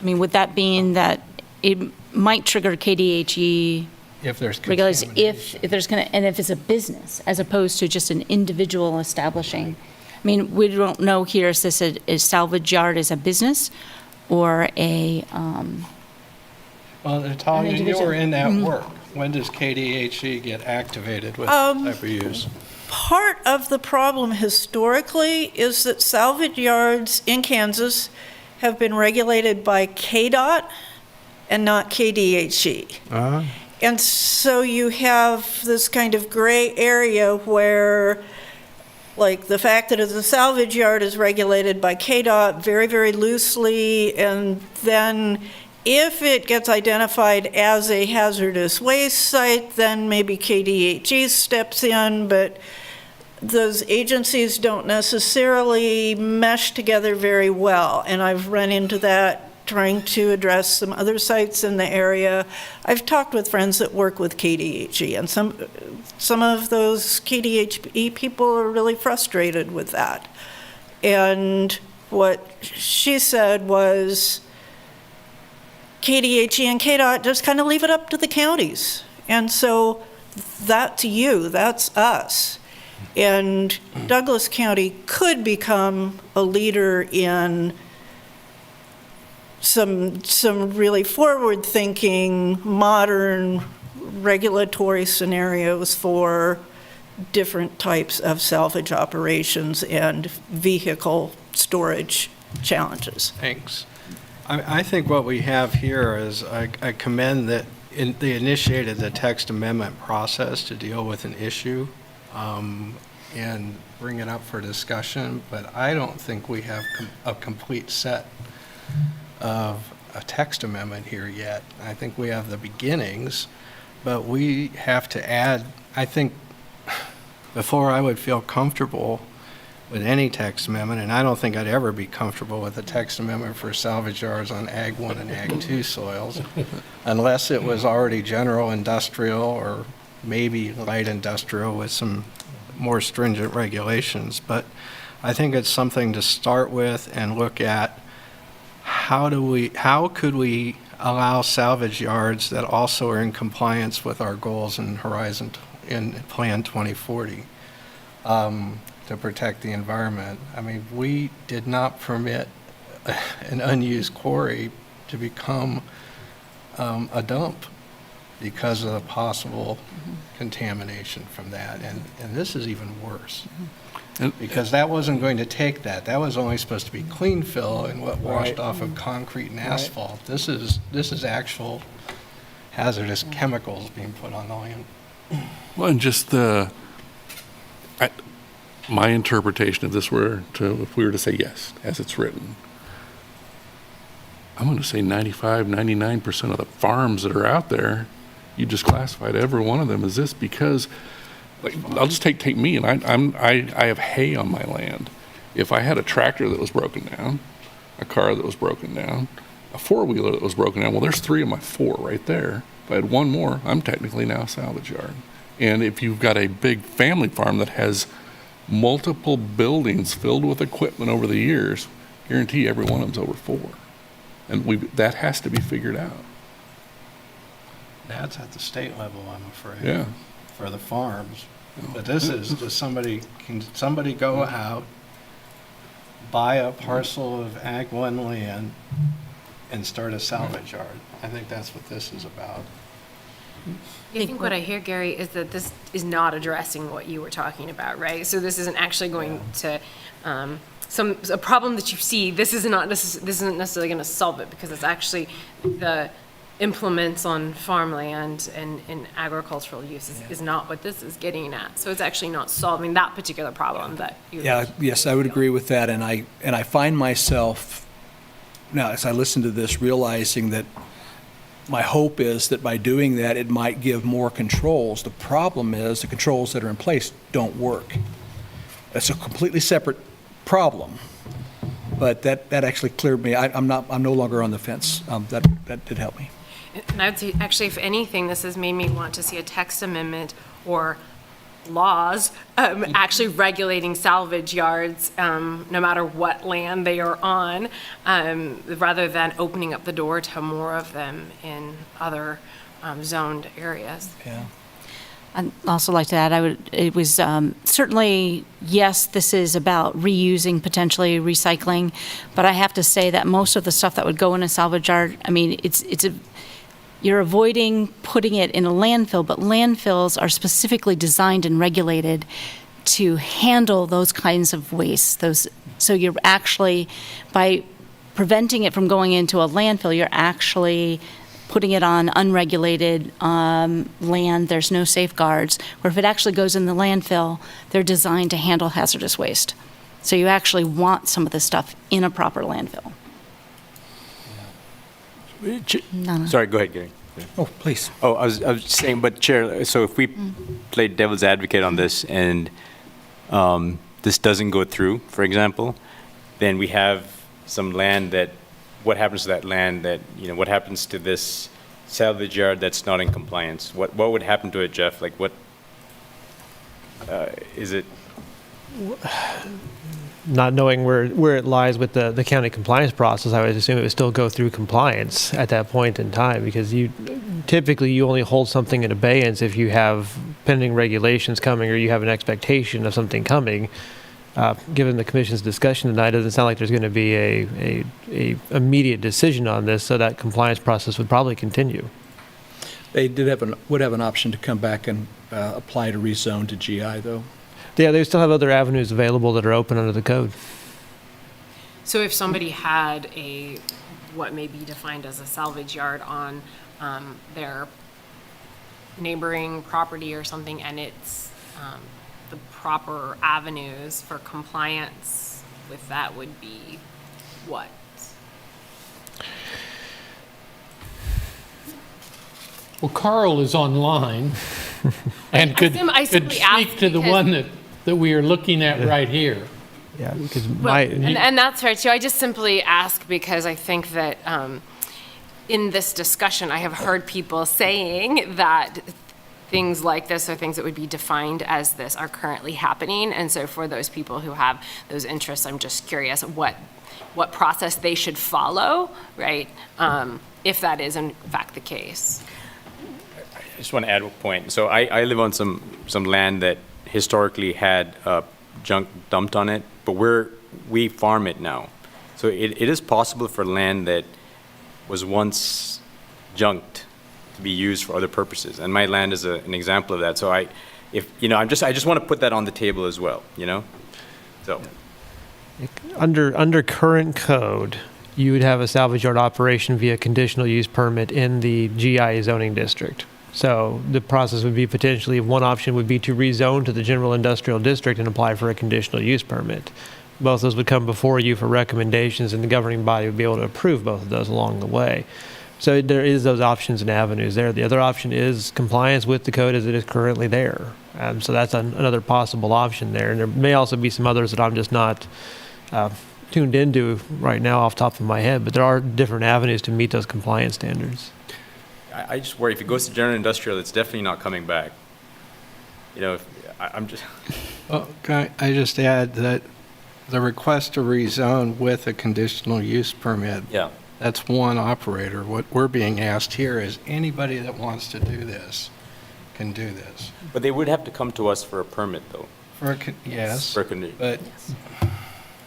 would that mean that it might trigger KDHE if there's regulations if there's and if it's a business as opposed to just an individual establishing? I mean, we don't know here if this is salvage yard is a business or a well, Natalia, you were in that work. When does KDHE get activated with type of use? Part of the problem historically is that salvage yards in Kansas have been regulated by KDOT and not KDHE. Uh-huh. And so you have this kind of gray area where, like, the fact that a salvage yard is regulated by KDOT very, very loosely, and then if it gets identified as a hazardous waste site, then maybe KDHE steps in, but those agencies don't necessarily mesh together very well. And I've run into that trying to address some other sites in the area. I've talked with friends that work with KDHE, and some of those KDHE people are really frustrated with that. And what she said was KDHE and KDOT just kind of leave it up to the counties. And so that's you, that's us. And Douglas County could become a leader in some really forward-thinking, modern regulatory scenarios for different types of salvage operations and vehicle storage challenges. Thanks. I think what we have here is I commend that they initiated the text amendment process to deal with an issue and bring it up for discussion, but I don't think we have a complete set of a text amendment here yet. I think we have the beginnings, but we have to add, I think, before I would feel comfortable with any text amendment, and I don't think I'd ever be comfortable with a text amendment for salvage yards on Ag 1 and Ag 2 soils, unless it was already general industrial or maybe light industrial with some more stringent regulations. But I think it's something to start with and look at how could we allow salvage yards that also are in compliance with our goals in Plan 2040 to protect the environment. I mean, we did not permit an unused quarry to become a dump because of the possible contamination from that. And this is even worse. Because that wasn't going to take that. That was only supposed to be clean fill and what washed off of concrete and asphalt. This is actual hazardous chemicals being put on the land. Well, and just my interpretation of this if we were to say yes, as it's written, I'm going to say 95, 99% of the farms that are out there, you just classified every one of them as this because, like, I'll just take me, and I have hay on my land. If I had a tractor that was broken down, a car that was broken down, a four-wheeler that was broken down, well, there's 3 of my 4 right there. If I had one more, I'm technically now a salvage yard. And if you've got a big family farm that has multiple buildings filled with equipment over the years, guarantee every one of them's over 4. And that has to be figured out. That's at the state level, I'm afraid. Yeah. For the farms. But this is just can somebody go out, buy a parcel of Ag 1 land and start a salvage yard? I think that's what this is about. I think what I hear, Gary, is that this is not addressing what you were talking about, right? So this isn't actually going to a problem that you see. This isn't necessarily going to solve it because it's actually implements on farmland and in agricultural use is not what this is getting at. So it's actually not solving that particular problem that you. Yeah, yes, I would agree with that, and I find myself, now as I listen to this, realizing that my hope is that by doing that, it might give more controls. The problem is the controls that are in place don't work. That's a completely separate problem, but that actually cleared me. I'm no longer on the fence. That did help me. And I would say, actually, if anything, this has made me want to see a text amendment or laws actually regulating salvage yards, no matter what land they are on, rather than opening up the door to more of them in other zoned areas. Yeah. I'd also like to add, it was certainly, yes, this is about reusing, potentially recycling, but I have to say that most of the stuff that would go in a salvage yard, I mean, you're avoiding putting it in a landfill, but landfills are specifically designed and regulated to handle those kinds of wastes. So you're actually, by preventing it from going into a landfill, you're actually putting it on unregulated land. There's no safeguards. Or if it actually goes in the landfill, they're designed to handle hazardous waste. So you actually want some of this stuff in a proper landfill. Sorry, go ahead, Gary. Oh, please. Oh, I was saying, but Chair, so if we play devil's advocate on this and this doesn't go through, for example, then we have some land that, what happens to that land that, what happens to this salvage yard that's not in compliance? What would happen to it, Jeff? Like what, is it? Not knowing where it lies with the county compliance process, I would assume it would still go through compliance at that point in time, because typically you only hold something in abeyance if you have pending regulations coming or you have an expectation of something coming. Given the commission's discussion tonight, it doesn't sound like there's going to be a immediate decision on this, so that compliance process would probably continue. They would have an option to come back and apply to rezone to GI, though. Yeah, they still have other avenues available that are open under the code. So if somebody had what may be defined as a salvage yard on their neighboring property or something, and it's the proper avenues for compliance with that would be what? Well, Carl is online and could speak to the one that we are looking at right here. Yeah, because and that's right too. I just simply ask because I think that in this discussion, I have heard people saying that things like this or things that would be defined as this are currently happening. And so for those people who have those interests, I'm just curious what process they should follow, right? If that is in fact the case. I just want to add a point. So I live on some land that historically had junk dumped on it, but we farm it now. So it is possible for land that was once junked to be used for other purposes, and my land is an example of that. So I just want to put that on the table as well. So under current code, you would have a salvage yard operation via conditional use permit in the GI zoning district. So the process would be potentially, one option would be to rezone to the general industrial district and apply for a conditional use permit. Both those would come before you for recommendations, and the governing body would be able to approve both of those along the way. So there is those options and avenues there. The other option is compliance with the code as it is currently there. So that's another possible option there. And there may also be some others that I'm just not tuned into right now off the top of my head, but there are different avenues to meet those compliance standards. I just worry if it goes to general industrial, it's definitely not coming back. I'm just. Well, can I just add that the request to rezone with a conditional use permit, yeah, that's one operator. What we're being asked here is anybody that wants to do this can do this. But they would have to come to us for a permit, though. Yes. For a condition. But.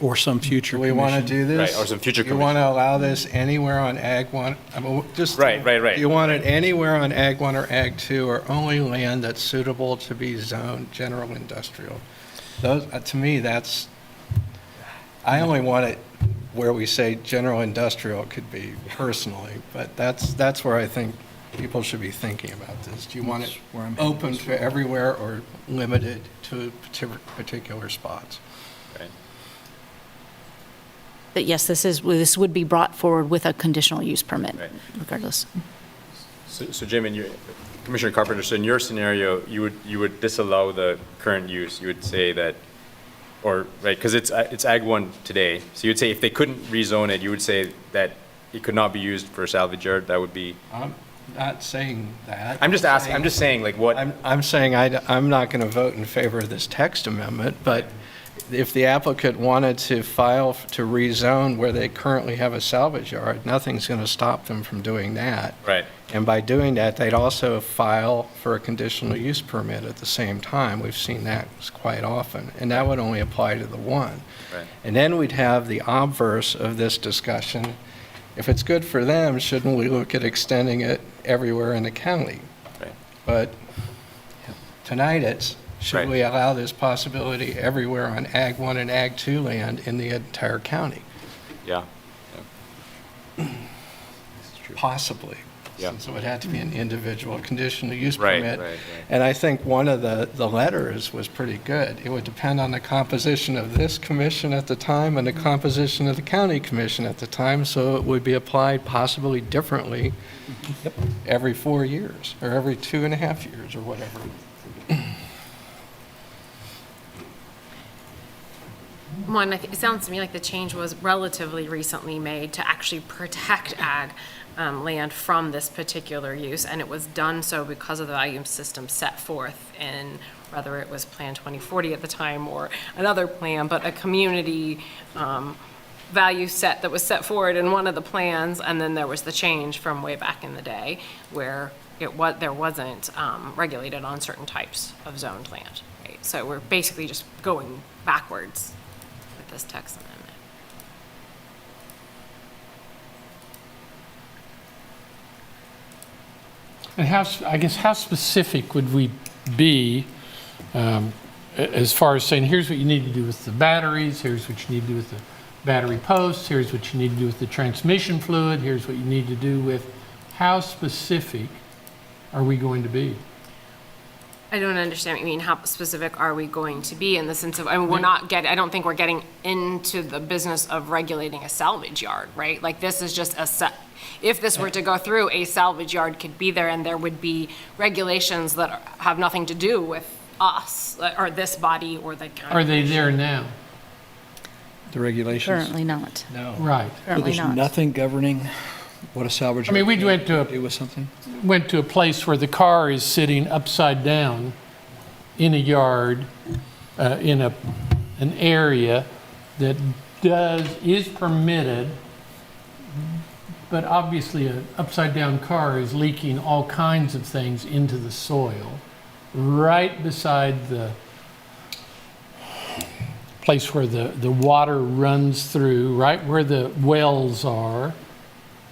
Or some future Do we want to do this? Right, or some future commission. You want to allow this anywhere on Ag 1? I mean, right. Do you want it anywhere on Ag 1 or Ag 2, or only land that's suitable to be zoned general industrial? Those, to me, I only want it where we say general industrial could be personally, but that's where I think people should be thinking about this. Do you want it open to everywhere or limited to particular spots? Right. But yes, this would be brought forward with a conditional use permit, regardless. So Jim, Commissioner Carpenter, so in your scenario, you would disallow the current use. You would say that, or right, because it's Ag 1 today. So you would say if they couldn't rezone it, you would say that it could not be used for a salvage yard. That would be. I'm not saying that. I'm just asking. I'm just saying, like, what? I'm saying I'm not going to vote in favor of this text amendment, but if the applicant wanted to file to rezone where they currently have a salvage yard, nothing's going to stop them from doing that. Right. And by doing that, they'd also file for a conditional use permit at the same time. We've seen that quite often, and that would only apply to the one. Right. And then we'd have the obverse of this discussion. If it's good for them, shouldn't we look at extending it everywhere in the county? Right. But tonight it's, should Right. we allow this possibility everywhere on Ag 1 and Ag 2 land in the entire county? Yeah. Possibly. Yeah. Since it would have to be an individual conditional use Right, permit. right. And I think one of the letters was pretty good. It would depend on the composition of this commission at the time and the composition of the county commission at the time, so it would be applied possibly differently every 4 years, or every 2.5 years, or whatever. One, it sounds to me like the change was relatively recently made to actually protect ag land from this particular use, and it was done so because of the value system set forth in, whether it was Plan 2040 at the time or another plan, but a community value set that was set forward in one of the plans, and then there was the change from way back in the day where there wasn't regulated on certain types of zoned land. Right? So we're basically just going backwards with this text amendment. And how specific would we be as far as saying, here's what you need to do with the batteries, here's what you need to do with the battery posts, here's what you need to do with the transmission fluid, here's what you need to do with, how specific are we going to be? I don't understand what you mean. How specific are we going to be in the sense of, I mean, I don't think we're getting into the business of regulating a salvage yard, right? Like this is just if this were to go through, a salvage yard could be there and there would be regulations that have nothing to do with us or this body or the county. Are they there now? The regulations? Currently not. No. Right. So Currently there's not. nothing governing what a salvage I mean, yard we went to do with something? went to a place where the car is sitting upside down in a yard, in an area that is permitted, but obviously an upside down car is leaking all kinds of things into the soil right beside the place where the water runs through, right where the wells are.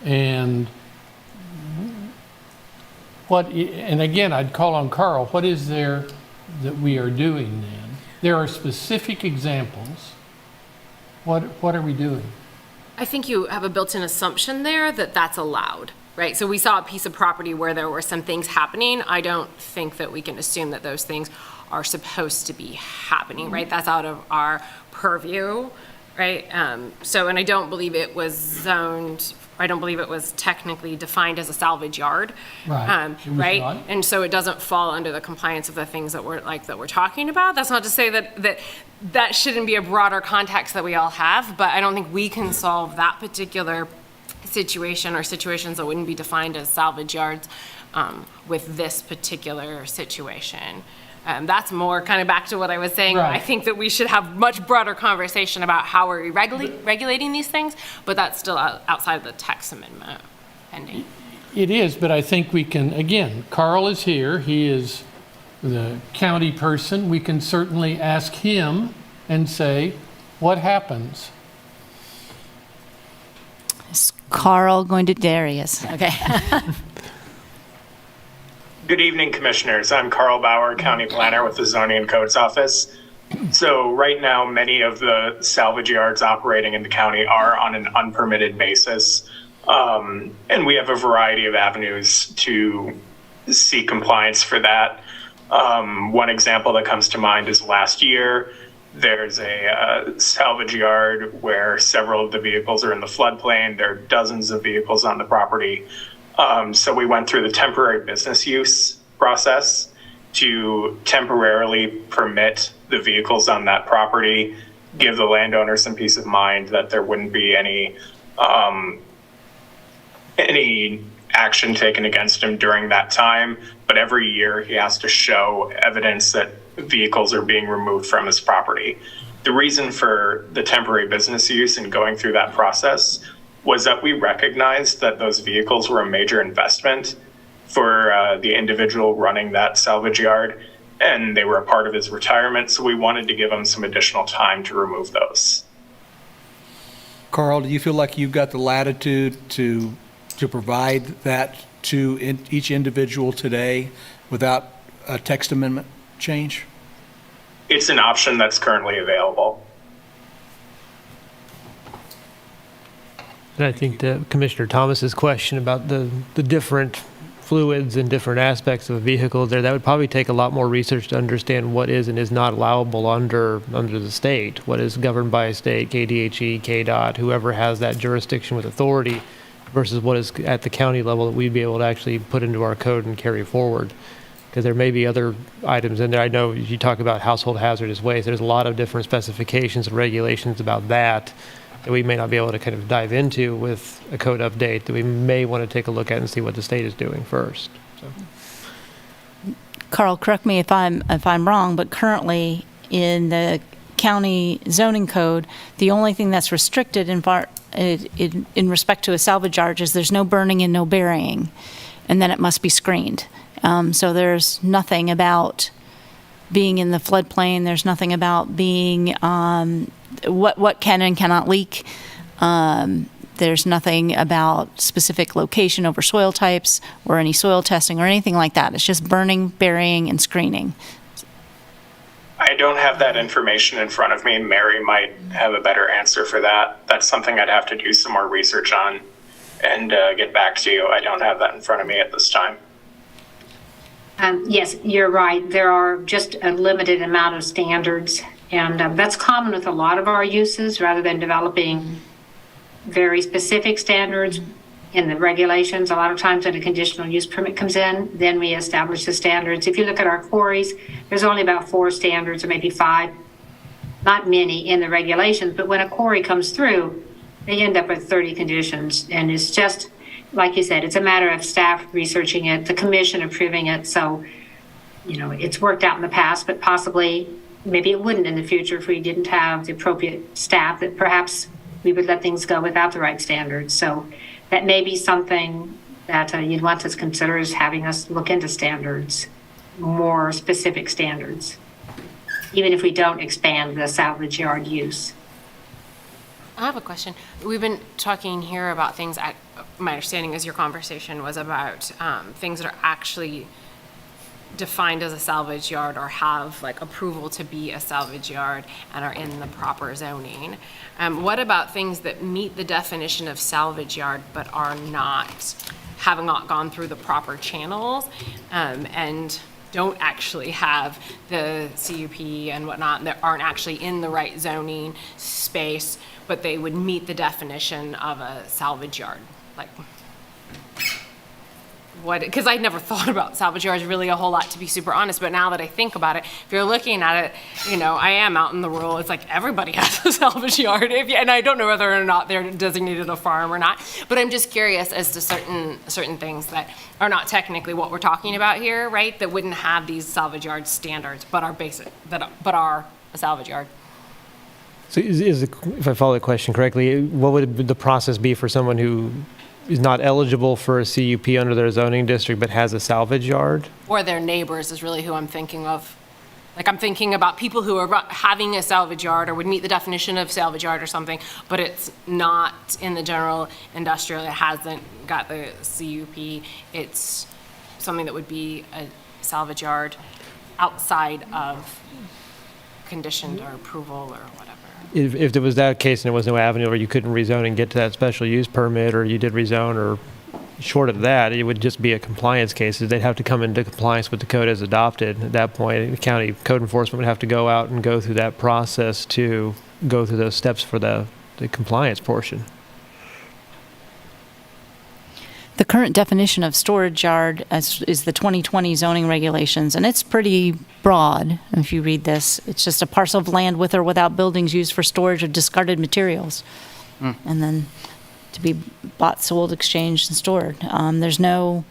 And and again, I'd call on Carl, what is there that we are doing then? There are specific examples. What are we doing? I think you have a built-in assumption there that that's allowed, right? So we saw a piece of property where there were some things happening. I don't think that we can assume that those things are supposed to be happening, right? That's out of our purview, right? And I don't believe it was zoned, I don't believe it was technically defined as a salvage yard. Right. It was Right? not. And so it doesn't fall under the compliance of the things that we're talking about. That's not to say that shouldn't be a broader context that we all have, but I don't think we can solve that particular situation or situations that wouldn't be defined as salvage yards with this particular situation. That's more kind of back to what I was saying. Right. I think that we should have much broader conversation about how we're regulating these things, but that's still outside of the text amendment pending. It is, but I think we can, again, Carl is here, he is the county person. We can certainly ask him and say, what happens? Is Carl going to Darius? Okay. Good evening, Commissioners. I'm Carl Bauer, County Planner with the Zoning and Codes Office. So right now, many of the salvage yards operating in the county are on an unpermitted basis. And we have a variety of avenues to seek compliance for that. One example that comes to mind is last year, there's a salvage yard where several of the vehicles are in the floodplain. There are dozens of vehicles on the property. So we went through the temporary business use process to temporarily permit the vehicles on that property, give the landowner some peace of mind that there wouldn't be any action taken against him during that time. But every year he has to show evidence that vehicles are being removed from his property. The reason for the temporary business use and going through that process was that we recognized that those vehicles were a major investment for the individual running that salvage yard, and they were a part of his retirement, so we wanted to give him some additional time to remove those. Carl, do you feel like you've got the latitude to provide that to each individual today without a text amendment change? It's an option that's currently available. And I think that Commissioner Thomas's question about the different fluids and different aspects of a vehicle there, that would probably take a lot more research to understand what is and is not allowable under the state, what is governed by a state, KDHE, KDOT, whoever has that jurisdiction with authority, versus what is at the county level that we'd be able to actually put into our code and carry forward. Because there may be other items in there. I know you talk about household hazardous waste. There's a lot of different specifications and regulations about that we may not be able to kind of dive into with a code update that we may want to take a look at and see what the state is doing first. So. Carl, correct me if I'm wrong, but currently in the county zoning code, the only thing that's restricted in respect to a salvage yard is there's no burning and no burying, and then it must be screened. So there's nothing about being in the floodplain. There's nothing about being what can and cannot leak. There's nothing about specific location over soil types or any soil testing or anything like that. It's just burning, burying, and screening. I don't have that information in front of me. Mary might have a better answer for that. That's something I'd have to do some more research on and get back to you. I don't have that in front of me at this time. Yes, you're right. There are just a limited amount of standards, and that's common with a lot of our uses. Rather than developing very specific standards in the regulations, a lot of times when a conditional use permit comes in, then we establish the standards. If you look at our quarries, there's only about 4 standards or maybe 5, not many in the regulations, but when a quarry comes through, they end up with 30 conditions, and it's just, like you said, it's a matter of staff researching it, the commission approving it. So, you know, it's worked out in the past, but possibly, maybe it wouldn't in the future if we didn't have the appropriate staff, that perhaps we would let things go without the right standards. So that may be something that you'd want to consider, is having us look into standards, more specific standards, even if we don't expand the salvage yard use. I have a question. We've been talking here about things, my understanding is your conversation was about things that are actually defined as a salvage yard or have like approval to be a salvage yard and are in the proper zoning. What about things that meet the definition of salvage yard but are not, have not gone through the proper channels and don't actually have the CUP and whatnot, that aren't actually in the right zoning space, but they would meet the definition of a salvage yard? Like, what, because I'd never thought about salvage yards really a whole lot, to be super honest, but now that I think about it, if you're looking at it, you know, I am out in the rural, it's like everybody has a salvage yard, and I don't know whether or not they're designated a farm or not, but I'm just curious as to certain things that are not technically what we're talking about here, right, that wouldn't have these salvage yard standards, but are basic, but are a salvage yard. So if I follow the question correctly, what would the process be for someone who is not eligible for a CUP under their zoning district but has a salvage yard? Or their neighbors is really who I'm thinking of. Like, I'm thinking about people who are having a salvage yard or would meet the definition of salvage yard or something, but it's not in the general industrial, it hasn't got the CUP. It's something that would be a salvage yard outside of conditioned or approval or whatever. If there was that case and there was no avenue where you couldn't rezone and get to that special use permit, or you did rezone, or short of that, it would just be a compliance case. They'd have to come into compliance with the code as adopted. At that point, the county code enforcement would have to go out and go through that process to go through those steps for the compliance portion. The current definition of storage yard is the 2020 zoning regulations, and it's pretty broad. If you read this, it's just a parcel of land with or without buildings used for storage of discarded materials. And then to be bought, sold, exchanged, and stored. There's no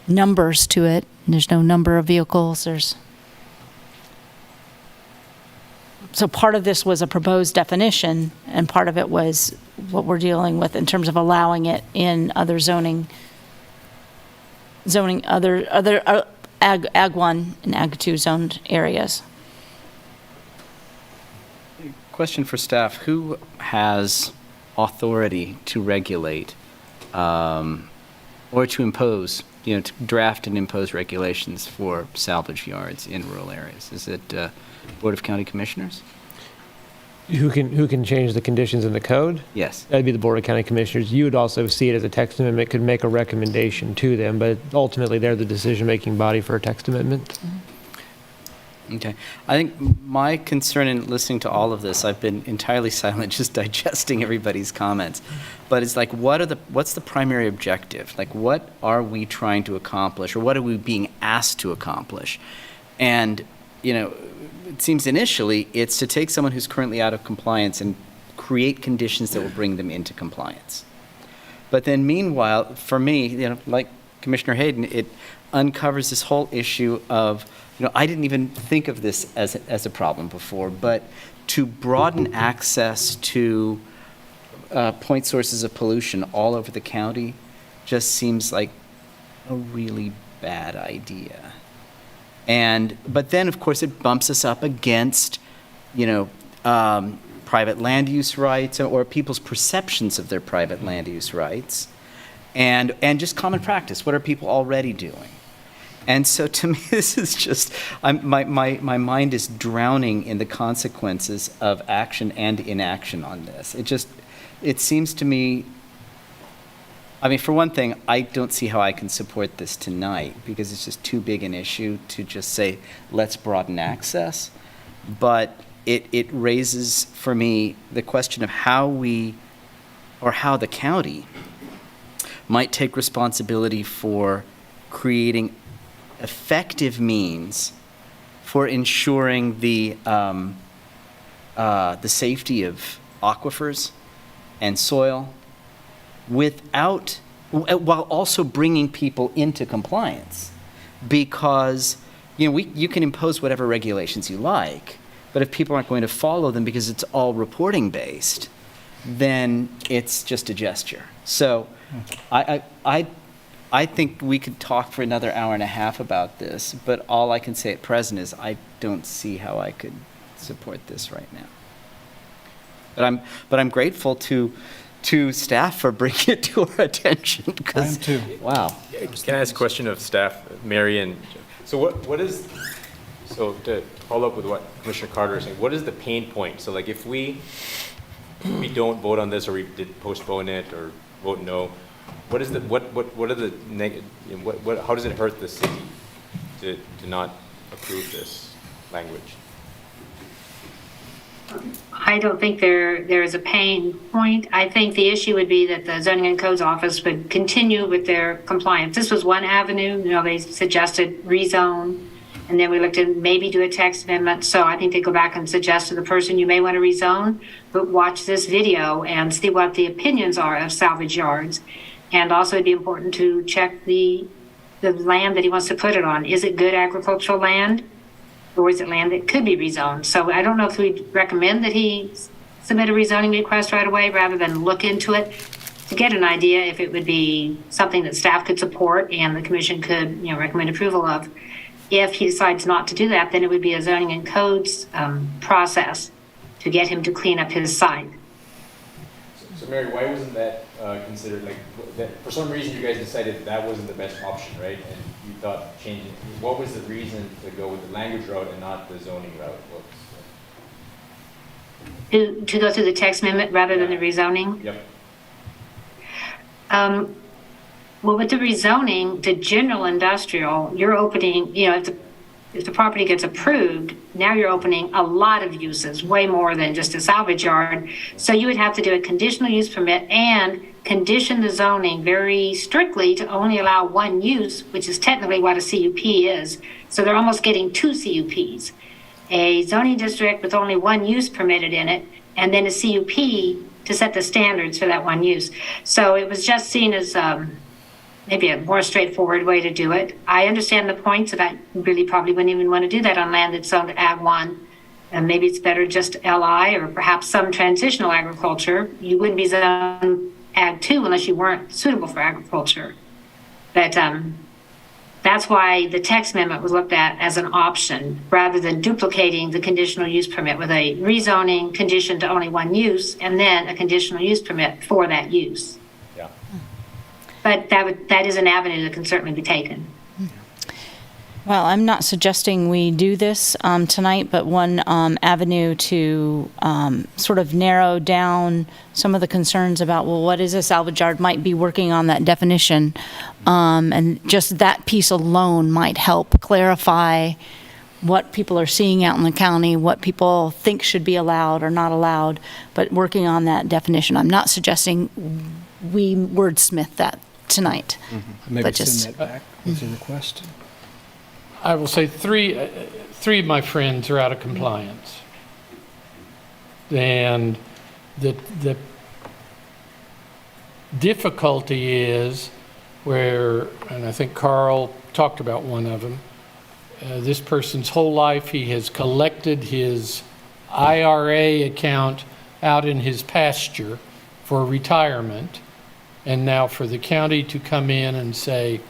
numbers to it. There's no number of vehicles. So part of this was a proposed definition, and part of it was what we're dealing with in terms of allowing it in other zoning other Ag 1 and Ag 2 zoned areas. Question for staff: who has authority to regulate or to impose, to draft and impose regulations for salvage yards in rural areas? Is it Board of County Commissioners? Who can change the conditions in the code? Yes. That'd be the Board of County Commissioners. You would also see it as a text amendment, could make a recommendation to them, but ultimately they're the decision-making body for a text amendment. Okay. I think my concern in listening to all of this, I've been entirely silent, just digesting everybody's comments. But it's like, what's the primary objective? Like, what are we trying to accomplish, or what are we being asked to accomplish? And, it seems initially it's to take someone who's currently out of compliance and create conditions that will bring them into compliance. But then meanwhile, for me, like Commissioner Hayden, it uncovers this whole issue of, I didn't even think of this as a problem before, but to broaden access to point sources of pollution all over the county just seems like a really bad idea. But then, of course, it bumps us up against, private land use rights, or people's perceptions of their private land use rights, and just common practice. What are people already doing? And so, to me, this is just my mind is drowning in the consequences of action and inaction on this. It seems to me. I mean, for one thing, I don't see how I can support this tonight, because it's just too big an issue to just say, let's broaden access. But it raises, for me, the question of how the county might take responsibility for creating effective means for ensuring the safety of aquifers and soil, while also bringing people into compliance. Because you can impose whatever regulations you like, but if people aren't going to follow them because it's all reporting based, then it's just a gesture. So I think we could talk for another hour and a half about this, but all I can say at present is I don't see how I could support this right now. But I'm grateful to staff for bringing it to our attention. I am too. Wow. Can I ask a question of staff, Mary? And so to follow up with what Commissioner Carter is saying, what is the pain point? So like if we don't vote on this, or we did postpone it or vote no, what are the how does it hurt the city to not approve this language? I don't think there is a pain point. I think the issue would be that the Zoning and Codes Office would continue with their compliance. This was one avenue. They suggested rezone, and then we looked at maybe do a text amendment. So I think they go back and suggest to the person, you may want to rezone, but watch this video and see what the opinions are of salvage yards. And also it'd be important to check the land that he wants to put it on. Is it good agricultural land? Or is it land that could be rezoned? So I don't know if we'd recommend that he submit a rezoning request right away rather than look into it to get an idea if it would be something that staff could support and the commission could recommend approval of. If he decides not to do that, then it would be a zoning and codes process to get him to clean up his site. So Mary, why wasn't that considered, for some reason you guys decided that wasn't the best option, right? And you thought changing, what was the reason to go with the language route and not the zoning route? To go through the text amendment rather than the rezoning? Yep. Well, with the rezoning, the general industrial, you're opening, if the property gets approved, now you're opening a lot of uses, way more than just a salvage yard. So you would have to do a conditional use permit and condition the zoning very strictly to only allow one use, which is technically what a CUP is. So they're almost getting two CUPs. A zoning district with only one use permitted in it, and then a CUP to set the standards for that one use. So it was just seen as maybe a more straightforward way to do it. I understand the points about you really probably wouldn't even want to do that on land that's zoned Ag 1. And maybe it's better just LI or perhaps some transitional agriculture. You wouldn't be zoned Ag 2 unless you weren't suitable for agriculture. But that's why the text amendment was looked at as an option rather than duplicating the conditional use permit with a rezoning condition to only one use and then a conditional use permit for that use. Yeah. But that is an avenue that can certainly be taken. Well, I'm not suggesting we do this tonight, but one avenue to sort of narrow down some of the concerns about, well, what is a salvage yard, might be working on that definition. And just that piece alone might help clarify what people are seeing out in the county, what people think should be allowed or not allowed, but working on that definition. I'm not suggesting we wordsmith that tonight. Maybe but just, send that back as a request. I will say three of my friends are out of compliance. And the difficulty is where, and I think Carl talked about one of them, this person's whole life he has collected his IRA account out in his pasture for retirement, and now for the county to come in and say,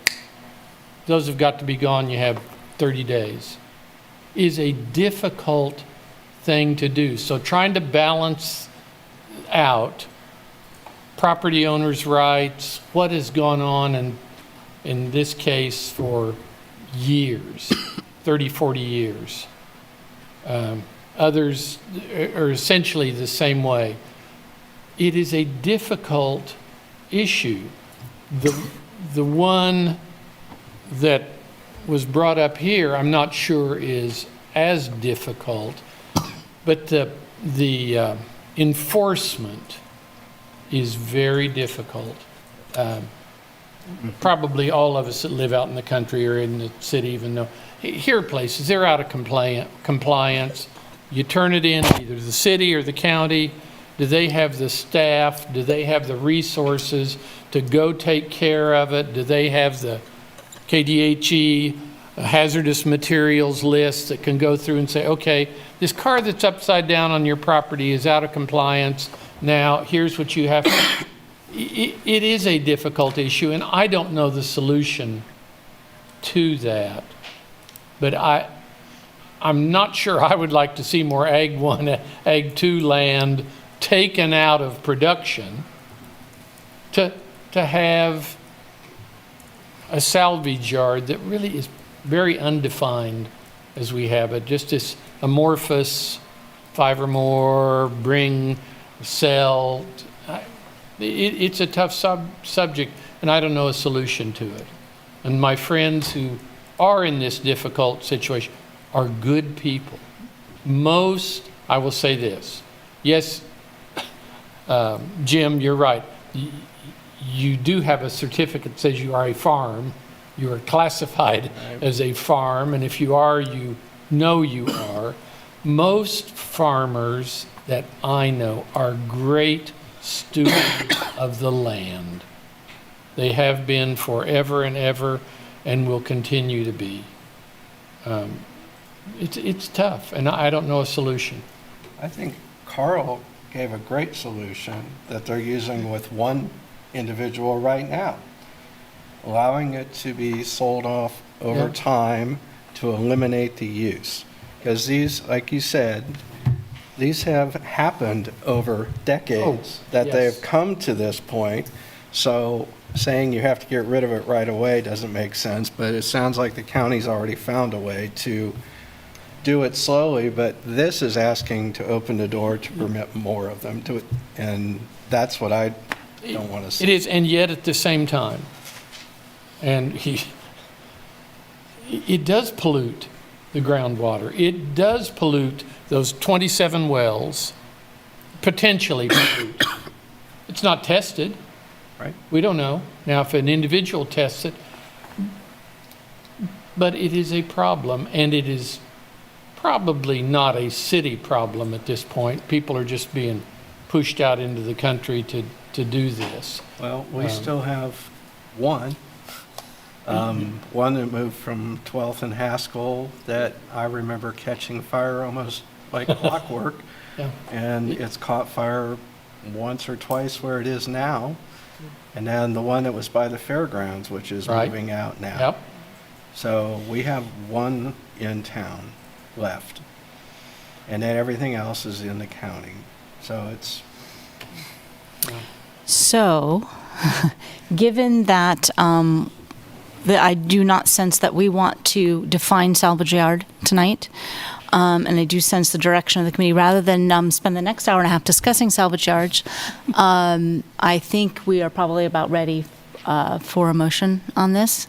those have got to be gone, you have 30 days, is a difficult thing to do. So trying to balance out property owners' rights, what has gone on in this case for years, 30, 40 years. Others are essentially the same way. It is a difficult issue. The one that was brought up here, I'm not sure is as difficult, but the enforcement is very difficult. Probably all of us that live out in the country or in the city even know. Here are places, they're out of compliance. You turn it in, either the city or the county. Do they have the staff? Do they have the resources to go take care of it? Do they have the KDHE hazardous materials list that can go through and say, okay, this car that's upside down on your property is out of compliance. Now, here's what you have. It is a difficult issue, and I don't know the solution to that. But I'm not sure I would like to see more Ag 1, Ag 2 land taken out of production to have a salvage yard that really is very undefined as we have it. Just this amorphous 5 or more, bring, sell. It's a tough subject, and I don't know a solution to it. And my friends who are in this difficult situation are good people. Most, I will say this, yes, Jim, you're right. You do have a certificate that says you are a farm. You are classified as a farm, and if you are, you know you are. Most farmers that I know are great stewards of the land. They have been forever and ever and will continue to be. It's tough, and I don't know a solution. I think Carl gave a great solution that they're using with one individual right now, allowing it to be sold off over time to eliminate the use. Because these, like you said, these have happened over decades that they've come to this point. So saying you have to get rid of it right away doesn't make sense, but it sounds like the county's already found a way to do it slowly, but this is asking to open the door to permit more of them to it, and that's what I don't want to see. It is, and yet at the same time, and it does pollute the groundwater. It does pollute those 27 wells, potentially pollute. It's not tested. Right. We don't know. Now, if an individual tests it, but it is a problem, and it is probably not a city problem at this point. People are just being pushed out into the country to do this. Well, we still have one. One that moved from 12th and Haskell that I remember catching fire almost like clockwork. Yeah. And it's caught fire once or twice where it is now. And then the one that was by the fairgrounds, which is Right. moving out now. Yep. So we have one in town left. And then everything else is in the county. So it's, So, given that I do not sense that we want to define salvage yard tonight, and I do sense the direction of the committee, rather than spend the next hour and a half discussing salvage yards, I think we are probably about ready for a motion on this.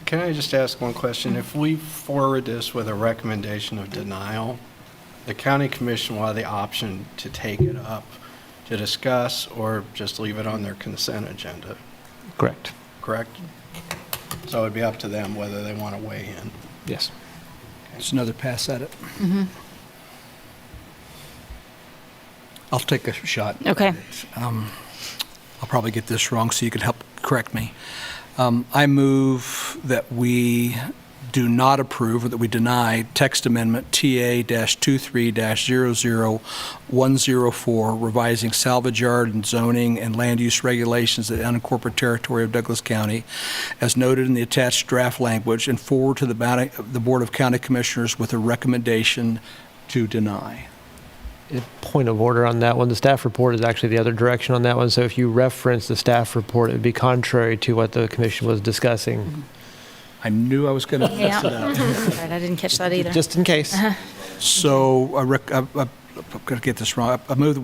Can I just ask one question? If we forward this with a recommendation of denial, the county commission will have the option to take it up to discuss or just leave it on their consent agenda, Correct. correct? So it'd be up to them whether they want to weigh in. Yes. It's another pass at it. I'll take a shot. Okay. I'll probably get this wrong, so you can help correct me. I move that we do not approve or that we deny text amendment TA-23-00104, revising salvage yard and zoning and land use regulations of the unincorporated territory of Douglas County, as noted in the attached draft language, and forward to the Board of County Commissioners with a recommendation to deny. Point of order on that one. The staff report is actually the other direction on that one. So if you reference the staff report, it would be contrary to what the commission was discussing. I knew I was going to mess it up. Right, I didn't catch that either. Just in case. So I'm going to get this wrong. I move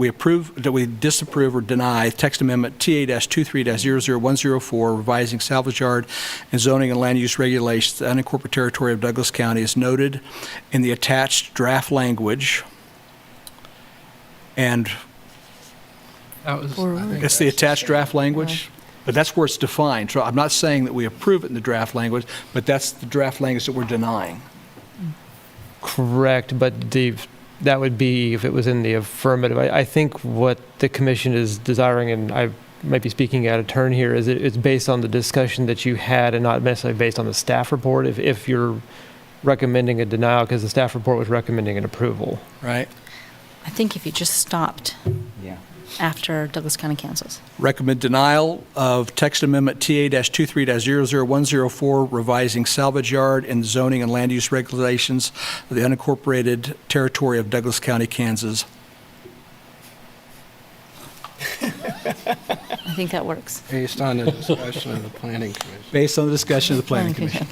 that we disapprove or deny text amendment TA-23-00104, revising salvage yard and zoning and land use regulations of the unincorporated territory of Douglas County, as noted in the attached draft language. And That was, it's the attached draft language, but that's where it's defined. So I'm not saying that we approve it in the draft language, but that's the draft language that we're denying. Correct, but that would be if it was in the affirmative. I think what the commission is desiring, and I might be speaking out of turn here, is it's based on the discussion that you had and not necessarily based on the staff report. If you're recommending a denial, because the staff report was recommending an approval. Right. I think if you just stopped after Douglas County cancels. Recommend denial of text amendment TA-23-00104, revising salvage yard and zoning and land use regulations of the unincorporated territory of Douglas County, Kansas. I think that works. based on the discussion of the planning commission. Based on the discussion of the Planning Commission.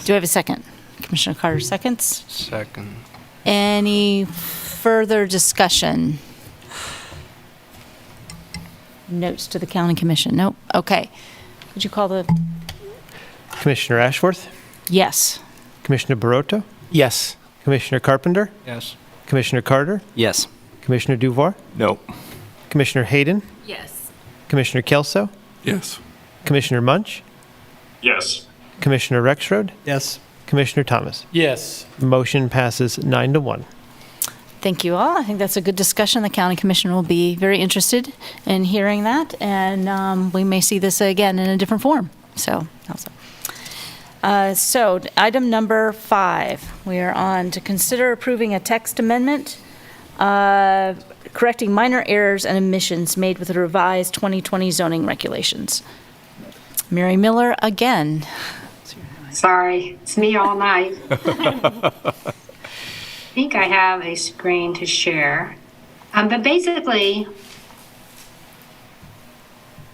Do I have a second? Commissioner Carter seconds. Second. Any further discussion? Notes to the county commission? Nope. Okay. Would you call the? Commissioner Ashworth? Yes. Commissioner Barotto? Yes. Commissioner Carpenter? Yes. Commissioner Carter? Yes. Commissioner Duvoir? No. Commissioner Hayden? Yes. Commissioner Kelso? Yes. Commissioner Munch? Yes. Commissioner Rexroad? Yes. Commissioner Thomas? Yes. Motion passes 9-1. Thank you all. I think that's a good discussion. The county commission will be very interested in hearing that, and we may see this again in a different form. So item number 5, we are on to consider approving a text amendment correcting minor errors and omissions made with the revised 2020 zoning regulations. Mary Miller again. Sorry, it's me all night. I think I have a screen to share. But basically,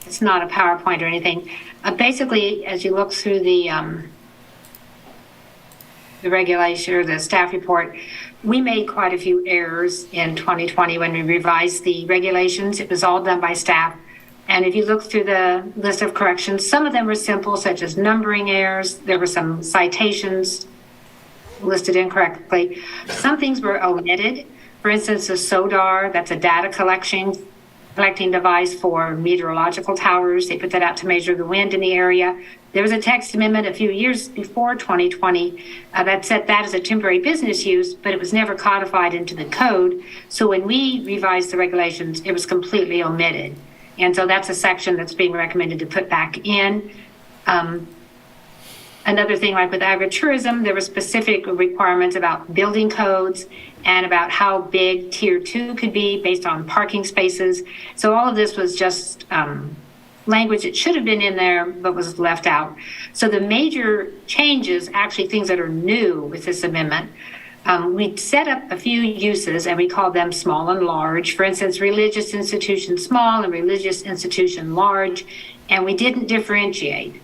it's not a PowerPoint or anything. Basically, as you look through the regulation or the staff report, we made quite a few errors in 2020 when we revised the regulations. It was all done by staff. And if you look through the list of corrections, some of them were simple, such as numbering errors. There were some citations listed incorrectly. Some things were omitted. For instance, the SODAR, that's a data collecting device for meteorological towers. They put that out to measure the wind in the area. There was a text amendment a few years before 2020 that set that as a temporary business use, but it was never codified into the code. So when we revised the regulations, it was completely omitted. And so that's a section that's being recommended to put back in. Another thing, like with agritourism, there were specific requirements about building codes and about how big tier 2 could be based on parking spaces. So all of this was just language that should have been in there but was left out. So the major changes, actually things that are new with this amendment, we set up a few uses and we called them small and large. For instance, religious institution small and religious institution large, and we didn't differentiate.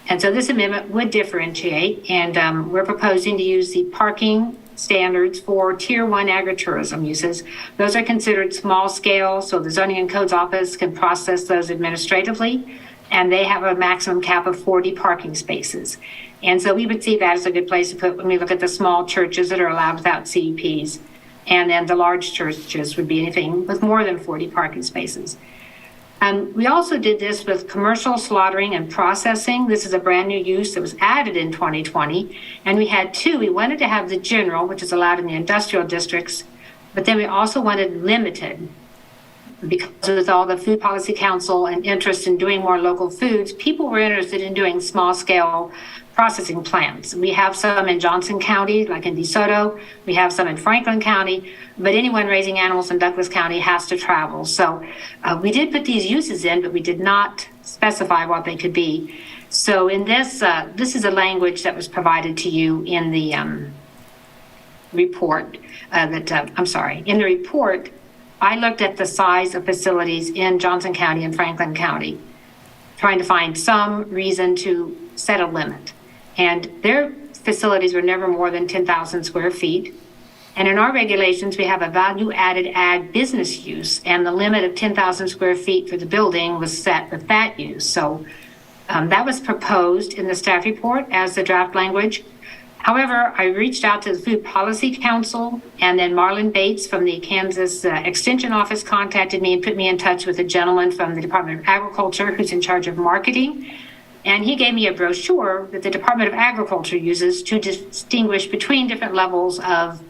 And so this amendment would differentiate, and we're proposing to use the parking standards for tier 1 agritourism uses. Those are considered small scale, so the Zoning and Codes Office can process those administratively, and they have a maximum cap of 40 parking spaces. And so we would see that as a good place to put when we look at the small churches that are allowed without CEPs. And then the large churches would be anything with more than 40 parking spaces. We also did this with commercial slaughtering and processing. This is a brand new use that was added in 2020. And we had two. We wanted to have the general, which is allowed in the industrial districts, but then we also wanted limited, because with all the Food Policy Council and interest in doing more local foods, people were interested in doing small scale processing plants. We have some in Johnson County, like in DeSoto. We have some in Franklin County, but anyone raising animals in Douglas County has to travel. So we did put these uses in, but we did not specify what they could be. So in this, this is a language that was provided to you in the report in the report, I looked at the size of facilities in Johnson County and Franklin County, trying to find some reason to set a limit. And their facilities were never more than 10,000 square feet. And in our regulations, we have a value-added ag business use, and the limit of 10,000 square feet for the building was set with that use. So that was proposed in the staff report as the draft language. However, I reached out to the Food Policy Council, and then Marlon Bates from the Kansas Extension Office contacted me and put me in touch with a gentleman from the Department of Agriculture who's in charge of marketing. And he gave me a brochure that the Department of Agriculture uses to distinguish between different levels of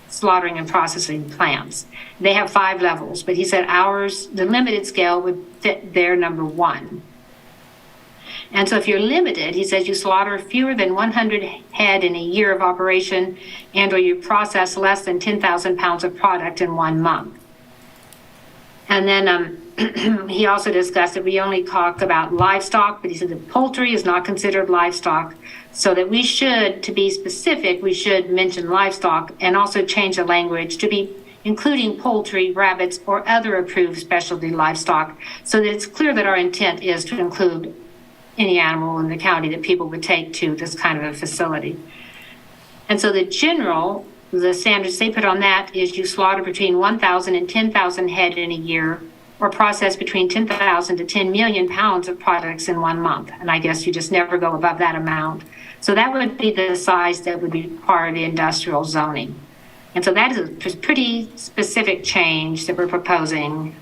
slaughtering and processing plants. They have 5 levels, but he said ours, the limited scale, would fit their number 1. And so if you're limited, he says you slaughter fewer than 100 head in a year of operation, and or you process less than 10,000 pounds of product in 1 month. And then he also discussed that we only talk about livestock, but he said that poultry is not considered livestock, so that we should, to be specific, we should mention livestock and also change the language to be including poultry, rabbits, or other approved specialty livestock, so that it's clear that our intent is to include any animal in the county that people would take to this kind of a facility. And so the general, the standards they put on that is you slaughter between 1,000 and 10,000 head in a year, or process between 10,000 to 10 million pounds of products in 1 month. And I guess you just never go above that amount. So that would be the size that would be part of the industrial zoning. And so that is a pretty specific change that we're proposing.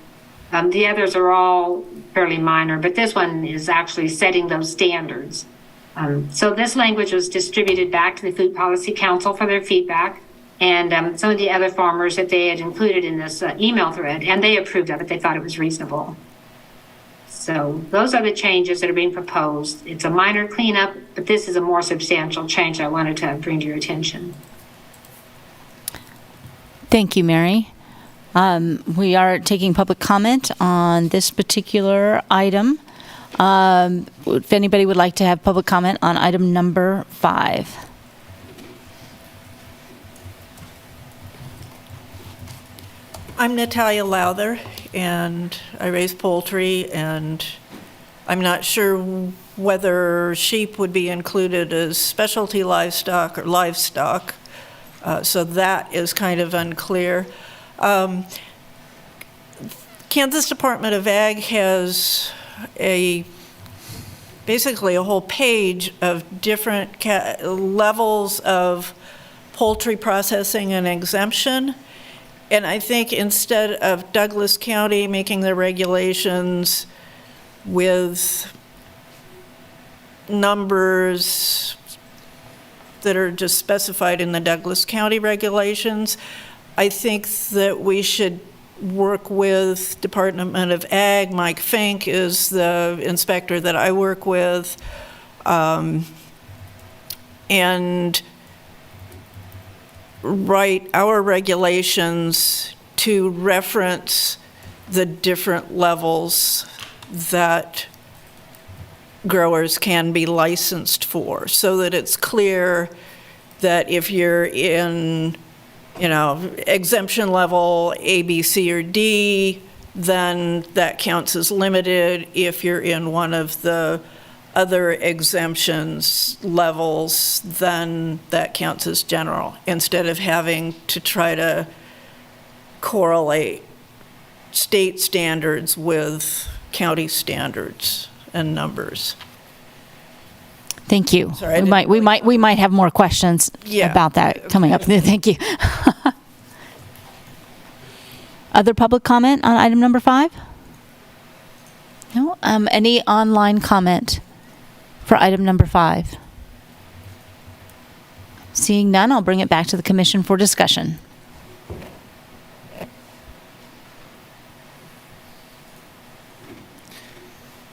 The others are all fairly minor, but this one is actually setting those standards. So this language was distributed back to the Food Policy Council for their feedback, and some of the other farmers that they had included in this email thread, and they approved of it. They thought it was reasonable. So those are the changes that are being proposed. It's a minor cleanup, but this is a more substantial change I wanted to bring to your attention. Thank you, Mary. We are taking public comment on this particular item. If anybody would like to have public comment on item number 5. I'm Natalia Lowther, and I raise poultry, and I'm not sure whether sheep would be included as specialty livestock or livestock, so that is kind of unclear. Kansas Department of Ag has basically a whole page of different levels of poultry processing and exemption. And I think instead of Douglas County making their regulations with numbers that are just specified in the Douglas County regulations, I think that we should work with Department of Ag. Mike Fink is the inspector that I work with, and write our regulations to reference the different levels that growers can be licensed for, so that it's clear that if you're in, exemption level A, B, C, or D, then that counts as limited. If you're in one of the other exemptions levels, then that counts as general, instead of having to try to correlate state standards with county standards and numbers. Thank you. Sorry, we might have more questions about that coming up. Thank you. Other public comment on item number 5? No. Any online comment for item number 5? Seeing none, I'll bring it back to the commission for discussion.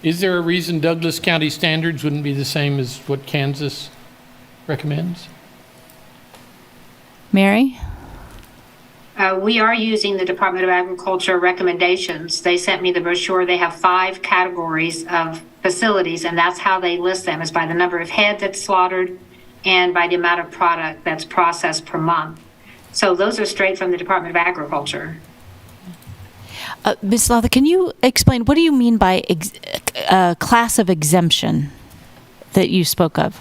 Is there a reason Douglas County standards wouldn't be the same as what Kansas recommends? Mary? We are using the Department of Agriculture recommendations. They sent me the brochure. They have 5 categories of facilities, and that's how they list them, is by the number of head that's slaughtered and by the amount of product that's processed per month. So those are straight from the Department of Agriculture. Ms. Lowther, can you explain, what do you mean by class of exemption that you spoke of?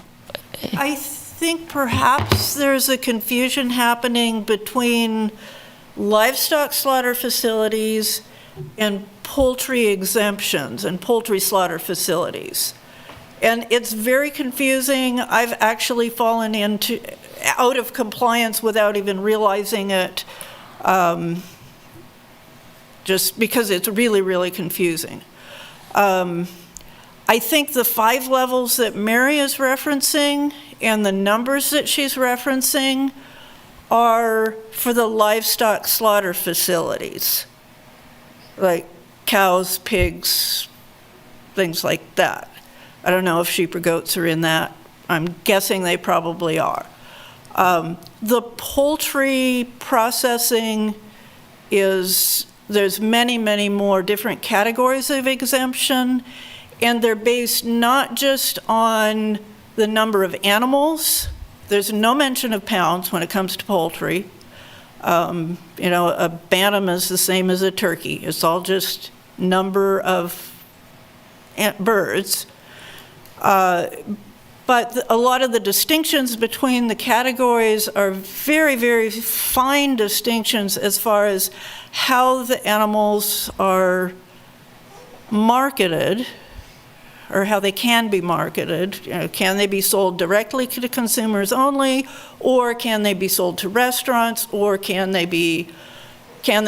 I think perhaps there's a confusion happening between livestock slaughter facilities and poultry exemptions and poultry slaughter facilities. And it's very confusing. I've actually fallen out of compliance without even realizing it, just because it's really, really confusing. I think the 5 levels that Mary is referencing and the numbers that she's referencing are for the livestock slaughter facilities, like cows, pigs, things like that. I don't know if sheep or goats are in that. I'm guessing they probably are. The poultry processing there's many, many more different categories of exemption, and they're based not just on the number of animals. There's no mention of pounds when it comes to poultry. A bantam is the same as a turkey. It's all just number of birds. But a lot of the distinctions between the categories are very, very fine distinctions as far as how the animals are marketed, or how they can be marketed. Can they be sold directly to consumers only, or can they be sold to restaurants, or can they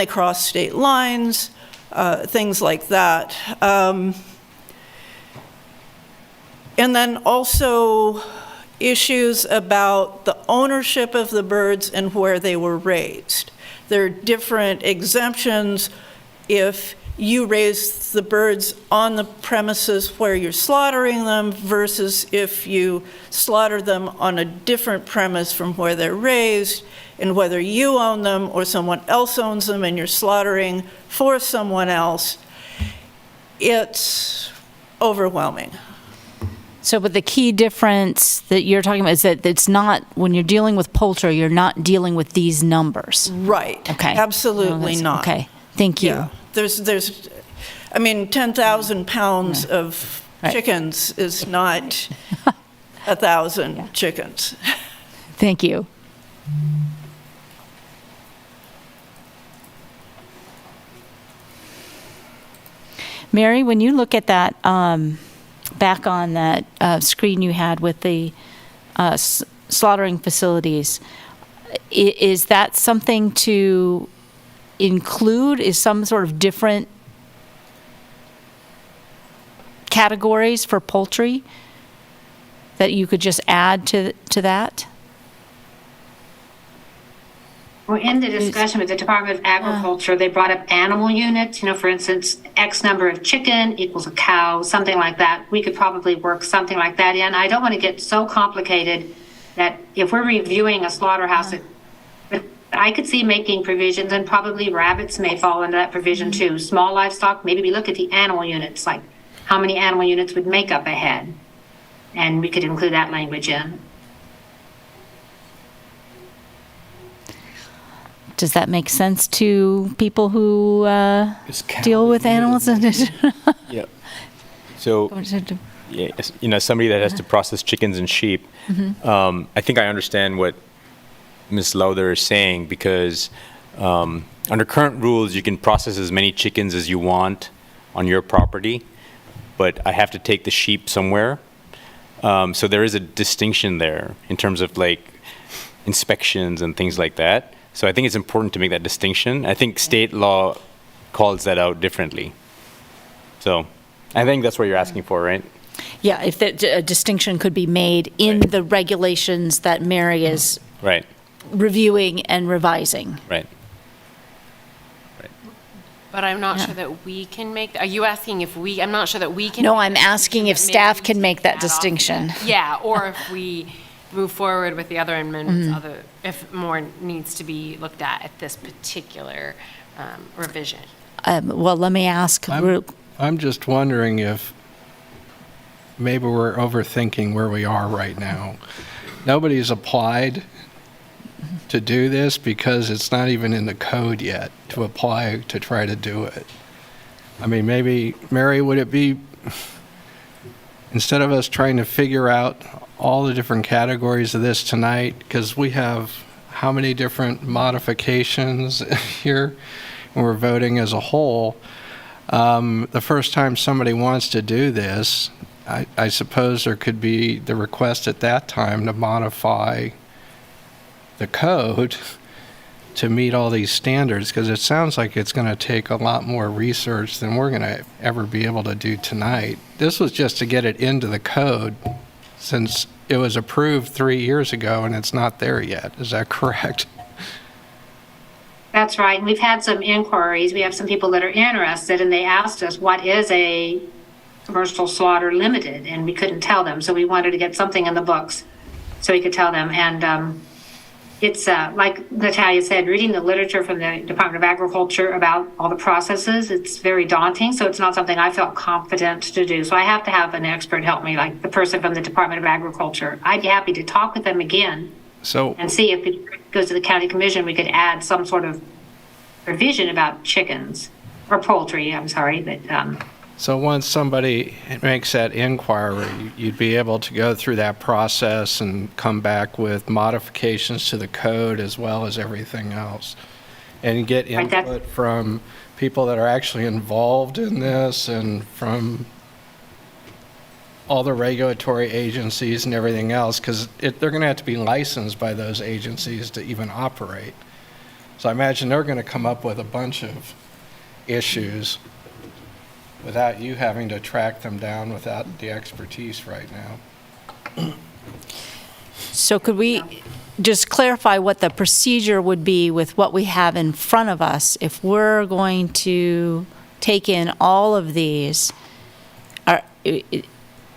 cross state lines, things like that. And then also issues about the ownership of the birds and where they were raised. There are different exemptions if you raise the birds on the premises where you're slaughtering them versus if you slaughter them on a different premise from where they're raised, and whether you own them or someone else owns them and you're slaughtering for someone else. It's overwhelming. So, but the key difference that you're talking about is that it's not, when you're dealing with poultry, you're not dealing with these numbers. Right. Okay. Absolutely not. Okay, thank you. Yeah. There's, I mean, 10,000 pounds of chickens is not 1,000 chickens. Thank you. Mary, when you look at that, back on that screen you had with the slaughtering facilities, is that something to include? Is some sort of different categories for poultry that you could just add to that? Well, in the discussion with the Department of Agriculture, they brought up animal units. You know, for instance, X number of chicken equals a cow, something like that. We could probably work something like that in. I don't want to get so complicated that if we're reviewing a slaughterhouse, I could see making provisions, and probably rabbits may fall into that provision too. Small livestock, maybe we look at the animal units, like how many animal units would make up a head. And we could include that language in. Does that make sense to people who deal with animals? Yeah. So, yeah, you know, somebody that has to process chickens and sheep, I think I understand what Ms. Lowther is saying, because under current rules, you can process as many chickens as you want on your property, but I have to take the sheep somewhere. So there is a distinction there in terms of like inspections and things like that. So I think it's important to make that distinction. I think state law calls that out differently. So I think that's what you're asking for, right? Yeah, if a distinction could be made in the regulations that Mary is reviewing and revising. Right. But I'm not sure that we can make, are you asking if we, I'm not sure that we can. No, I'm asking if staff can make that distinction. Yeah, or if we move forward with the other amendments, if more needs to be looked at this particular revision. Well, let me ask. I'm just wondering if maybe we're overthinking where we are right now. Nobody's applied to do this because it's not even in the code yet to apply to try to do it. I mean, maybe, Mary, would it be, instead of us trying to figure out all the different categories of this tonight, because we have how many different modifications here, and we're voting as a whole, the first time somebody wants to do this, I suppose there could be the request at that time to modify the code to meet all these standards, because it sounds like it's going to take a lot more research than we're going to ever be able to do tonight. This was just to get it into the code, since it was approved 3 years ago and it's not there yet. Is that correct? That's right. And we've had some inquiries. We have some people that are interested, and they asked us, what is a commercial slaughter limited? And we couldn't tell them. So we wanted to get something in the books so we could tell them. And it's like Natalia said, reading the literature from the Department of Agriculture about all the processes, it's very daunting. So it's not something I felt confident to do. So I have to have an expert help me, like the person from the Department of Agriculture. I'd be happy to talk with them again and see if it goes to the county commission, we could add some sort of provision about chickens or poultry, I'm sorry. But, so once somebody makes that inquiry, you'd be able to go through that process and come back with modifications to the code as well as everything else, and get input from people that are actually involved in this and from all the regulatory agencies and everything else, because they're going to have to be licensed by those agencies to even operate. So I imagine they're going to come up with a bunch of issues without you having to track them down without the expertise right now. So could we just clarify what the procedure would be with what we have in front of us if we're going to take in all of these?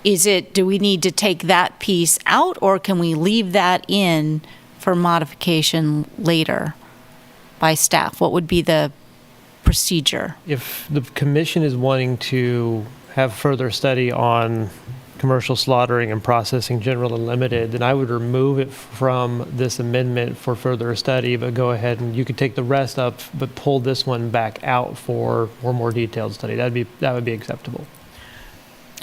Do we need to take that piece out, or can we leave that in for modification later by staff? What would be the procedure? If the commission is wanting to have further study on commercial slaughtering and processing general and limited, then I would remove it from this amendment for further study, but go ahead and you could take the rest up, but pull this one back out for more detailed study. That would be acceptable.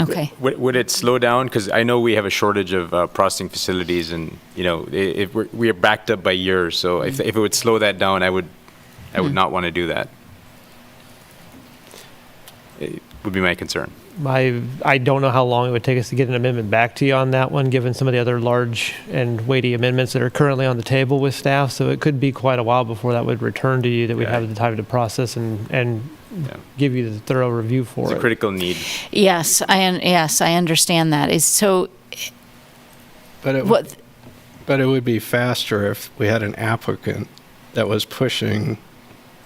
Okay. Would it slow down? Because I know we have a shortage of processing facilities, and if we are backed up by years. So if it would slow that down, I would not want to do that. It would be my concern. I don't know how long it would take us to get an amendment back to you on that one, given some of the other large and weighty amendments that are currently on the table with staff. So it could be quite a while before that would return to you, that we'd have the time to process and give you the thorough review for it. It's a critical need. Yes, I understand that. But it would be faster if we had an applicant that was pushing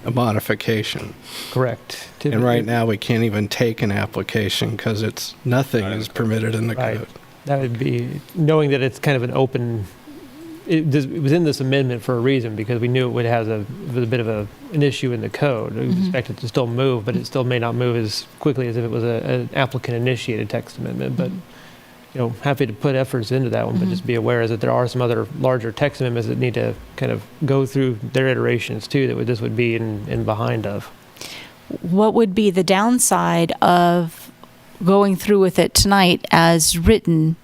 a modification. Correct. And right now, we can't even take an application because nothing is permitted in the code. That would be, knowing that it's kind of an open, it was in this amendment for a reason, because we knew it would have a bit of an issue in the code. We expect it to still move, but it still may not move as quickly as if it was an applicant-initiated text amendment. But happy to put efforts into that one, but just be aware that there are some other larger text amendments that need to kind of go through their iterations too, that this would be in behind of. What would be the downside of going through with it tonight as written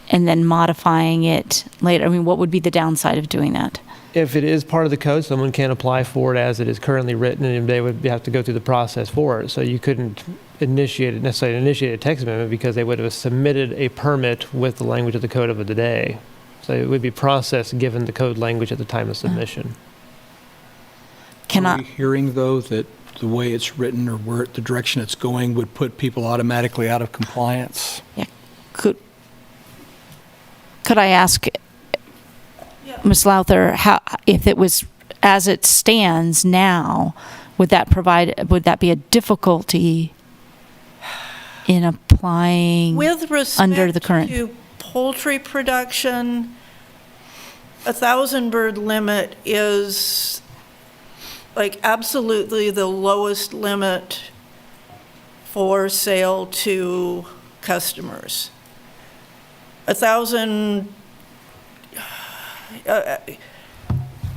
and then modifying it later? I mean, what would be the downside of doing that? If it is part of the code, someone can apply for it as it is currently written, and they would have to go through the process for it. So you couldn't necessarily initiate a text amendment, because they would have submitted a permit with the language of the code of the day. So it would be processed given the code language at the time of submission. Are we hearing, though, that the way it's written or where the direction it's going would put people automatically out of compliance? Yeah. Could I ask Ms. Lowther, if it was as it stands now, would that be a difficulty in applying with respect under the current to poultry production? 1,000 bird limit is like absolutely the lowest limit for sale to customers. 1,000.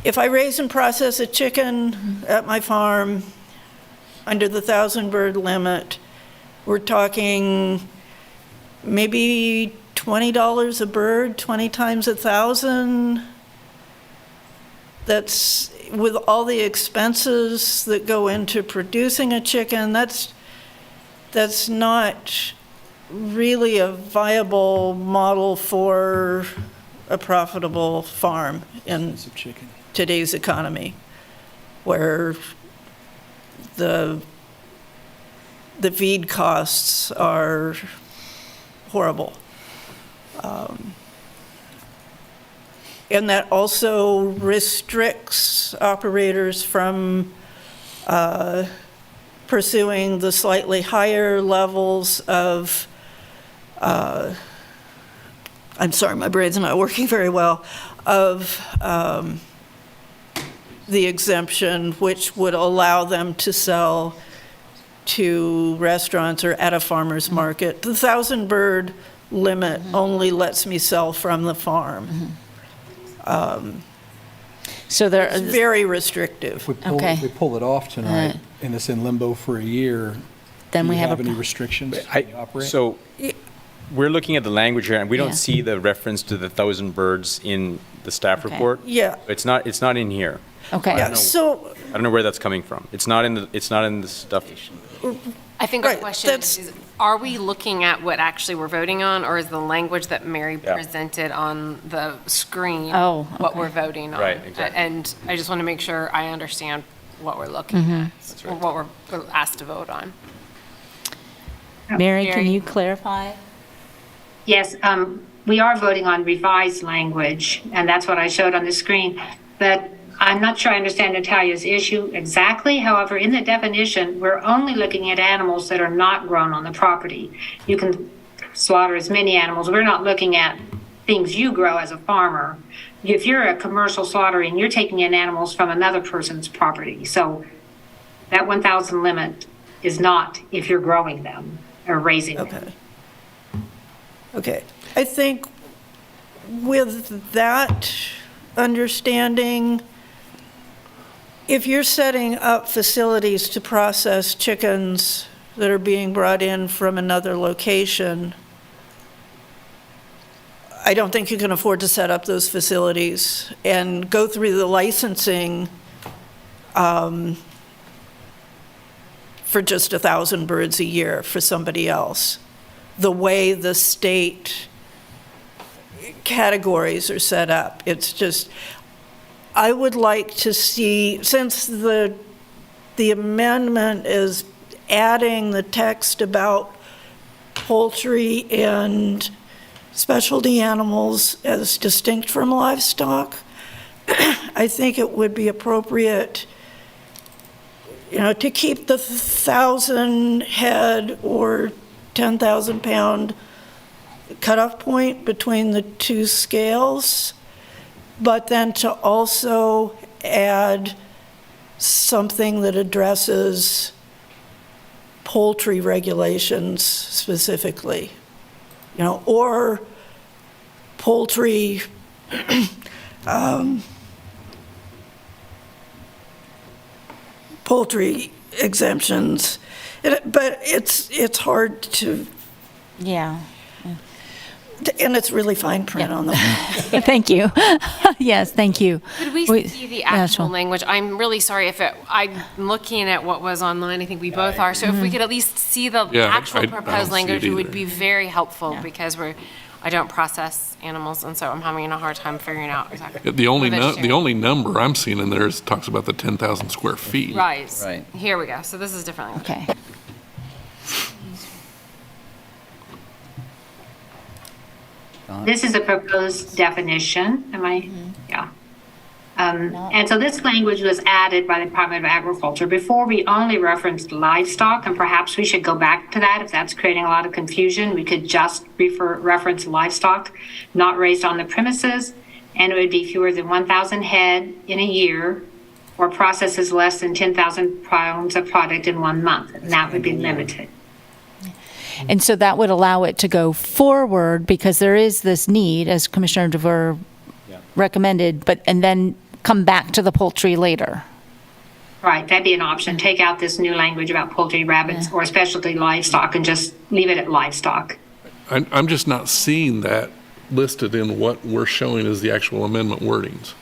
If I raise and process a chicken at my farm under the 1,000 bird limit, we're talking maybe $20 a bird, 20 times 1,000. That's with all the expenses that go into producing a chicken. That's not really a viable model for a profitable farm in today's economy, where the feed costs are horrible. And that also restricts operators from pursuing the slightly higher levels of I'm sorry, my brain's not working very well, of the exemption, which would allow them to sell to restaurants or at a farmer's market. The 1,000 bird limit only lets me sell from the farm. So it's very restrictive. If we pull it off tonight and it's in limbo for a year, then do we you have any restrictions? So we're looking at the language here, and we don't see the reference to the 1,000 birds in the staff report. Yeah. It's not in here. Okay. I don't know where that's coming from. It's not in the stuff. I think our question is, are we looking at what actually we're voting on, or is the language that Mary presented on the screen what we're voting on? Right, exactly. And I just want to make sure I understand what we're looking at, or what we're asked to vote on. Mary, can you clarify? Yes, we are voting on revised language, and that's what I showed on the screen. But I'm not sure I understand Natalia's issue exactly. However, in the definition, we're only looking at animals that are not grown on the property. You can slaughter as many animals. We're not looking at things you grow as a farmer. If you're a commercial slaughtering, you're taking in animals from another person's property. So that 1,000 limit is not if you're growing them or raising them. Okay. I think with that understanding, if you're setting up facilities to process chickens that are being brought in from another location, I don't think you can afford to set up those facilities and go through the licensing for just 1,000 birds a year for somebody else. The way the state categories are set up, it's just, I would like to see, since the amendment is adding the text about poultry and specialty animals as distinct from livestock, I think it would be appropriate, to keep the 1,000 head or 10,000 pound cutoff point between the two scales, but then to also add something that addresses poultry regulations specifically, or poultry poultry exemptions. But it's hard to, Yeah. and it's really fine print on them. Thank you. Yes, thank you. Could we see the yeah, actual sure. language? I'm really sorry if I'm looking at what was online. I think we both are. So if we could at least see the Yeah, actual I don't proposed see language, it it would either. be very helpful because I don't process animals, and so I'm having a hard time figuring out exactly. The only, what it's the only number I'm seeing in there is talks about the 10,000 square feet. Right. Here we go. So this is different language. Okay. This is a proposed definition, am I? Yeah. And so this language was added by the Department of Agriculture. Before, we only referenced livestock, and perhaps we should go back to that if that's creating a lot of confusion. We could just reference livestock not raised on the premises, and it would be fewer than 1,000 head in a year or processes less than 10,000 pounds of product in 1 month, and that would be limited. And so that would allow it to go forward because there is this need, as Commissioner DeVore recommended, and then come back to the poultry later. Right, that'd be an option. Take out this new language about poultry, rabbits, or specialty livestock and just leave it at livestock. I'm just not seeing that listed in what we're showing as the actual amendment wordings.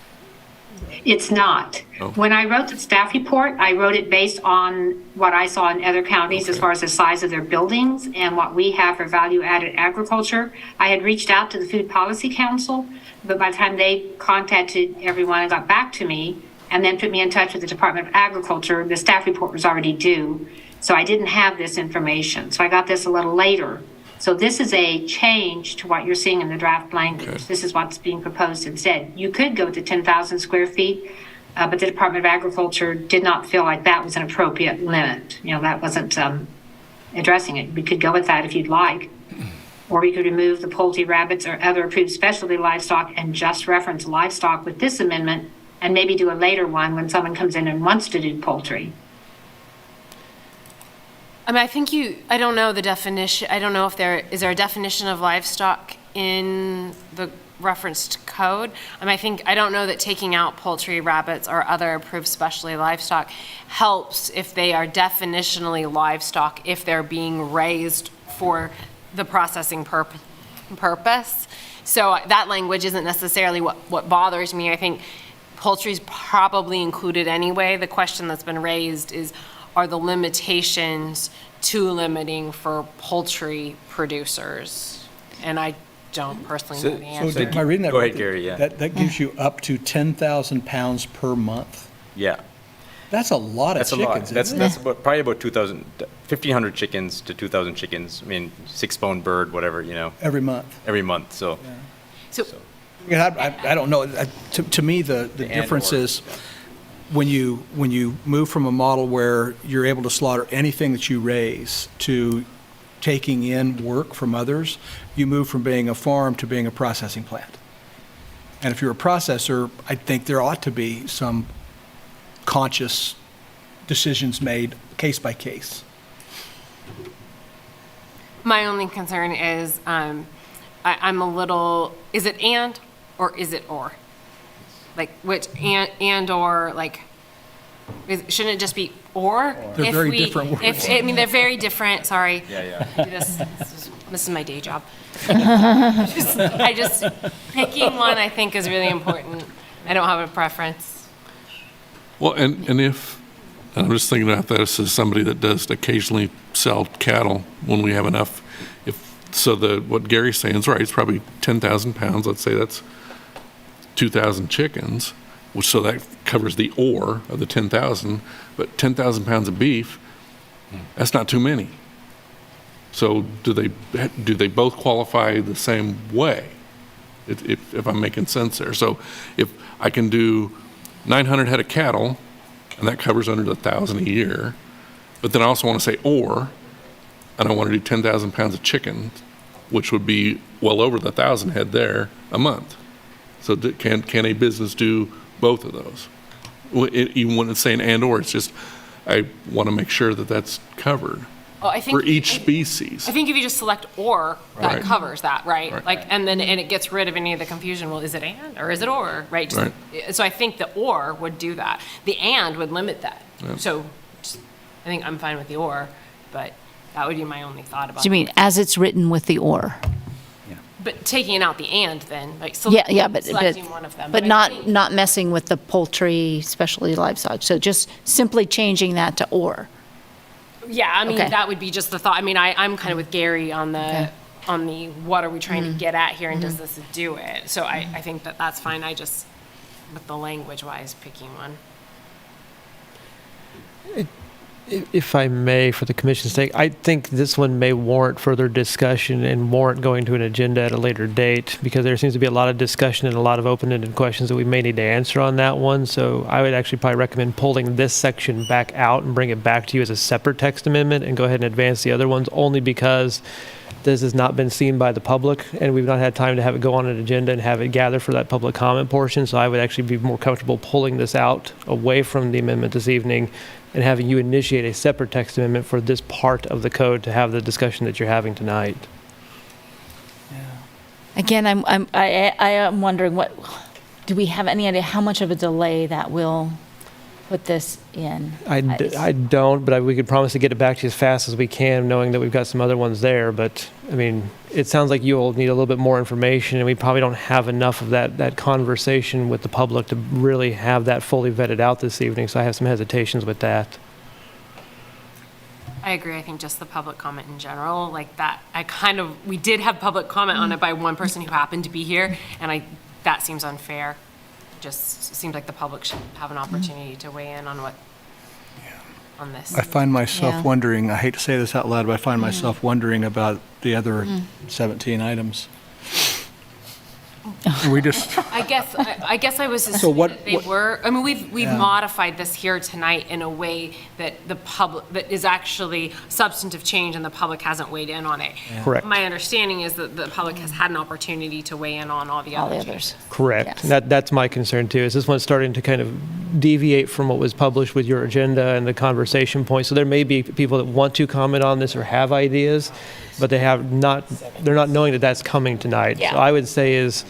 It's not. Oh. When I wrote the staff report, I wrote it based on what I saw in other counties as far as the size of their buildings and what we have for value-added agriculture. I had reached out to the Food Policy Council, but by the time they contacted everyone and got back to me and then put me in touch with the Department of Agriculture, the staff report was already due. So I didn't have this information. So I got this a little later. So this is a change to what you're seeing in the draft language. Okay. This is what's being proposed instead. You could go to 10,000 square feet, but the Department of Agriculture did not feel like that was an appropriate limit. That wasn't addressing it. We could go with that if you'd like. Or we could remove the poultry, rabbits, or other approved specialty livestock and just reference livestock with this amendment and maybe do a later one when someone comes in and wants to do poultry. I mean, I don't know the definition. I don't know if is there a definition of livestock in the referenced code. I mean, I don't know that taking out poultry, rabbits, or other approved specialty livestock helps if they are definitionally livestock, if they're being raised for the processing purpose. So that language isn't necessarily what bothers me. I think poultry is probably included anyway. The question that's been raised is, are the limitations too limiting for poultry producers? And I don't personally know the answer. Am I reading that Go right? ahead, Gary, yeah. That gives you up to 10,000 pounds per month? Yeah. That's a lot of chickens, isn't it? That's probably about 1,500 chickens to 2,000 chickens. I mean, 6-bone bird, whatever, Every month. Every month, so. Yeah, I don't know. To me, the difference is when you move from a model where you're able to slaughter anything that you raise to taking in work from others, you move from being a farm to being a processing plant. And if you're a processor, I think there ought to be some conscious decisions made case by case. My only concern is I'm a little, is it and or is it or? Like which and or like, shouldn't it just be or? They're very different words. I mean, they're very different, sorry. Yeah. This is my day job. Picking one I think is really important. I don't have a preference. Well, and I'm just thinking about this as somebody that does occasionally sell cattle when we have enough. What Gary's saying is right, it's probably 10,000 pounds. Let's say that's 2,000 chickens, so that covers the or of the 10,000, but 10,000 pounds of beef, that's not too many. So do they both qualify the same way? If I'm making sense there. So if I can do 900 head of cattle, and that covers under the 1,000 a year, but then I also want to say and I want to do 10,000 pounds of chicken, which would be well over the 1,000 head there a month. So can a business do both of those? Even when it's saying and or, it's just, I want to make sure that that's covered for each species. I think if you just select or, that Right. covers that, right? Right. Like, and it gets rid of any of the confusion. Well, is it and or is it or, right? So I think the or would do that. The and would limit that. Yeah. So I think I'm fine with the or, but that would be my only thought about Do you mean as it's written with the or? But taking out the and then, like selecting one of them. But I think- not messing with the poultry, specialty livestock. So just simply changing that to or. Yeah, I mean, Okay. that would be just the thought. I mean, I'm kind of with Gary on the what are we trying to get at here and does this do it? So I think that's fine. I just, with the language wise, picking one. If I may, for the commission's sake, I think this one may warrant further discussion and warrant going to an agenda at a later date, because there seems to be a lot of discussion and a lot of open-ended questions that we may need to answer on that one. So I would actually probably recommend pulling this section back out and bring it back to you as a separate text amendment and go ahead and advance the other ones, only because this has not been seen by the public and we've not had time to have it go on an agenda and have it gather for that public comment portion. So I would actually be more comfortable pulling this out away from the amendment this evening and having you initiate a separate text amendment for this part of the code to have the discussion that you're having tonight. Again, I am wondering do we have any idea how much of a delay that will put this in? I don't, but we could promise to get it back to you as fast as we can, knowing that we've got some other ones there. But, I mean, it sounds like you'll need a little bit more information, and we probably don't have enough of that conversation with the public to really have that fully vetted out this evening, so I have some hesitations with that. I agree. I think just the public comment in general, like that, we did have public comment on it by one person who happened to be here, and that seems unfair. Just seems like the public should have an opportunity to weigh in on on this. I find myself Yeah. wondering, I hate to say this out loud, but I find myself wondering about the other 17 items. We just, I guess I was So assuming what- that they what- were. I mean, we've Yeah. modified this here tonight in a way that the public, that is actually substantive change, and the public hasn't weighed in on it. Correct. My understanding is that the public has had an opportunity to weigh in on all the other changes. Correct. That's my concern too, is this one's starting to kind of deviate from what was published with your agenda and the conversation points. So there may be people that want to comment on this or have ideas, but they're not knowing that that's coming tonight. Yeah. So I would say is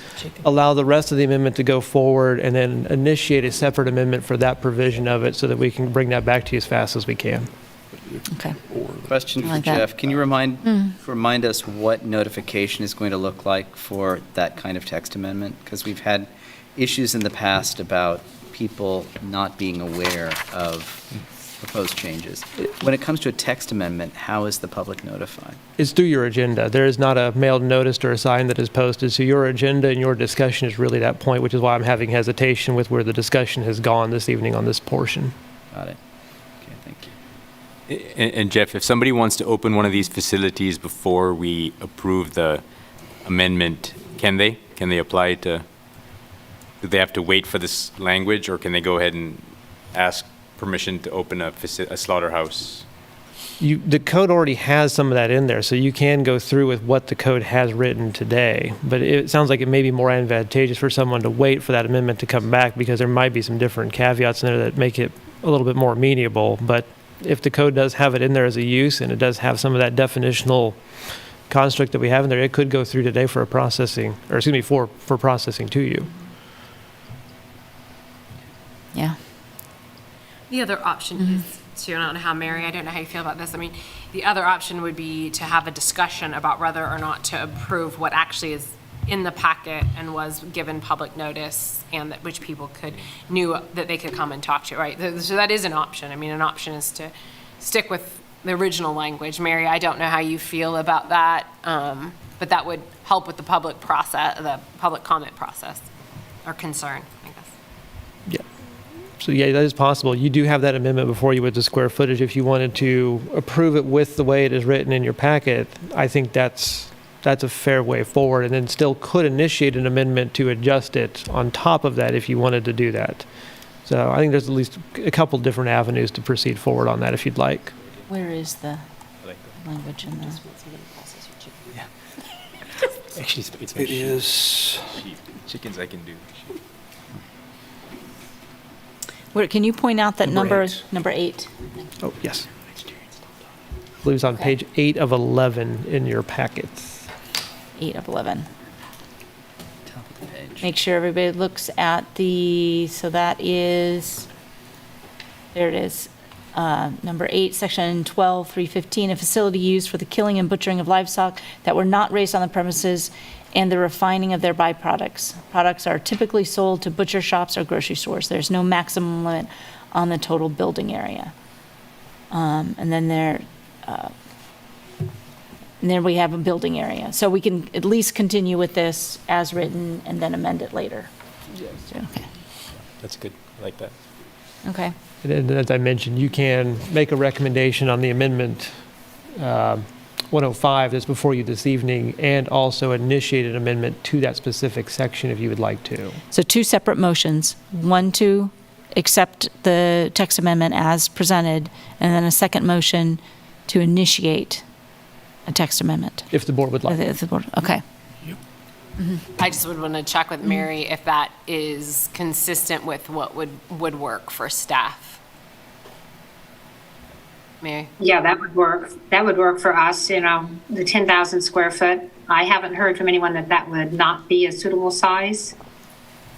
allow the rest of the amendment to go forward and then initiate a separate amendment for that provision of it so that we can bring that back to you as fast as we can. Okay. Question I for like that. Jeff. Can you remind us what notification is going to look like for that kind of text amendment? Because we've had issues in the past about people not being aware of proposed changes. When it comes to a text amendment, how is the public notified? It's through your agenda. There is not a mailed notice or a sign that is posted. So your agenda and your discussion is really that point, which is why I'm having hesitation with where the discussion has gone this evening on this portion. Got it. Okay, thank you. And Jeff, if somebody wants to open one of these facilities before we approve the amendment, can they? Can they apply to, do they have to wait for this language, or can they go ahead and ask permission to open a slaughterhouse? The code already has some of that in there, so you can go through with what the code has written today. But it sounds like it may be more advantageous for someone to wait for that amendment to come back, because there might be some different caveats in there that make it a little bit more amenable. But if the code does have it in there as a use, and it does have some of that definitional construct that we have in there, it could go through today for a processing, or excuse me, for processing to you. Yeah. The other option is to, and I don't know how, Mary, I don't know how you feel about this. I mean, the other option would be to have a discussion about whether or not to approve what actually is in the packet and was given public notice, and that which people knew that they could come and talk to, right? So that is an option. I mean, an option is to stick with the original language. Mary, I don't know how you feel about that, but that would help with the public process, the public comment process, or concern, I guess. Yeah. So yeah, that is possible. You do have that amendment before you with the square footage. If you wanted to approve it with the way it is written in your packet, I think that's a fair way forward, and then still could initiate an amendment to adjust it on top of that if you wanted to do that. So I think there's at least a couple different avenues to proceed forward on that if you'd like. Where is the language in there? Yeah. Actually, it's It is. Chickens I can do. Where, can you point out that Number number eight. eight? Oh, yes. I believe it's on page 8 of 11 in your packets. 8 of 11. Make sure everybody looks at so that is, there it is. Number 8, section 12, 315, a facility used for the killing and butchering of livestock that were not raised on the premises and the refining of their byproducts. Products are typically sold to butcher shops or grocery stores. There's no maximum limit on the total building area. And then we have a building area. So we can at least continue with this as written and then amend it later. Yes. Okay. That's good. I like that. Okay. And then, as I mentioned, you can make a recommendation on the amendment 105 that's before you this evening, and also initiate an amendment to that specific section if you would like to. So 2 separate motions. One to accept the text amendment as presented, and then a second motion to initiate a text amendment. If the board would like. If the board, okay. I just would want to check with Mary if that is consistent with what would work for staff. Mary? Yeah, that would work. That would work for us, the 10,000 square foot. I haven't heard from anyone that would not be a suitable size.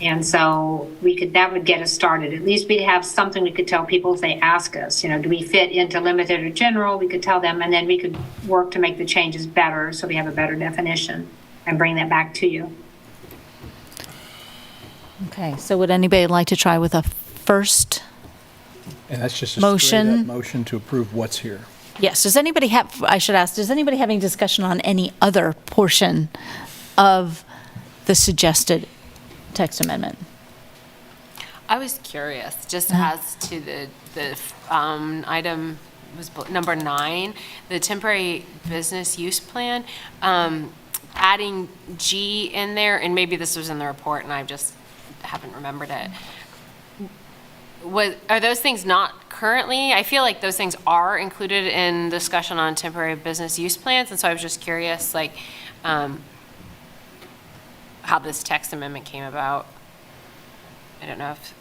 And so that would get us started. At least we'd have something we could tell people if they ask us, do we fit into limited or general? We could tell them, and then we could work to make the changes better so we have a better definition and bring that back to you. Okay, so would anybody like to try with a first? And that's just a Motion. straight up motion to approve what's here. Yes, does anybody have any discussion on any other portion of the suggested text amendment? I was curious, just as to the item, was number 9, the temporary business use plan, adding G in there, and maybe this was in the report and I just haven't remembered it. Are those things not currently? I feel like those things are included in discussion on temporary business use plans, and so I was just curious, how this text amendment came about. I don't know if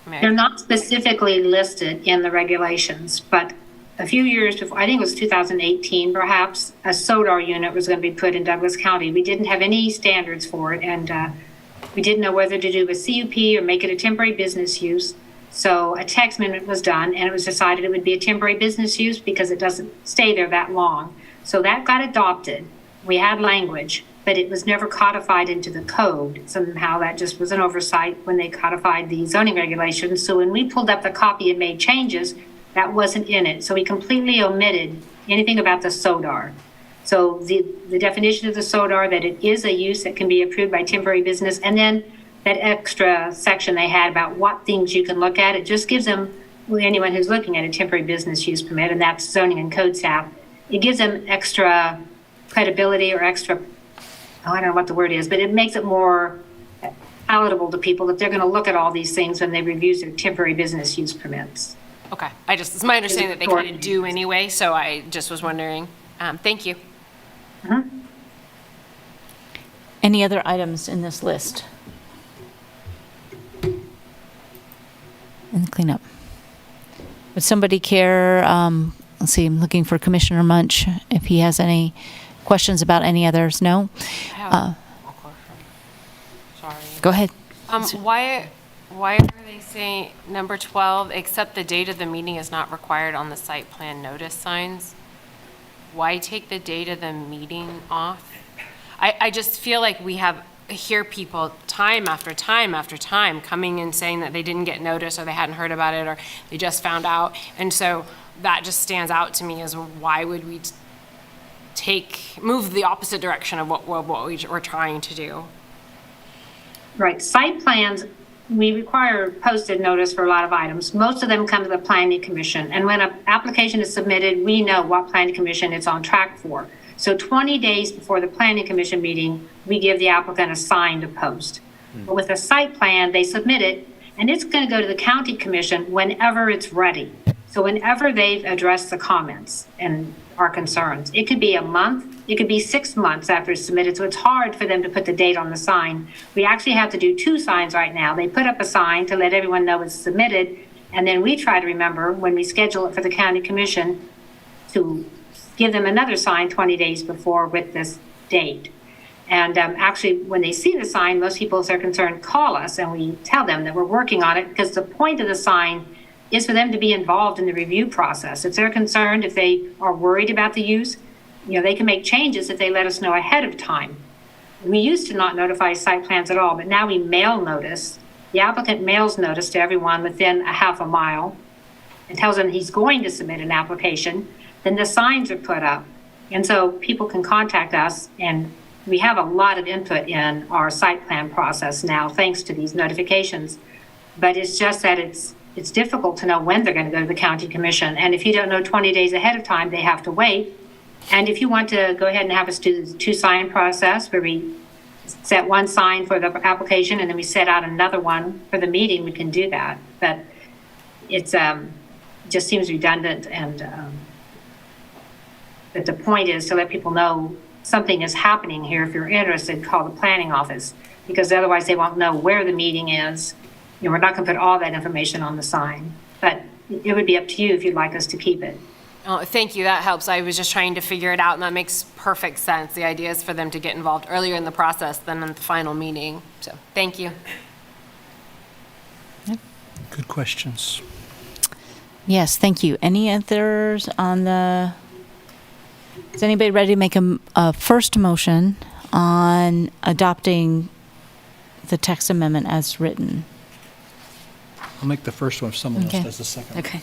Mary. They're not specifically listed in the regulations, but a few years before, I think it was 2018 perhaps, a SODAR unit was going to be put in Douglas County. We didn't have any standards for it, and we didn't know whether to do a CUP or make it a temporary business use. So a text amendment was done, and it was decided it would be a temporary business use because it doesn't stay there that long. So that got adopted. We had language, but it was never codified into the code. Somehow that just was an oversight when they codified the zoning regulations. So when we pulled up the copy and made changes, that wasn't in it. So we completely omitted anything about the SODAR. So the definition of the SODAR, that it is a use that can be approved by temporary business, and then that extra section they had about what things you can look at, it just gives them, anyone who's looking at a temporary business use permit, and that's zoning and code staff, it gives them extra credibility or extra, I don't know what the word is, but it makes it more palatable to people that they're going to look at all these things when they review their temporary business use permits. Okay, it's my understanding that they kind of do anyway, so I just was wondering. Thank you. Any other items in this list? And cleanup. Would somebody care, let's see, I'm looking for Commissioner Munch, if he has any questions about any others? No? I have one question. Sorry. Go ahead. Why are they saying number 12, except the date of the meeting is not required on the site plan notice signs? Why take the date of the meeting off? I just feel like we hear people time after time after time coming and saying that they didn't get notice or they hadn't heard about it or they just found out. And so that just stands out to me as why would we move the opposite direction of what we're trying to do? Right. Site plans, we require posted notice for a lot of items. Most of them come to the Planning Commission. And when an application is submitted, we know what Planning Commission it's on track for. So 20 days before the Planning Commission meeting, we give the applicant a sign to post. But with a site plan, they submit it, and it's going to go to the County Commission whenever it's ready. So whenever they've addressed the comments and our concerns, it could be a month, it could be 6 months after it's submitted. So it's hard for them to put the date on the sign. We actually have to do 2 signs right now. They put up a sign to let everyone know it's submitted, and then we try to remember when we schedule it for the County Commission to give them another sign 20 days before with this date. And actually, when they see the sign, most people, if they're concerned, call us and we tell them that we're working on it, because the point of the sign is for them to be involved in the review process. If they're concerned, if they are worried about the use, they can make changes if they let us know ahead of time. We used to not notify site plans at all, but now we mail notice. The applicant mails notice to everyone within a half a mile and tells them he's going to submit an application. Then the signs are put up. And so people can contact us, and we have a lot of input in our site plan process now, thanks to these notifications. But it's just that it's difficult to know when they're going to go to the County Commission. And if you don't know 20 days ahead of time, they have to wait. And if you want to go ahead and have us do the 2-sign process, where we set 1 sign for the application and then we set out another one for the meeting, we can do that. But it's just seems redundant, and but the point is to let people know something is happening here. If you're interested, call the planning office, because otherwise they won't know where the meeting is. We're not going to put all that information on the sign, but it would be up to you if you'd like us to keep it. Oh, thank you. That helps. I was just trying to figure it out, and that makes perfect sense. The idea is for them to get involved earlier in the process than in the final meeting. So thank you. Good questions. Yes, thank you. Any others on the... Is anybody ready to make a first motion on adopting the text amendment as written? I'll make the first one if someone else does the second. Okay.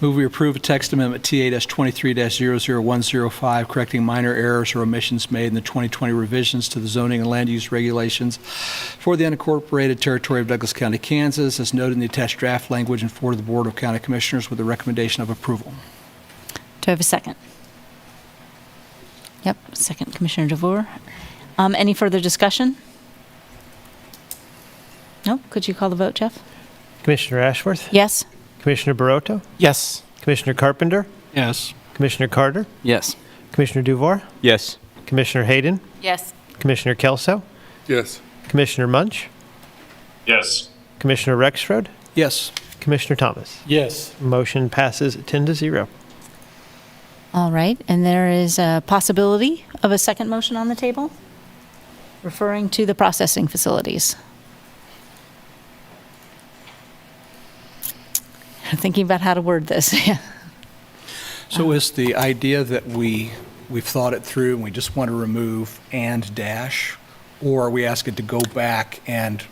Move we approve a text amendment TA-23-00105, correcting minor errors or omissions made in the 2020 revisions to the zoning and land use regulations for the unincorporated territory of Douglas County, Kansas, as noted in the attached draft language and forwarded to the Board of County Commissioners with a recommendation of approval. Do I have a second? Yep, second, Commissioner DeVore. Any further discussion? No? Could you call the vote, Jeff? Commissioner Ashworth? Yes? Commissioner Barotto? Yes. Commissioner Carpenter? Yes. Commissioner Carter? Yes. Commissioner Duvoir? Yes. Commissioner Hayden? Yes. Commissioner Kelso? Yes. Commissioner Munch? Yes. Commissioner Rexrode? Yes. Commissioner Thomas? Yes. Motion passes 10-0. All right, and there is a possibility of a second motion on the table, referring to the processing facilities. I'm thinking about how to word this. So is the idea that we've thought it through and we just want to remove and dash, or are we asking to go back and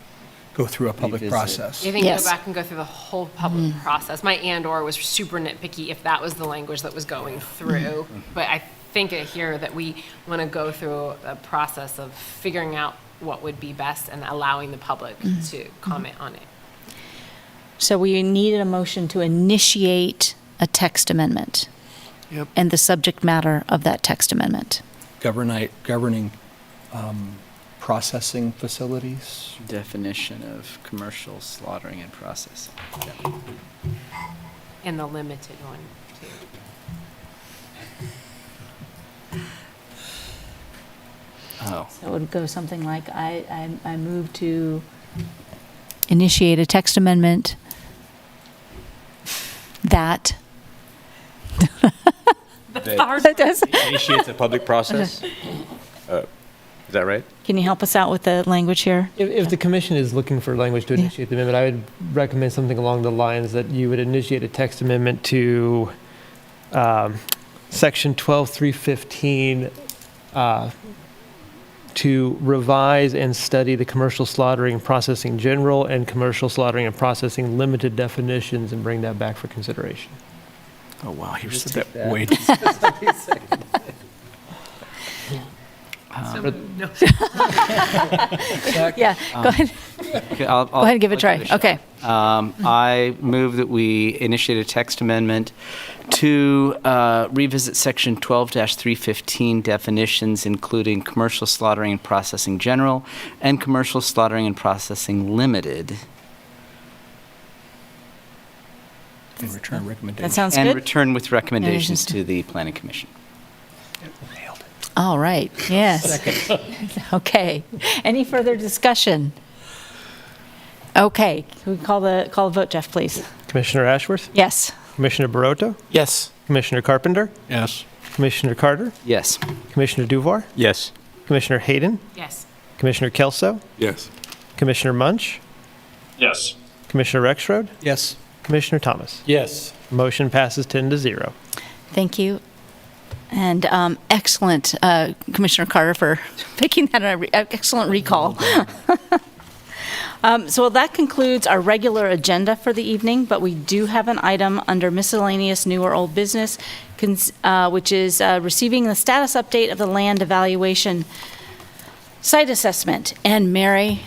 go through a public Revisit. process? I think go back and go through the whole public process. My and/or was super nitpicky if that was the language that was going through. But I think here that we want to go through a process of figuring out what would be best and allowing the public to comment on it. So we needed a motion to initiate a text amendment. Yep. And the subject matter of that text amendment. Governing processing facilities. Definition of commercial slaughtering and processing. And the limited one, too. Oh. So it would go something like, I move to initiate a text amendment that It does. Initiates a public process. Is that right? Can you help us out with the language here? If the commission is looking for language to initiate the amendment, I would recommend something along the lines that you would initiate a text amendment to section 12.315 to revise and study the commercial slaughtering and processing general and commercial slaughtering and processing limited definitions and bring that back for consideration. Oh, wow, here's Just take that. Wait. Yeah, go ahead. Okay, Go ahead and give it a try. Okay. I move that we initiate a text amendment to revisit section 12-315 definitions, including commercial slaughtering and processing general and commercial slaughtering and processing limited. And return recommendation. That sounds And good. return with recommendations to the Planning Commission. All right, yes. Okay. Any further discussion? Okay, can we call the vote, Jeff, please? Commissioner Ashworth? Yes. Commissioner Barota? Yes. Commissioner Carpenter? Yes. Commissioner Carter? Yes. Commissioner Duvar? Yes. Commissioner Hayden? Yes. Commissioner Kelso? Yes. Commissioner Munch? Yes. Commissioner Rexrode? Yes. Commissioner Thomas? Yes. Motion passes 10-0. Thank you. And excellent, Commissioner Carter, for picking that, excellent recall. So that concludes our regular agenda for the evening, but we do have an item under miscellaneous new or old business, which is receiving the status update of the land evaluation site assessment. And Mary,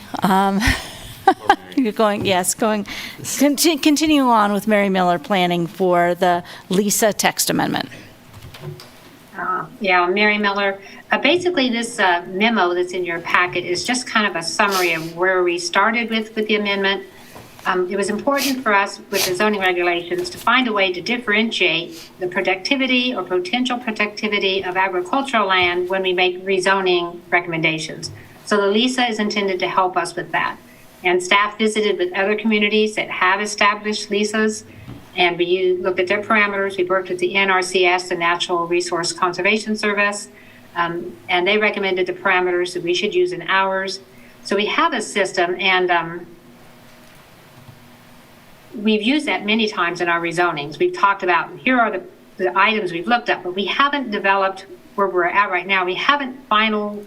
you're continue on with Mary Miller planning for the Lisa text amendment. Yeah, Mary Miller. Basically, this memo that's in your packet is just kind of a summary of where we started with the amendment. It was important for us with the zoning regulations to find a way to differentiate the productivity or potential productivity of agricultural land when we make rezoning recommendations. So the LISA is intended to help us with that. And staff visited with other communities that have established LISAs, and we looked at their parameters. We worked with the NRCS, the Natural Resource Conservation Service, and they recommended the parameters that we should use in ours. So we have a system, and we've used that many times in our rezonings. We've talked about, here are the items we've looked at, but we haven't developed where we're at right now. We haven't finally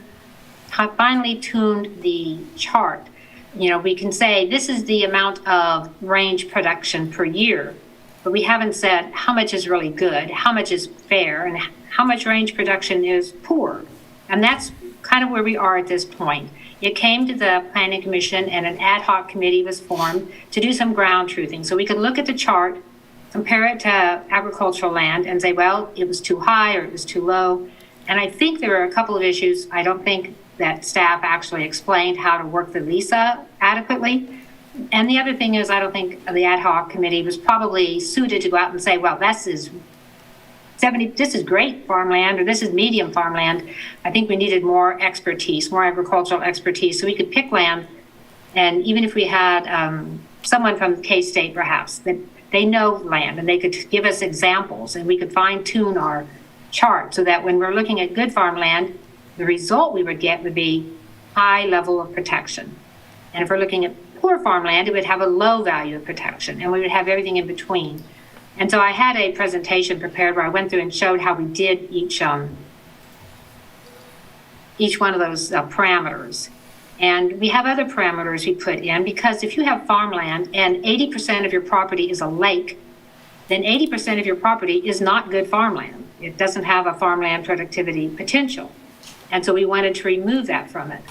tuned the chart. You know, we can say this is the amount of range production per year, but we haven't said how much is really good, how much is fair, and how much range production is poor. And that's kind of where we are at this point. It came to the Planning Commission, and an ad hoc committee was formed to do some ground truthing. So we could look at the chart, compare it to agricultural land, and say, well, it was too high or it was too low. And I think there are a couple of issues. I don't think that staff actually explained how to work the LISA adequately. And the other thing is, I don't think the ad hoc committee was probably suited to go out and say, well, this is great farmland, or this is medium farmland. I think we needed more expertise, more agricultural expertise, so we could pick land. And even if we had someone from K-State, perhaps, that they know land and they could give us examples, and we could fine tune our chart so that when we're looking at good farmland, the result we would get would be high level of protection. And if we're looking at poor farmland, it would have a low value of protection, and we would have everything in between. And so I had a presentation prepared where I went through and showed how we did each one of those parameters. And we have other parameters we put in, because if you have farmland and 80% of your property is a lake, then 80% of your property is not good farmland. It doesn't have a farmland productivity potential. And so we wanted to remove that from it.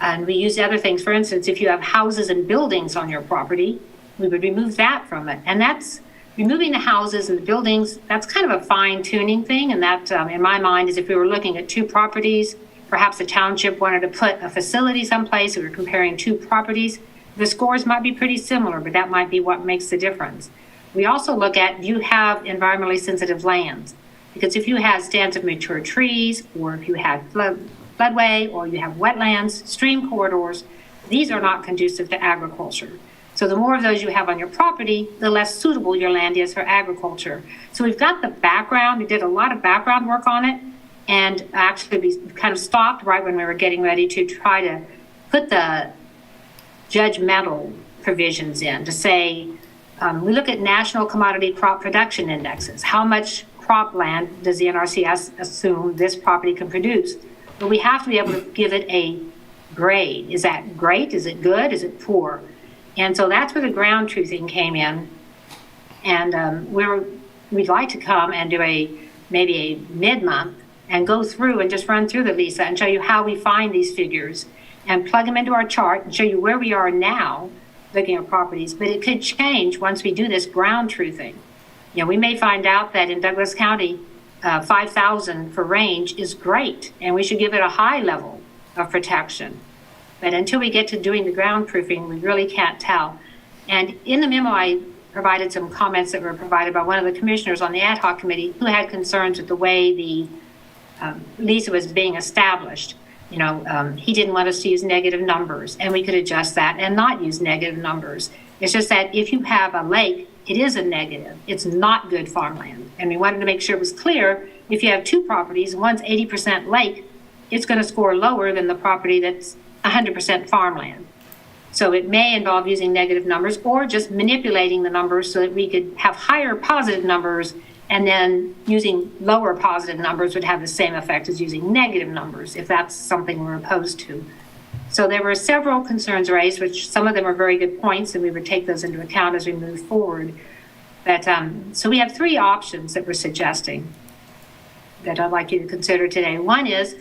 And we used other things. For instance, if you have houses and buildings on your property, we would remove that from it. And that's removing the houses and the buildings. That's kind of a fine tuning thing. And that, in my mind, is if we were looking at two properties, perhaps the township wanted to put a facility someplace, we were comparing two properties, the scores might be pretty similar, but that might be what makes the difference. We also look at, do you have environmentally sensitive lands? Because if you have stands of mature trees, or if you have floodway, or you have wetlands, stream corridors, these are not conducive to agriculture. So the more of those you have on your property, the less suitable your land is for agriculture. So we've got the background. We did a lot of background work on it. And actually, we kind of stopped right when we were getting ready to try to put the judgmental provisions in to say, we look at national commodity crop production indexes. How much cropland does the NRCS assume this property can produce? But we have to be able to give it a grade. Is that great? Is it good? Is it poor? And so that's where the ground truthing came in. And we'd like to come and do maybe a mid-month and go through and just run through the LISA and show you how we find these figures and plug them into our chart and show you where we are now looking at properties. But it could change once we do this ground truthing. You know, we may find out that in Douglas County, 5,000 for range is great, and we should give it a high level of protection. But until we get to doing the ground proofing, we really can't tell. And in the memo, I provided some comments that were provided by one of the commissioners on the ad hoc committee who had concerns with the way the LISA was being established. You know, he didn't want us to use negative numbers, and we could adjust that and not use negative numbers. It's just that if you have a lake, it is a negative. It's not good farmland. And we wanted to make sure it was clear, if you have two properties, one's 80% lake, it's going to score lower than the property that's 100% farmland. So it may involve using negative numbers or just manipulating the numbers so that we could have higher positive numbers, and then using lower positive numbers would have the same effect as using negative numbers, if that's something we're opposed to. So there were several concerns raised, which some of them are very good points, and we would take those into account as we move forward. But so we have three options that we're suggesting that I'd like you to consider today. One is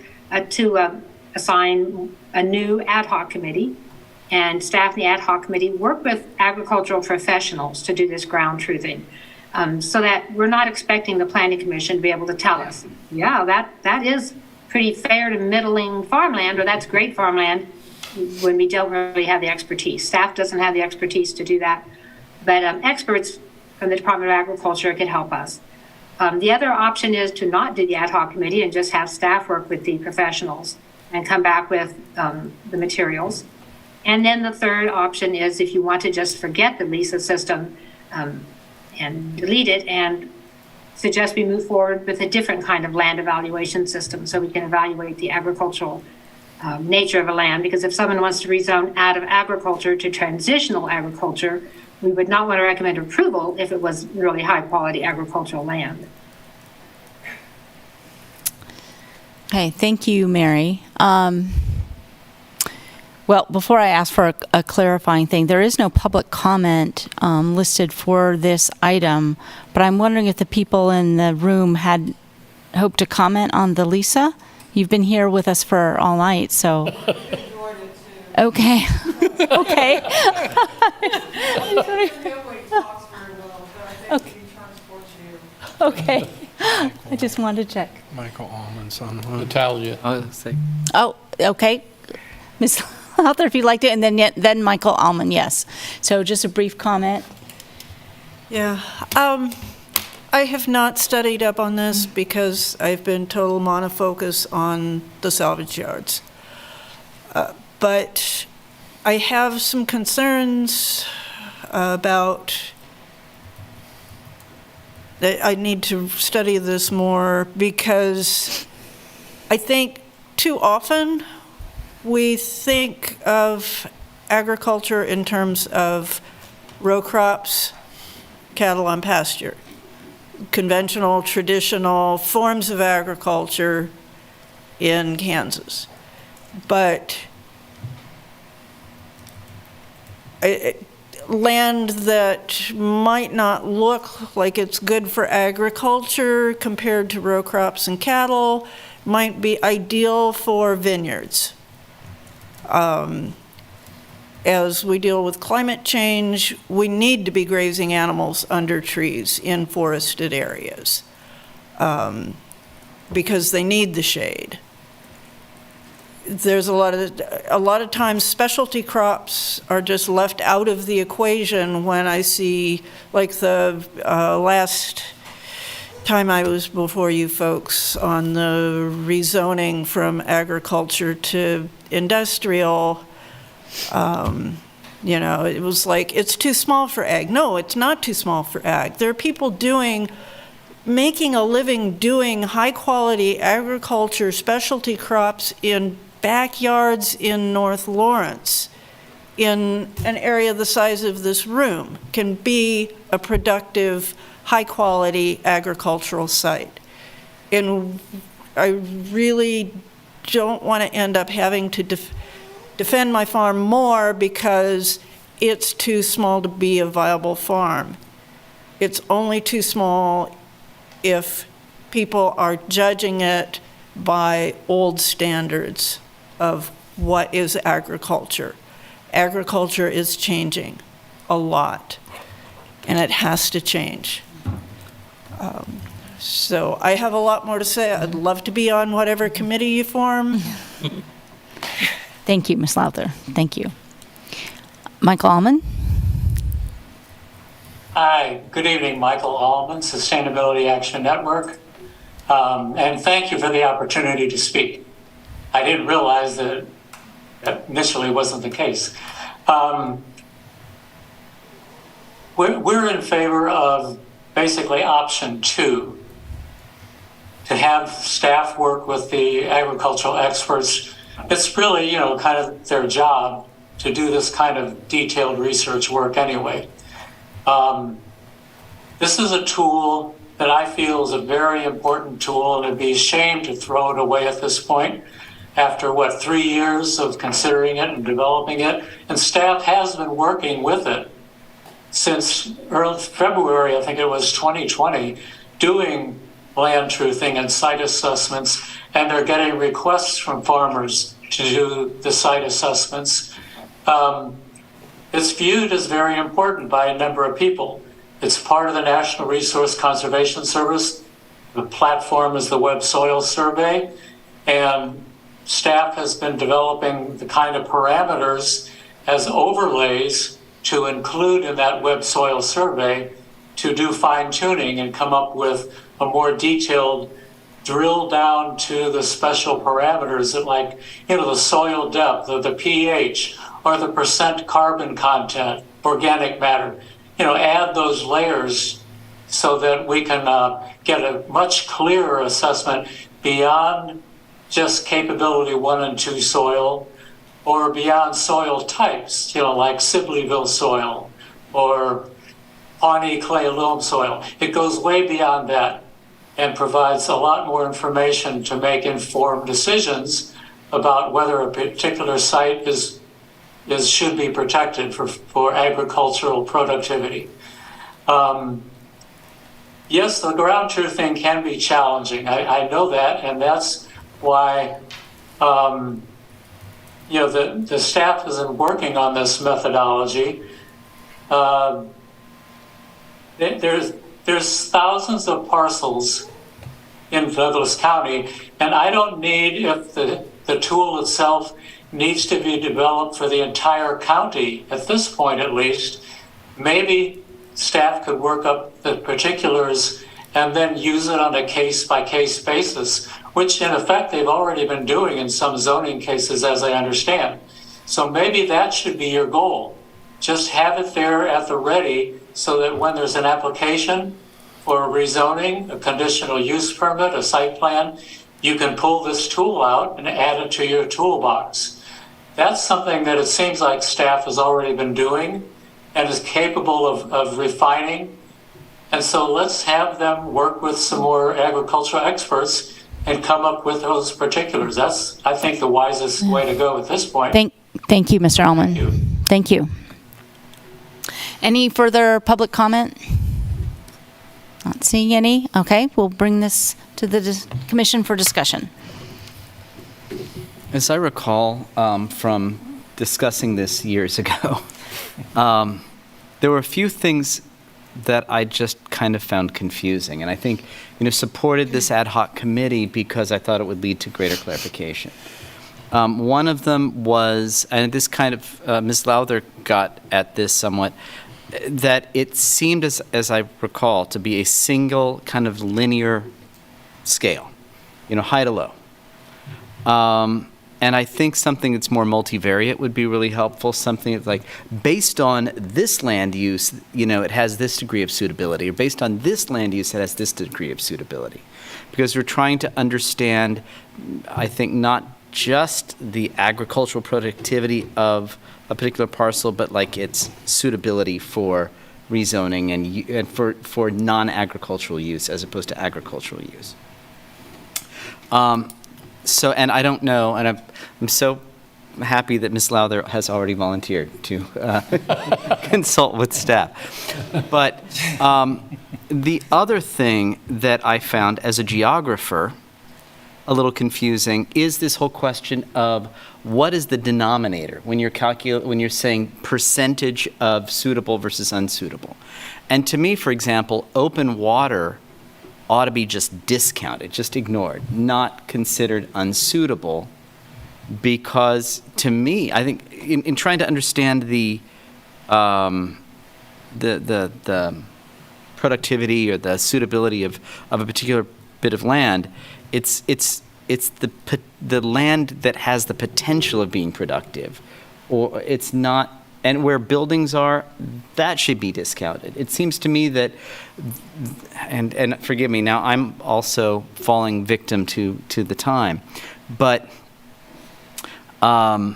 to assign a new ad hoc committee, and staff in the ad hoc committee work with agricultural professionals to do this ground truthing. So that we're not expecting the planning commission to be able to tell us, yeah, that is pretty fair to middling farmland, or that's great farmland, when we don't really have the expertise. Staff doesn't have the expertise to do that, but experts from the Department of Agriculture could help us. The other option is to not do the ad hoc committee and just have staff work with the professionals and come back with the materials. And then the third option is if you want to just forget the LISA system, and delete it and suggest we move forward with a different kind of land evaluation system so we can evaluate the agricultural nature of a land. Because if someone wants to rezone out of agriculture to transitional agriculture, we would not want to recommend approval if it was really high quality agricultural land. Okay, thank you, Mary. Well, before I ask for a clarifying thing, there is no public comment listed for this item, but I'm wondering if the people in the room had hoped to comment on the LISA. You've been here with us for all night, so. Okay. Okay. Okay. I just wanted to check. Michael Almond's on one. Natalia. Oh, okay. Ms. Lowther, if you'd like to, and then Michael Allman, yes. So just a brief comment. Yeah. I have not studied up on this because I've been total monofocus on the salvage yards. But I have some concerns about that. I need to study this more because I think too often we think of agriculture in terms of row crops, cattle on pasture, conventional, traditional forms of agriculture in Kansas. But land that might not look like it's good for agriculture compared to row crops and cattle might be ideal for vineyards. As we deal with climate change, we need to be grazing animals under trees in forested areas because they need the shade. There's a lot of times specialty crops are just left out of the equation when I see, like the last time I was before you folks on the rezoning from agriculture to industrial, You know, it was like, it's too small for ag. No, it's not too small for ag. There are people making a living doing high-quality agriculture, specialty crops in backyards in North Lawrence, in an area the size of this room, can be a productive, high-quality agricultural site. And I really don't want to end up having to defend my farm more because it's too small to be a viable farm. It's only too small if people are judging it by old standards of what is agriculture. Agriculture is changing a lot, and it has to change. So I have a lot more to say. I'd love to be on whatever committee you form. Thank you, Ms. Lowther. Thank you. Michael Allman? Hi, good evening, Michael Allman, Sustainability Action Network. And thank you for the opportunity to speak. I didn't realize that initially wasn't the case. We're in favor of basically option 2, to have staff work with the agricultural experts. It's really, kind of their job to do this kind of detailed research work anyway. This is a tool that I feel is a very important tool, and it'd be a shame to throw it away at this point after, 3 years of considering it and developing it. And staff has been working with it since early February, I think it was 2020, doing land truthing and site assessments, and they're getting requests from farmers to do the site assessments. It's viewed as very important by a number of people. It's part of the National Resource Conservation Service. The platform is the Web Soil Survey, and staff has been developing the kind of parameters as overlays to include in that Web Soil Survey to do fine tuning and come up with a more detailed drill down to the special parameters that, like, the soil depth or the pH or the percent carbon content, organic matter, add those layers so that we can get a much clearer assessment beyond just capability 1 and 2 soil, or beyond soil types, like Sibleyville soil or Pawnee clay loam soil. It goes way beyond that and provides a lot more information to make informed decisions about whether a particular site should be protected for agricultural productivity. Yes, the ground truthing can be challenging. I know that, and that's why the staff isn't working on this methodology. There's thousands of parcels in Douglas County, and I don't need, if the tool itself needs to be developed for the entire county, at this point at least, maybe staff could work up the particulars and then use it on a case-by-case basis, which in effect they've already been doing in some zoning cases, as I understand. So maybe that should be your goal. Just have it there at the ready so that when there's an application for rezoning, a conditional use permit, a site plan, you can pull this tool out and add it to your toolbox. That's something that it seems like staff has already been doing and is capable of refining. And so let's have them work with some more agricultural experts and come up with those particulars. That's, I think, the wisest way to go at this point. Thank you, Mr. Allman. Thank you. Any further public comment? Not seeing any. Okay, we'll bring this to the commission for discussion. As I recall from discussing this years ago, there were a few things that I just kind of found confusing. And I think, supported this ad hoc committee because I thought it would lead to greater clarification. One of them was, and this kind of, Ms. Lowther got at this somewhat, that it seemed, as I recall, to be a single kind of linear scale, high to low. And I think something that's more multivariate would be really helpful. Something that's like, based on this land use, it has this degree of suitability, or based on this land use, it has this degree of suitability. Because we're trying to understand, I think, not just the agricultural productivity of a particular parcel, but like its suitability for rezoning and for non-agricultural use as opposed to agricultural use. So, and I don't know, and I'm so happy that Ms. Lowther has already volunteered to consult with staff. But the other thing that I found as a geographer a little confusing is this whole question of what is the denominator when you're saying percentage of suitable versus unsuitable. And to me, for example, open water ought to be just discounted, just ignored, not considered unsuitable, because to me, I think in trying to understand the productivity or the suitability of a particular bit of land, it's the land that has the potential of being productive, or it's not. And where buildings are, that should be discounted. It seems to me that, and forgive me, now I'm also falling victim to the time, but I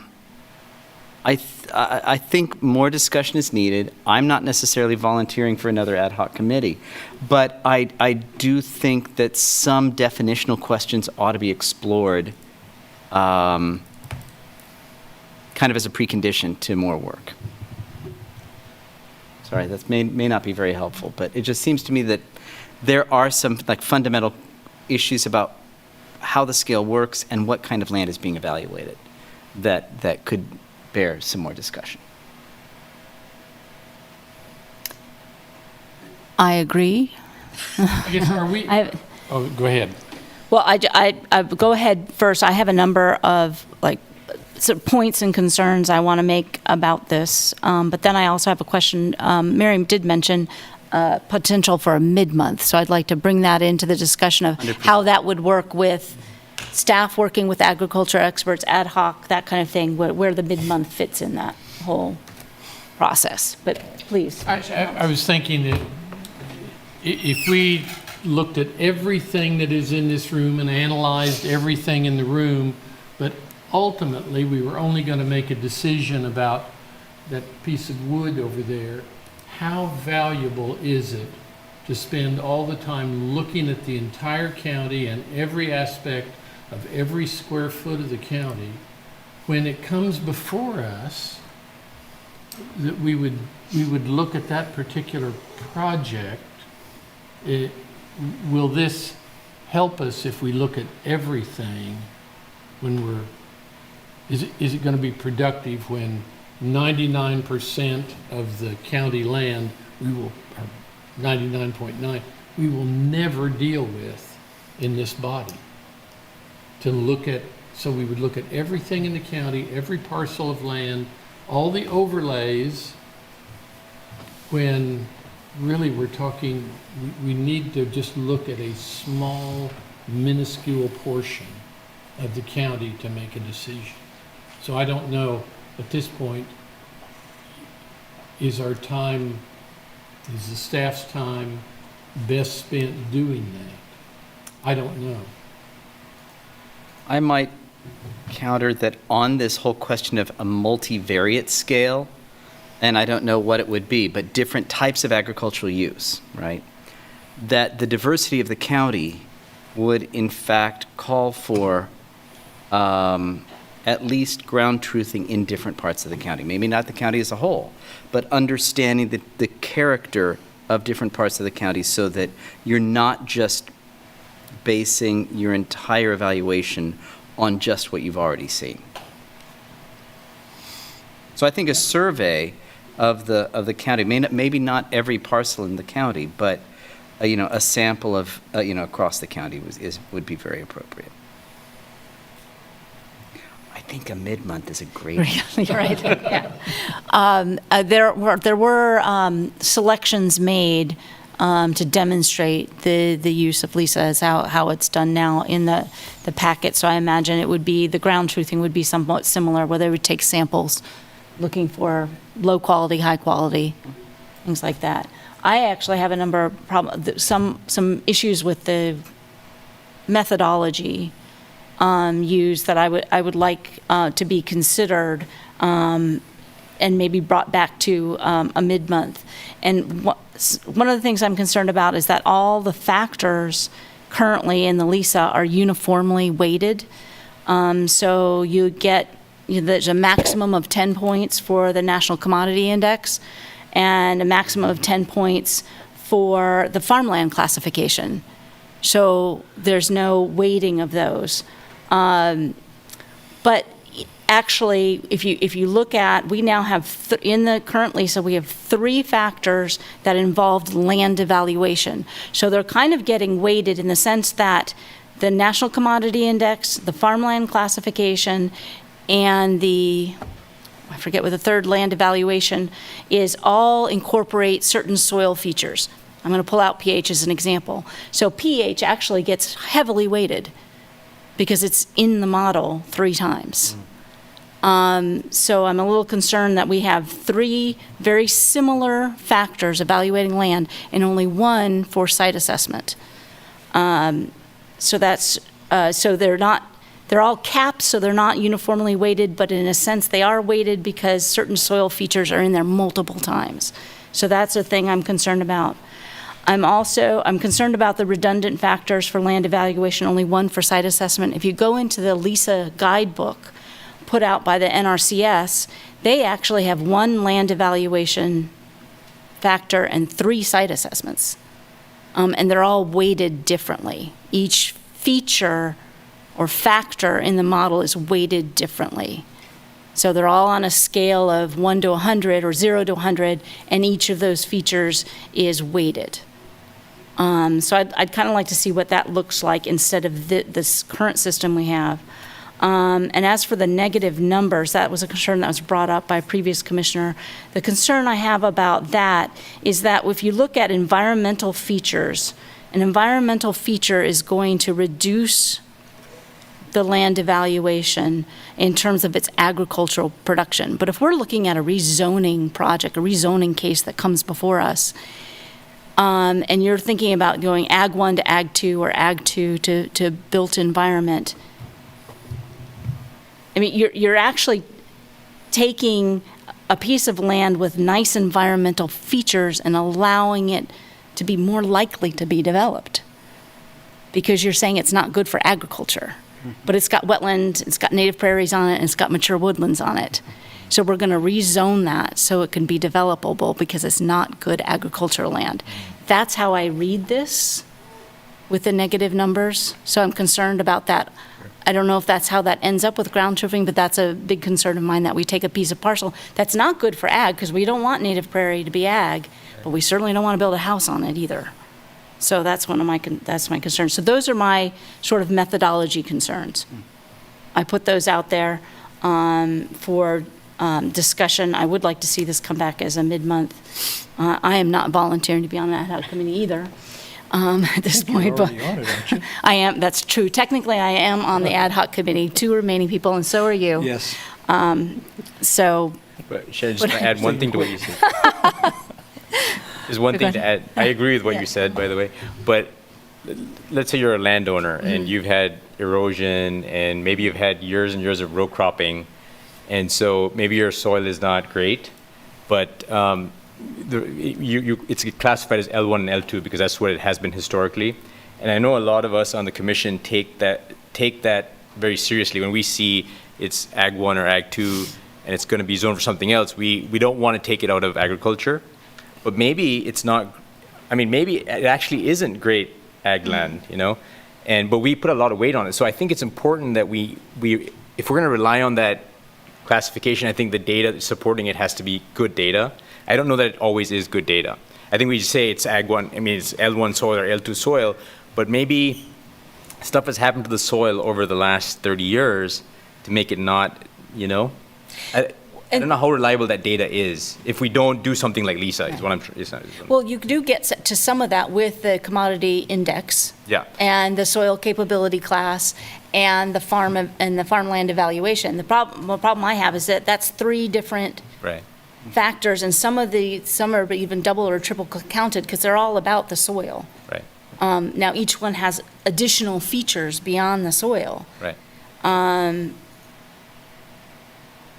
think more discussion is needed. I'm not necessarily volunteering for another ad hoc committee, but I do think that some definitional questions ought to be explored kind of as a precondition to more work. Sorry, that may not be very helpful, but it just seems to me that there are some fundamental issues about how the scale works and what kind of land is being evaluated that could bear some more discussion. I agree. I guess, are we? Go ahead. Well, I go ahead first. I have a number of points and concerns I want to make about this, but then I also have a question. Miriam did mention potential for a mid-month, so I'd like to bring that into the discussion of 100%. How that would work with staff working with agriculture experts, ad hoc, that kind of thing, where the mid-month fits in that whole process. But please. I was thinking that if we looked at everything that is in this room and analyzed everything in the room, but ultimately we were only going to make a decision about that piece of wood over there, how valuable is it to spend all the time looking at the entire county and every aspect of every square foot of the county, when it comes before us that we would look at that particular project? Will this help us if we look at everything when we're, is it going to be productive when 99% of the county land we will, 99.9, we will never deal with in this body? To look at, so we would look at everything in the county, every parcel of land, all the overlays, when really we're talking, we need to just look at a small, minuscule portion of the county to make a decision. So I don't know, at this point, is our time, is the staff's time best spent doing that? I don't know. I might counter that on this whole question of a multivariate scale, and I don't know what it would be, but different types of agricultural use, right? That the diversity of the county would in fact call for at least ground truthing in different parts of the county. Maybe not the county as a whole, but understanding the character of different parts of the county so that you're not just basing your entire evaluation on just what you've already seen. So I think a survey of the county, maybe not every parcel in the county, but a sample of across the county would be very appropriate. I think a mid-month is a great. You're right. Yeah. There were selections made to demonstrate the use of LISA as how it's done now in the packet. So I imagine it would be, the ground truthing would be somewhat similar, where they would take samples looking for low quality, high quality, things like that. I actually have a number of some issues with the methodology used that I would like to be considered and maybe brought back to a mid-month. And one of the things I'm concerned about is that all the factors currently in the LISA are uniformly weighted. So you get, there's a maximum of 10 points for the National Commodity Index and a maximum of 10 points for the farmland classification. So there's no weighting of those. But actually, if you look at, we now have, in the current LISA, we have 3 factors that involved land evaluation. So they're kind of getting weighted in the sense that the National Commodity Index, the farmland classification, and I forget what the third land evaluation is, all incorporate certain soil features. I'm going to pull out pH as an example. So pH actually gets heavily weighted because it's in the model 3 times. So I'm a little concerned that we have 3 very similar factors evaluating land and only 1 for site assessment. So that's, so they're all capped, so they're not uniformly weighted, but in a sense they are weighted because certain soil features are in there multiple times. So that's a thing I'm concerned about. I'm concerned about the redundant factors for land evaluation, only 1 for site assessment. If you go into the LISA guidebook put out by the NRCS, they actually have 1 land evaluation factor and 3 site assessments. And they're all weighted differently. Each feature or factor in the model is weighted differently. So they're all on a scale of 1 to 100 or 0 to 100, and each of those features is weighted. So I'd kind of like to see what that looks like instead of this current system we have. And as for the negative numbers, that was a concern that was brought up by a previous commissioner. The concern I have about that is that if you look at environmental features, an environmental feature is going to reduce the land evaluation in terms of its agricultural production. But if we're looking at a rezoning project, a rezoning case that comes before us, and you're thinking about going Ag 1 to Ag 2 or Ag 2 to built environment, I mean, you're actually taking a piece of land with nice environmental features and allowing it to be more likely to be developed, because you're saying it's not good for agriculture. But it's got wetlands, it's got native prairies on it, and it's got mature woodlands on it. So we're going to rezone that so it can be developable because it's not good agricultural land. That's how I read this with the negative numbers. So I'm concerned about that. I don't know if that's how that ends up with ground truthing, but that's a big concern of mine, that we take a piece of parcel that's not good for ag, because we don't want native prairie to be ag, but we certainly don't want to build a house on it either. So that's my concern. So those are my sort of methodology concerns. I put those out there for discussion. I would like to see this come back as a mid-month. I am not volunteering to be on that ad hoc committee either at this point, but I am. That's true. Technically, I am on the ad hoc committee. 2 remaining people, and so are you. Yes. So. But should I just add one thing to what you said? There's one thing to add. I agree with what you said, by the way. But let's say you're a landowner and you've had erosion and maybe you've had years and years of row cropping. And so maybe your soil is not great, but it's classified as L1 and L2 because that's what it has been historically. And I know a lot of us on the commission take that very seriously. When we see it's Ag 1 or Ag 2 and it's going to be zoned for something else, we don't want to take it out of agriculture. But maybe it's not, I mean, maybe it actually isn't great ag land, you know, but we put a lot of weight on it. So I think it's important that we if we're going to rely on that classification, I think the data supporting it has to be good data. I don't know that it always is good data. I think we just say it's Ag 1, I mean, it's L1 soil or L2 soil, but maybe stuff has happened to the soil over the last 30 years to make it not, you know. I don't know how reliable that data is if we don't do something like Lisa, is what I'm trying. Well, you do get to some of that with the commodity index. Yeah. And the soil capability class and the farmland evaluation. The problem I have is that that's 3 different Right. factors, and some are even double or triple counted because they're all about the soil. Right. Now each one has additional features beyond the soil. Right.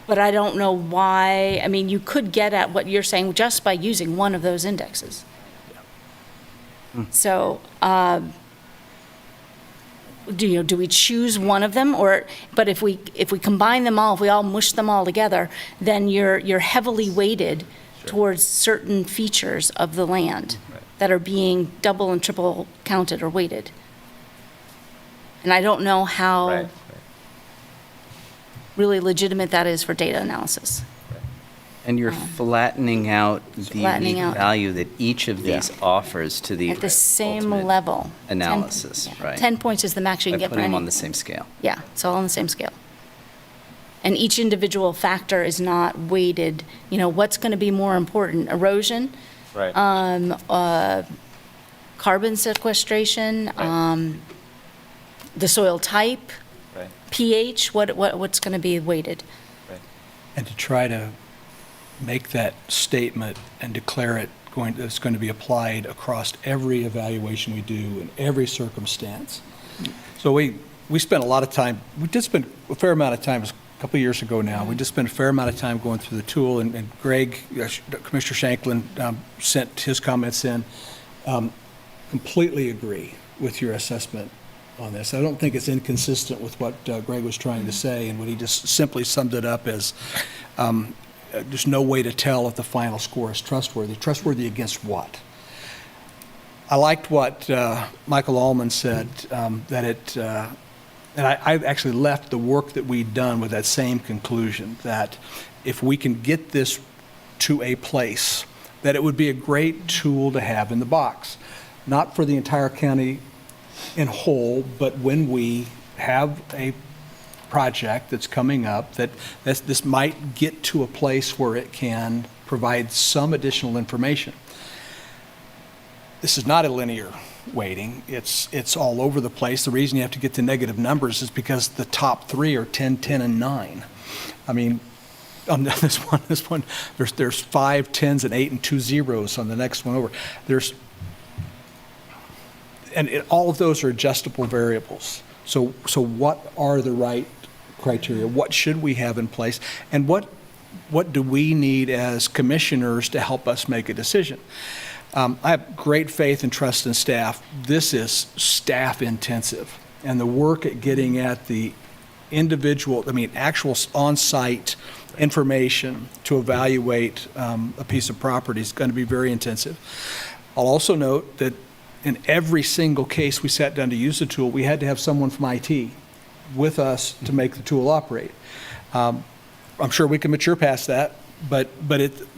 But I don't know why. I mean, you could get at what you're saying just by using one of those indexes. So, do we choose one of them, but if we combine them all, if we all mush them all together, then you're heavily weighted towards certain features of the land that are being double and triple counted or weighted. And I don't know how really legitimate that is for data analysis. And you're flattening out the flattening unique out. value that each of these offers to the At the same ultimate level. analysis, 10, right? 10 points is the max you can By get for putting them on anything. the same scale. Yeah, it's all on the same scale. And each individual factor is not weighted, what's going to be more important? Erosion? Right. Carbon sequestration? The soil type? Right. pH? What's going to be weighted? And to try to make that statement and declare it it's going to be applied across every evaluation we do in every circumstance. So we spent a lot of time, we did spend a fair amount of time, it was a couple of years ago now, we just spent a fair amount of time going through the tool, and Greg, Commissioner Shanklin sent his comments in. Completely agree with your assessment on this. I don't think it's inconsistent with what Greg was trying to say, and when he just simply summed it up as there's no way to tell if the final score is trustworthy. Trustworthy against what? I liked what Michael Allman said, and I actually left the work that we'd done with that same conclusion, that if we can get this to a place, that it would be a great tool to have in the box. Not for the entire county in whole, but when we have a project that's coming up, that this might get to a place where it can provide some additional information. This is not a linear weighting. It's all over the place. The reason you have to get to negative numbers is because the top 3 are 10, 10, and 9. I mean, on this one, there's 5 10s and 8 and 2 zeros on the next one over. All of those are adjustable variables. So what are the right criteria? What should we have in place? And what do we need as commissioners to help us make a decision? I have great faith and trust in staff. This is staff intensive. And the work at getting at the individual, actual on-site information to evaluate a piece of property is going to be very intensive. I'll also note that in every single case we sat down to use the tool, we had to have someone from IT with us to make the tool operate. I'm sure we can mature past that, but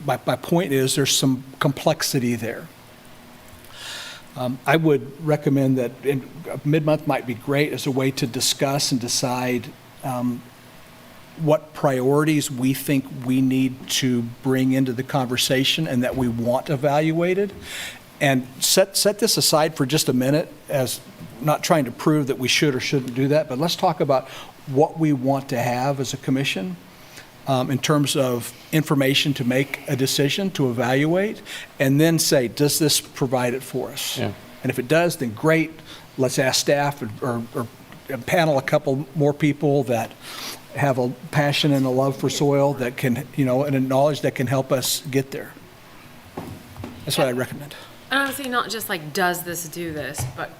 my point is there's some complexity there. I would recommend that mid-month might be great as a way to discuss and decide what priorities we think we need to bring into the conversation and that we want evaluated. And set this aside for just a minute, as not trying to prove that we should or shouldn't do that, but let's talk about what we want to have as a commission in terms of information to make a decision, to evaluate, and then say, does this provide it for us? Yeah. And if it does, then great. Let's ask staff or panel a couple more people that have a passion and a love for soil that can, and a knowledge that can help us get there. That's what I recommend. And honestly, not just like, does this do this, but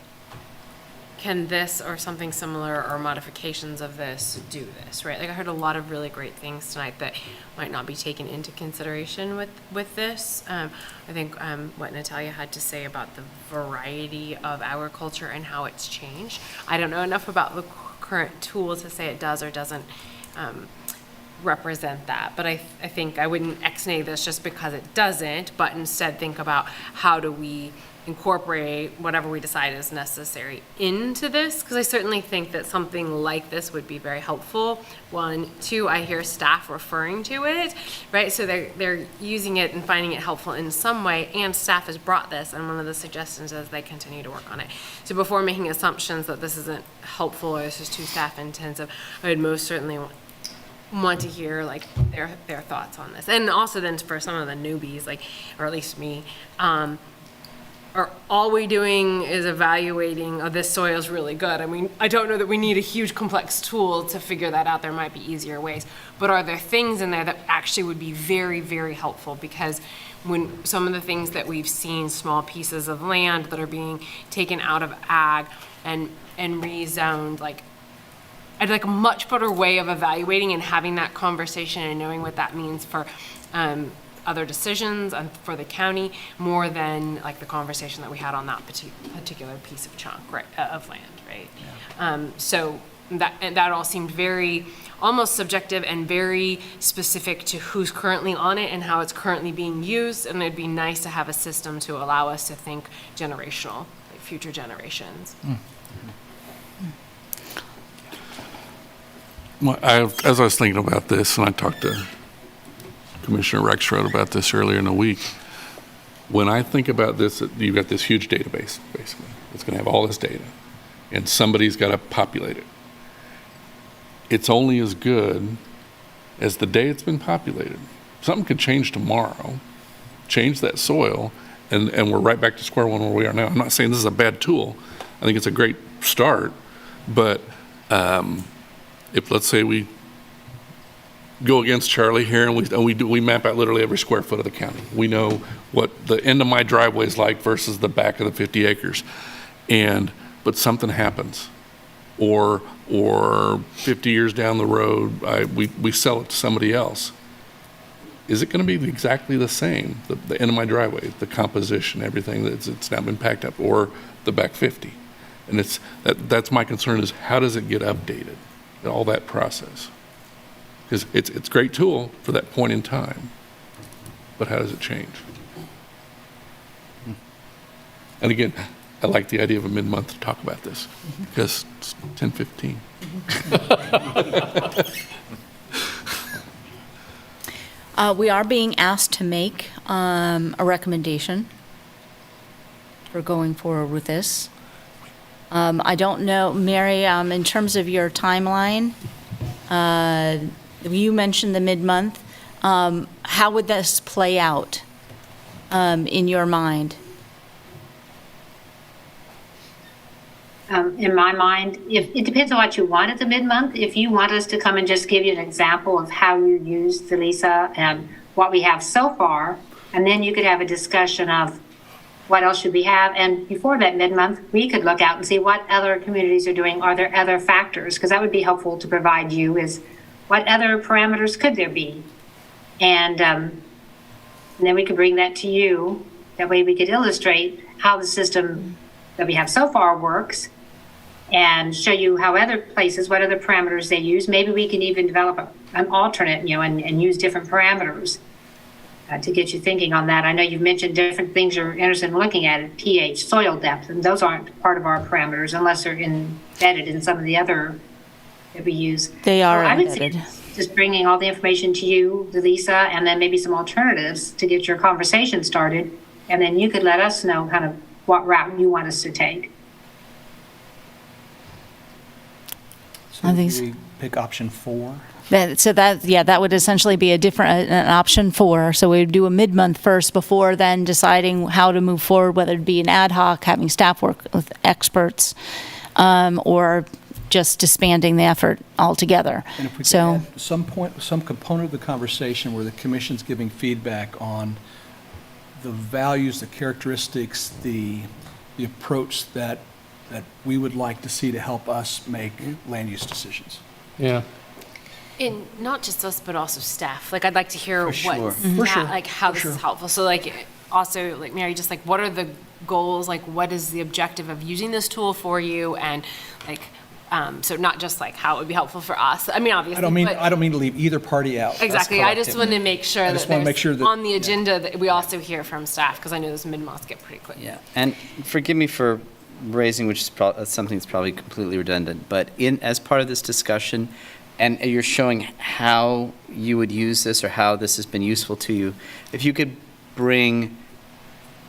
can this or something similar or modifications of this do this, right? Like I heard a lot of really great things tonight that might not be taken into consideration with this. I think what Natalia had to say about the variety of agriculture and how it's changed. I don't know enough about the current tool to say it does or doesn't represent that, but I think I wouldn't ex-nay this just because it doesn't, but instead think about how do we incorporate whatever we decide is necessary into this, because I certainly think that something like this would be very helpful. One, two, I hear staff referring to it, right? So they're using it and finding it helpful in some way, and staff has brought this, and one of the suggestions is they continue to work on it. So before making assumptions that this isn't helpful or this is too staff intensive, I would most certainly want to hear like their thoughts on this. And also then for some of the newbies, like, or at least me, are all we doing is evaluating, oh, this soil is really good. I mean, I don't know that we need a huge complex tool to figure that out. There might be easier ways. But are there things in there that actually would be very, very helpful? Because when some of the things that we've seen, small pieces of land that are being taken out of ag and rezoned, like, I'd like a much better way of evaluating and having that conversation and knowing what that means for other decisions and for the county, more than like the conversation that we had on that particular piece of chunk, right, of land, right? Yeah. So that all seemed very almost subjective and very specific to who's currently on it and how it's currently being used. And it'd be nice to have a system to allow us to think generational, like future generations. Well, as I was thinking about this, and I talked to Commissioner Rexroth about this earlier in the week, when I think about this, you've got this huge database, basically. It's going to have all this data, and somebody's got to populate it. It's only as good as the day it's been populated. Something could change tomorrow, change that soil, and we're right back to square one where we are now. I'm not saying this is a bad tool. I think it's a great start, but if, let's say, we go against Charlie here and we map out literally every square foot of the county. We know what the end of my driveway is like versus the back of the 50 acres. But something happens. Or 50 years down the road, we sell it to somebody else. Is it going to be exactly the same, the end of my driveway, the composition, everything it's now been packed up, or the back 50? And that's my concern, is how does it get updated, all that process? Because it's a great tool for that point in time, but how does it change? And again, I like the idea of a mid-month to talk about this, because it's 10:15. We are being asked to make a recommendation for going forward with this. I don't know, Mary, in terms of your timeline, you mentioned the mid-month. How would this play out in your mind? In my mind, it depends on what you want at the mid-month. If you want us to come and just give you an example of how you use the Lisa and what we have so far, and then you could have a discussion of what else should we have. And before that mid-month, we could look out and see what other communities are doing. Are there other factors? Because that would be helpful to provide you, is what other parameters could there be? And then we could bring that to you. That way we could illustrate how the system that we have so far works, and show you how other places, what other parameters they use. Maybe we can even develop an alternate, and use different parameters to get you thinking on that. I know you've mentioned different things you're interested in looking at, pH, soil depth, and those aren't part of our parameters unless they're embedded in some of the other that we use. They are embedded. embedded. I would say just bringing all the information to you, Lisa, and then maybe some alternatives to get your conversation started, and then you could let us know kind of what route you want us to take. So we pick option 4? That would essentially be an option 4. So we would do a mid-month first before then deciding how to move forward, whether it be an ad hoc, having staff work with experts, or just disbanding the effort altogether. And if we could add some component of the conversation where the commission's giving feedback on the values, the characteristics, the approach that we would like to see to help us make land use decisions. Yeah. And not just us, but also staff. Like, I'd like to hear like how this is helpful. So like, also like Mary, just like, what are the goals? Like, what is the objective of using this tool for you? And like, So not just like how it would be helpful for us. I mean, obviously. I don't mean to leave either party out. That's Exactly. I correct. just wanted to make sure that there's that on the agenda that we also hear from staff, because I know those mid-months get pretty quick. Yeah, and forgive me for raising, which is something that's probably completely redundant, but as part of this discussion, and you're showing how you would use this or how this has been useful to you, if you could bring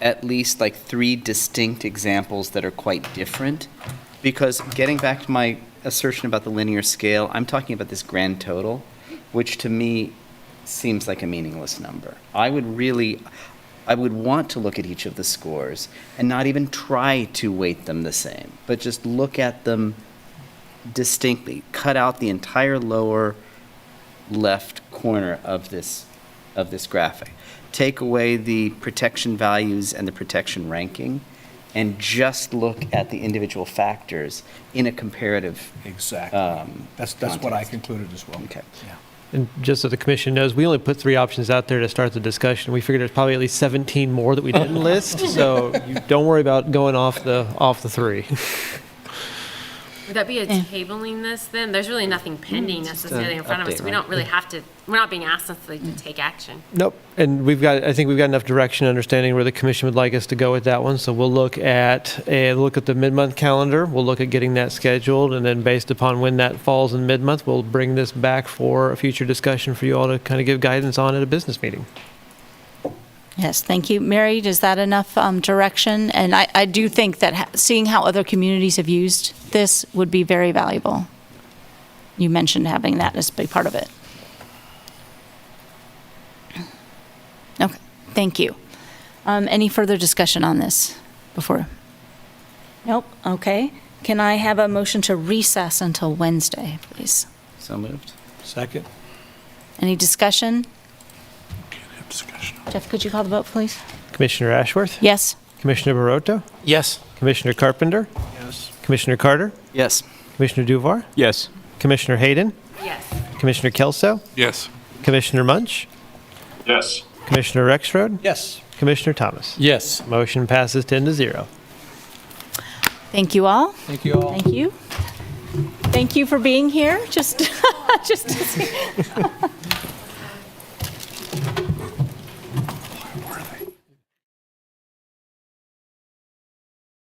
at least like 3 distinct examples that are quite different, because getting back to my assertion about the linear scale, I'm talking about this grand total, which to me seems like a meaningless number. I would want to look at each of the scores and not even try to weight them the same, but just look at them distinctly. Cut out the entire lower left corner of this graphic. Take away the protection values and the protection ranking, and just look at the individual factors in a comparative. Exactly. That's what I concluded as well. Okay. Yeah. And just so the commission knows, we only put 3 options out there to start the discussion. We figured there's probably at least 17 more that we didn't list, so you don't worry about going off the 3. Would that be a tabling this then? There's really nothing pending necessarily in front of us, so we don't really have to, we're not being asked necessarily to take action. Nope. And I think we've got enough direction and understanding where the commission would like us to go with that one. So we'll look at the mid-month calendar. We'll look at getting that scheduled, and then based upon when that falls in mid-month, we'll bring this back for a future discussion for you all to kind of give guidance on at a business meeting. Yes, thank you. Mary, is that enough direction? And I do think that seeing how other communities have used this would be very valuable. You mentioned having that as a big part of it. Okay, thank you. Any further discussion on this before? Nope, okay. Can I have a motion to recess until Wednesday, please? So moved. Second. Any discussion? Discussion. Jeff, could you call the vote, please? Commissioner Ashworth? Yes. Commissioner Barotto? Yes. Commissioner Carpenter? Yes. Commissioner Carter? Yes. Commissioner Duvar? Yes. Commissioner Hayden? Yes. Commissioner Kelso? Yes. Commissioner Munch? Yes. Commissioner Rexroad? Yes. Commissioner Thomas? Yes. Motion passes 10-0. Thank you all. Thank you all. Thank you. Thank you for being here. Just to see.